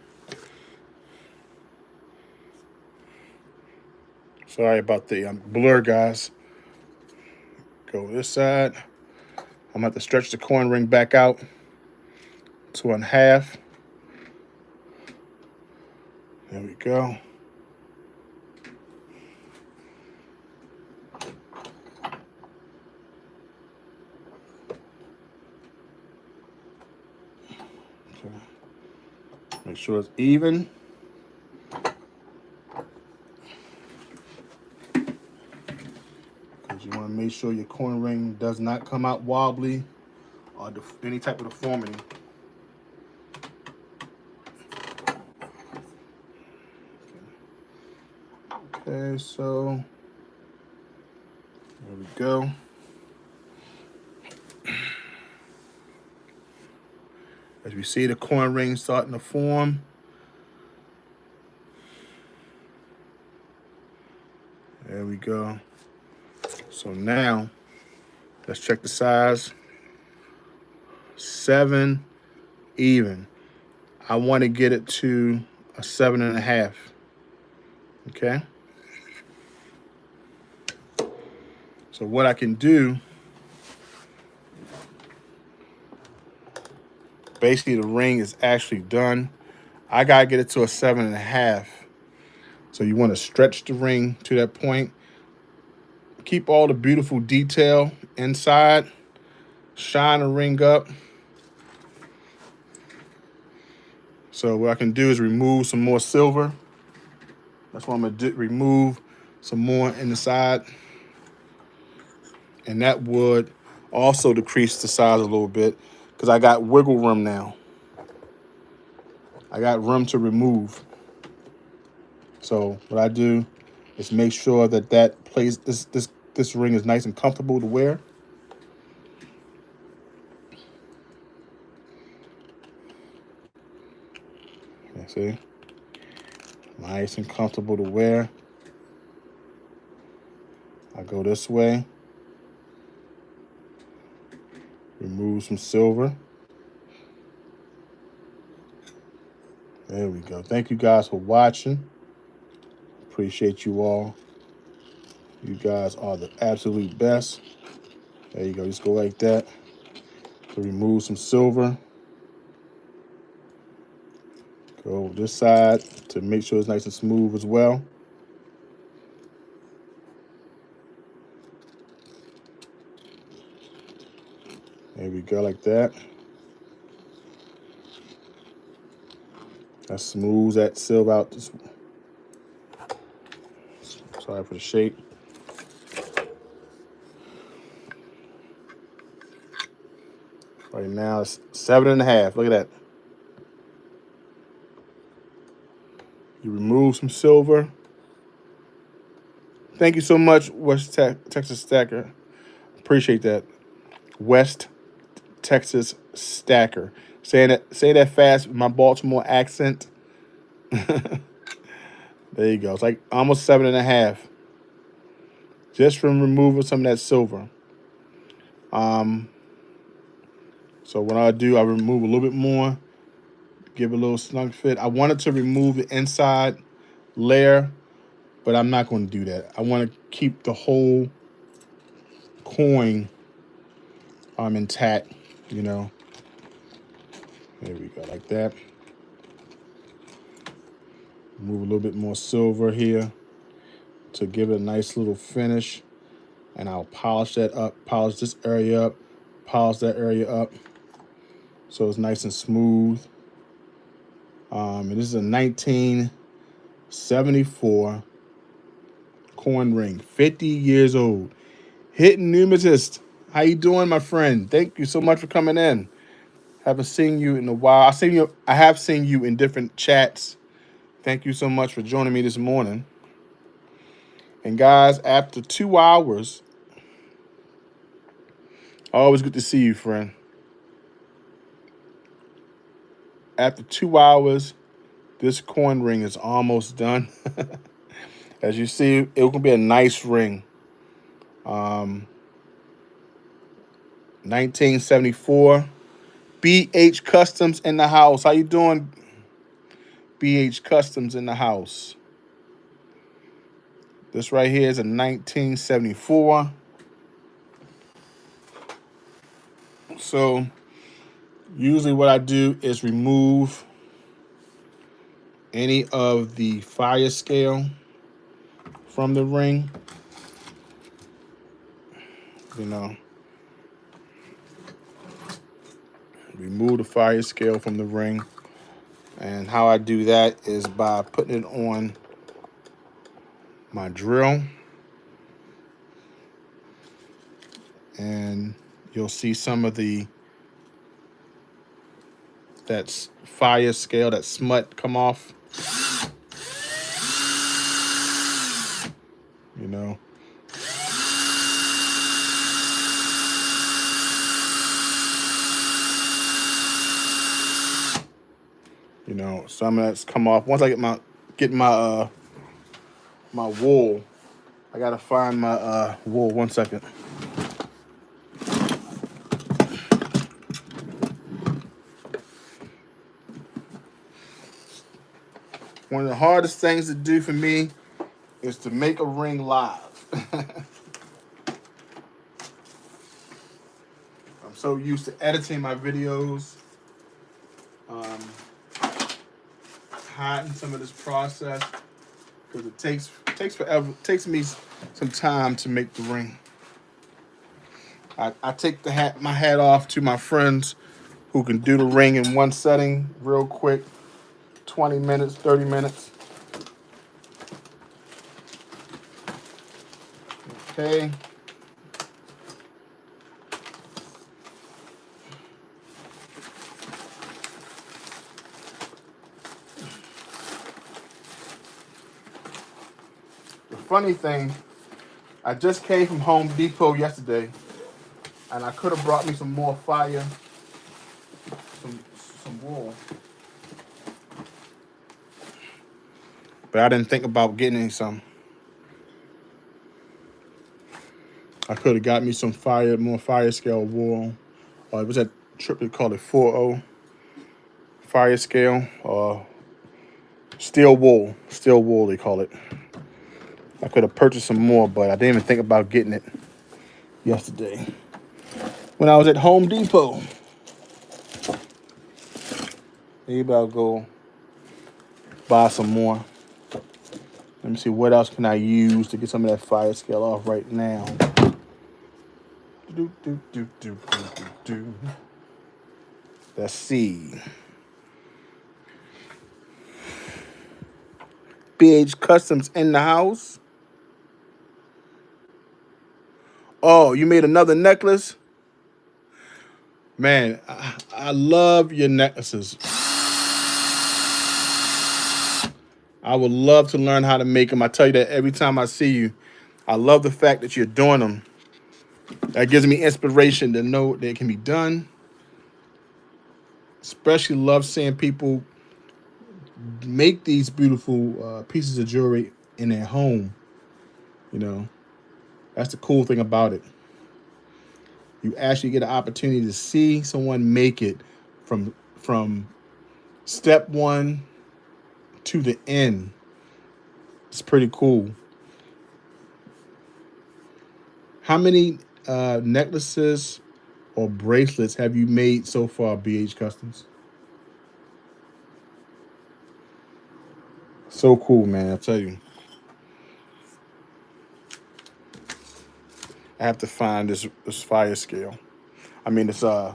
Sorry about the blur, guys. Go this side. I'm going to have to stretch the coin ring back out to 1/2. There we go. Okay. Make sure it's even. Because you want to make sure your coin ring does not come out wobbly or any type of deformity. Okay, so there we go. As we see the coin ring starting to form. There we go. So now, let's check the size. 7 even. I want to get it to a 7.5. Okay. So what I can do, basically the ring is actually done. I gotta get it to a 7.5. So you want to stretch the ring to that point. Keep all the beautiful detail inside. Shine the ring up. So what I can do is remove some more silver. That's what I'm gonna do, remove some more in the side. And that would also decrease the size a little bit because I got wiggle room now. I got room to remove. So what I do is make sure that this ring is nice and comfortable to wear. You see? Nice and comfortable to wear. I go this way. Remove some silver. There we go. Thank you guys for watching. Appreciate you all. You guys are the absolute best. There you go. Just go like that. To remove some silver. Go this side to make sure it's nice and smooth as well. There we go, like that. That smooths that silver out. Sorry for the shape. Right now it's 7.5. Look at that. You remove some silver. Thank you so much, Texas Stacker. Appreciate that. West Texas Stacker. Say that fast with my Baltimore accent. There you go. It's like almost 7.5. Just from removing some of that silver. So what I do, I remove a little bit more, give it a little snug fit. I wanted to remove the inside layer, but I'm not going to do that. I want to keep the whole coin intact, you know. There we go, like that. Move a little bit more silver here to give it a nice little finish. And I'll polish that up, polish this area up, polish that area up so it's nice and smooth. And this is a 1974 coin ring, 50 years old. Hidden Numismatist, how you doing, my friend? Thank you so much for coming in. Haven't seen you in a while. I have seen you in different chats. Thank you so much for joining me this morning. And guys, after 2 hours, always good to see you, friend. After 2 hours, this coin ring is almost done. As you see, it will be a nice ring. 1974. BH Customs in the house. How you doing? BH Customs in the house. This right here is a 1974. So usually what I do is remove any of the fire scale from the ring. You know, remove the fire scale from the ring. And how I do that is by putting it on my drill. And you'll see some of that fire scale, that smut come off. You know. You know, some of that's come off. Once I get my wool, I gotta find my wool. 1 second. One of the hardest things to do for me is to make a ring live. I'm so used to editing my videos, hiding some of this process because it takes forever. It takes me some time to make the ring. I take my hat off to my friends who can do the ring in one setting real quick, 20 minutes, 30 minutes. Okay. The funny thing, I just came from Home Depot yesterday, and I could have brought me some more fire, some some wool, but I didn't think about getting some. I could have got me some more fire scale wool. It was that trip they call it 4O fire scale, steel wool they call it. I could have purchased some more, but I didn't even think about getting it yesterday when I was at Home Depot. Maybe I'll go buy some more. Let me see what else can I use to get some of that fire scale off right now. Let's see. BH Customs in the house. Oh, you made another necklace? Man, I love your necklaces. I would love to learn how to make them. I tell you that every time I see you. I love the fact that you're doing them. That gives me inspiration to know that it can be done. Especially love seeing people make these beautiful pieces of jewelry in their home. You know, that's the cool thing about it. You actually get an opportunity to see someone make it from step one to the end. It's pretty cool. How many necklaces or bracelets have you made so far, BH Customs? So cool, man. I tell you. I have to find this fire scale. I mean, it's now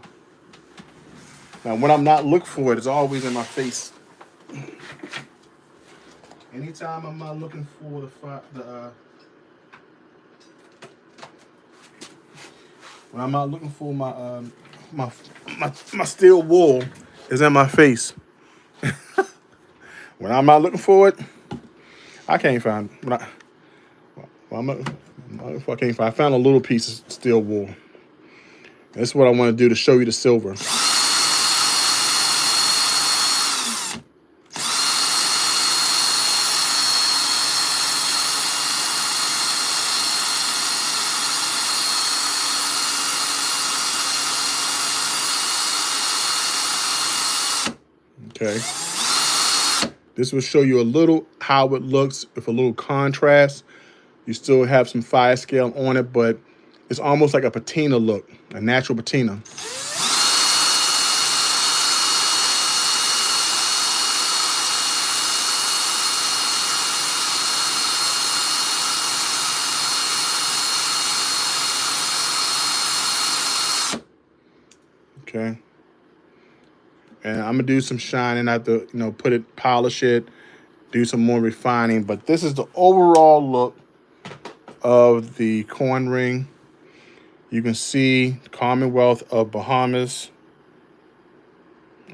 when I'm not looking for it, it's always in my face. Anytime I'm not looking for when I'm not looking for my steel wool, is in my face. When I'm not looking for it, I can't find it. I can't find. I found a little piece of steel wool. That's what I want to do to show you the silver. Okay. This will show you a little how it looks with a little contrast. You still have some fire scale on it, but it's almost like a patina look, a natural patina. Okay. And I'm gonna do some shining. I have to, put it, polish it, do some more refining. But this is the overall look of the coin ring. You can see Commonwealth of Bahamas.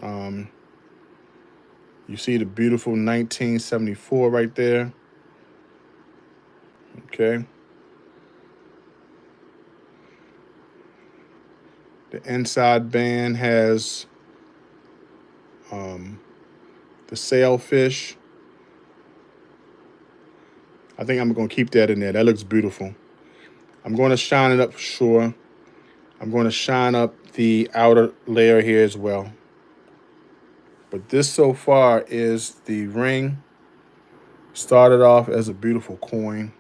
You see the beautiful 1974 right there. Okay. The inside band has the sailfish. I think I'm going to keep that in there. That looks beautiful. I'm going to shine it up for sure. I'm going to shine up the outer layer here as well. But this so far is the ring. Started off as a beautiful coin.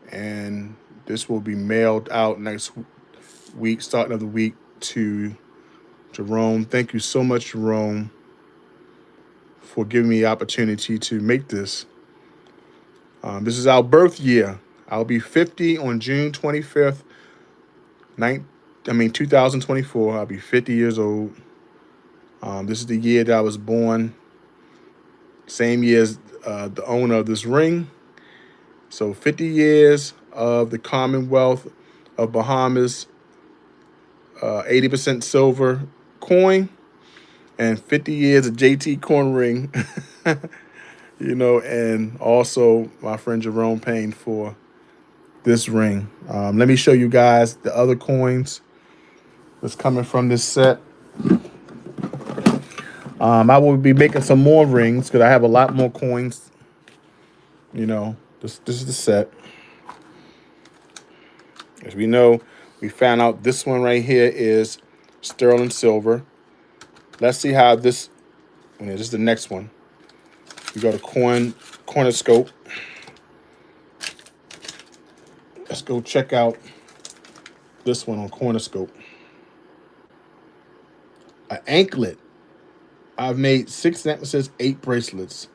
And this will be mailed out next week, starting of the week, to Jerome. Thank you so much, Jerome, for giving me the opportunity to make this. This is our birth year. I'll be 50 on June 25th, 2024. I'll be 50 years old. This is the year that I was born. Same year as the owner of this ring. So 50 years of the Commonwealth of Bahamas, 80% silver coin, and 50 years of JT coin ring. And also my friend Jerome paying for this ring. Let me show you guys the other coins that's coming from this set. I will be making some more rings because I have a lot more coins. You know, this is the set. As we know, we found out this one right here is sterling silver. Let's see how this. This is the next one. We go to corner scope. Let's go check out this one on corner scope. An anklet. I've made 6 necklaces, 8 bracelets,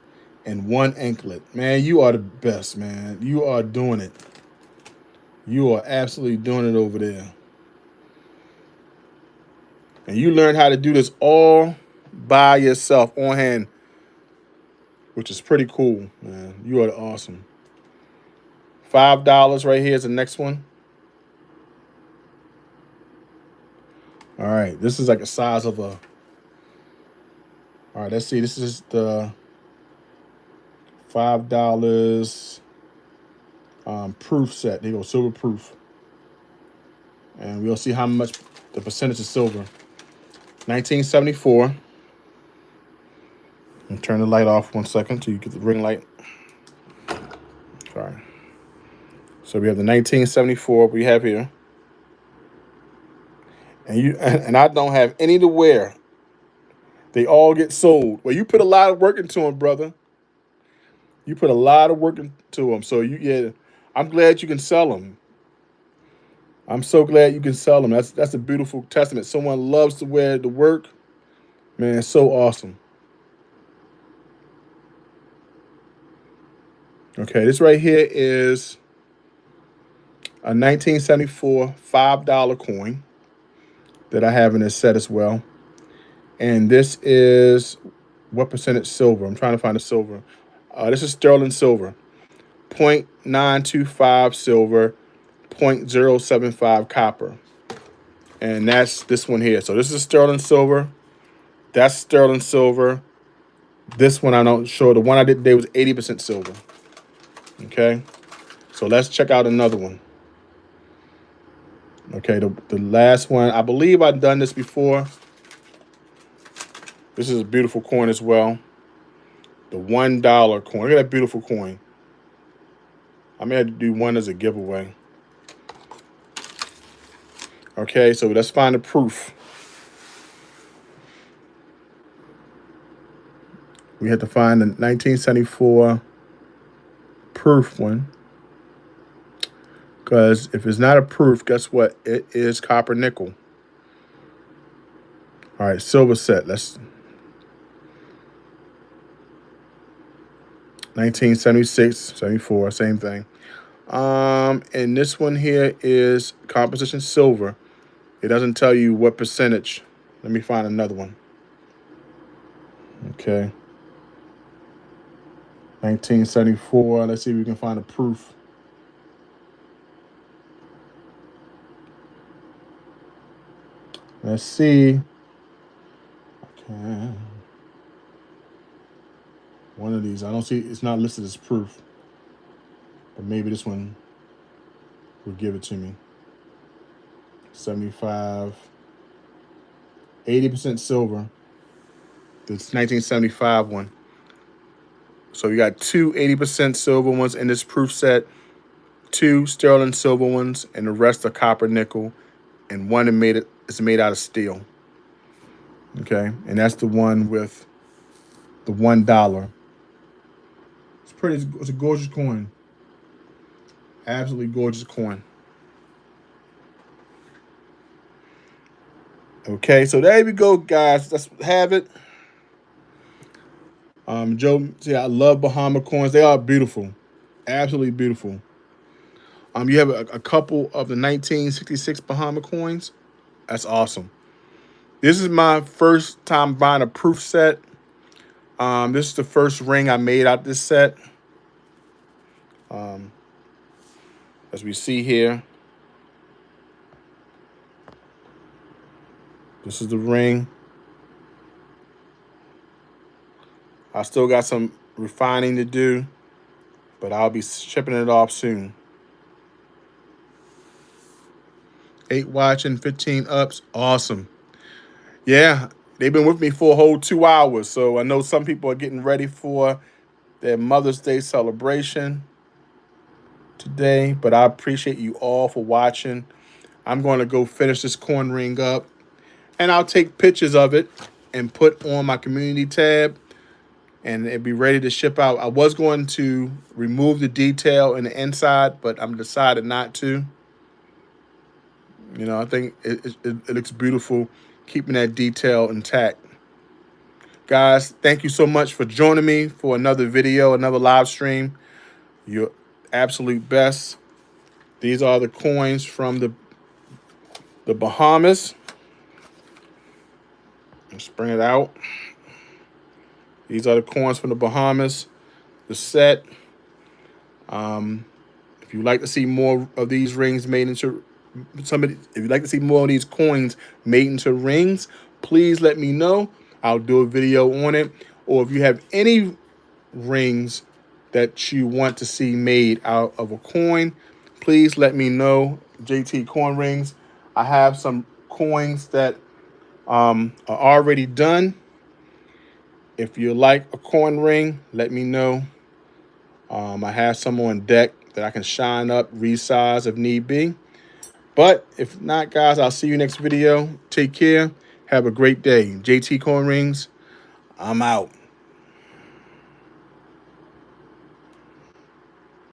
and 1 anklet. Man, you are the best, man. You are doing it. You are absolutely doing it over there. And you learn how to do this all by yourself on hand, which is pretty cool, man. You are awesome. $5 right here is the next one. All right, this is like a size of a. All right, let's see. This is the $5 proof set. There you go, silver proof. And we'll see how much the percentage is silver. 1974. And turn the light off 1 second till you get the ring light. Sorry. So we have the 1974 we have here. And I don't have any to wear. They all get sold. Well, you put a lot of work into them, brother. You put a lot of work into them. So I'm glad you can sell them. I'm so glad you can sell them. That's a beautiful testament. Someone loves to wear the work. Man, it's so awesome. Okay, this right here is a 1974 $5 coin that I have in this set as well. And this is what percentage silver? I'm trying to find the silver. This is sterling silver. 0.925 silver, 0.075 copper. And that's this one here. So this is sterling silver. That's sterling silver. This one I don't show. The one I did today was 80% silver. Okay. So let's check out another one. Okay, the last one. I believe I've done this before. This is a beautiful coin as well. The $1 coin. Look at that beautiful coin. I may have to do one as a giveaway. Okay, so let's find the proof. We had to find the 1974 proof one. Because if it's not a proof, guess what? It is copper nickel. All right, silver set. Let's 1976, 74, same thing. And this one here is composition silver. It doesn't tell you what percentage. Let me find another one. Okay. 1974. Let's see if we can find a proof. Let's see. Okay. One of these. I don't see. It's not listed as proof. But maybe this one will give it to me. 75. 80% silver. This 1975 one. So you got 2 80% silver ones in this proof set, 2 sterling silver ones, and the rest are copper nickel, and one is made out of steel. Okay, and that's the one with the $1. It's a gorgeous coin. Absolutely gorgeous coin. Okay, so there we go, guys. Let's have it. Joe, see, I love Bahama coins. They are beautiful, absolutely beautiful. You have a couple of the 1966 Bahama coins. That's awesome. This is my first time buying a proof set. This is the first ring I made out this set. As we see here, this is the ring. I still got some refining to do, but I'll be shipping it off soon. 8 watching, 15 ups. Awesome. Yeah, they've been with me for a whole 2 hours. So I know some people are getting ready for their Mother's Day celebration today, but I appreciate you all for watching. I'm going to go finish this corn ring up, and I'll take pictures of it and put on my community tab, and it'll be ready to ship out. I was going to remove the detail in the inside, but I'm decided not to. I think it looks beautiful, keeping that detail intact. Guys, thank you so much for joining me for another video, another live stream. You're absolute best. These are the coins from the Bahamas. Let's bring it out. These are the coins from the Bahamas. The set. If you'd like to see more of these rings made into if you'd like to see more of these coins made into rings, please let me know. I'll do a video on it. Or if you have any rings that you want to see made out of a coin, please let me know. JT Coin Rings. I have some coins that are already done. If you like a coin ring, let me know. I have some on deck that I can shine up, resize if need be. But if not, guys, I'll see you next video. Take care. Have a great day. JT Coin Rings, I'm out.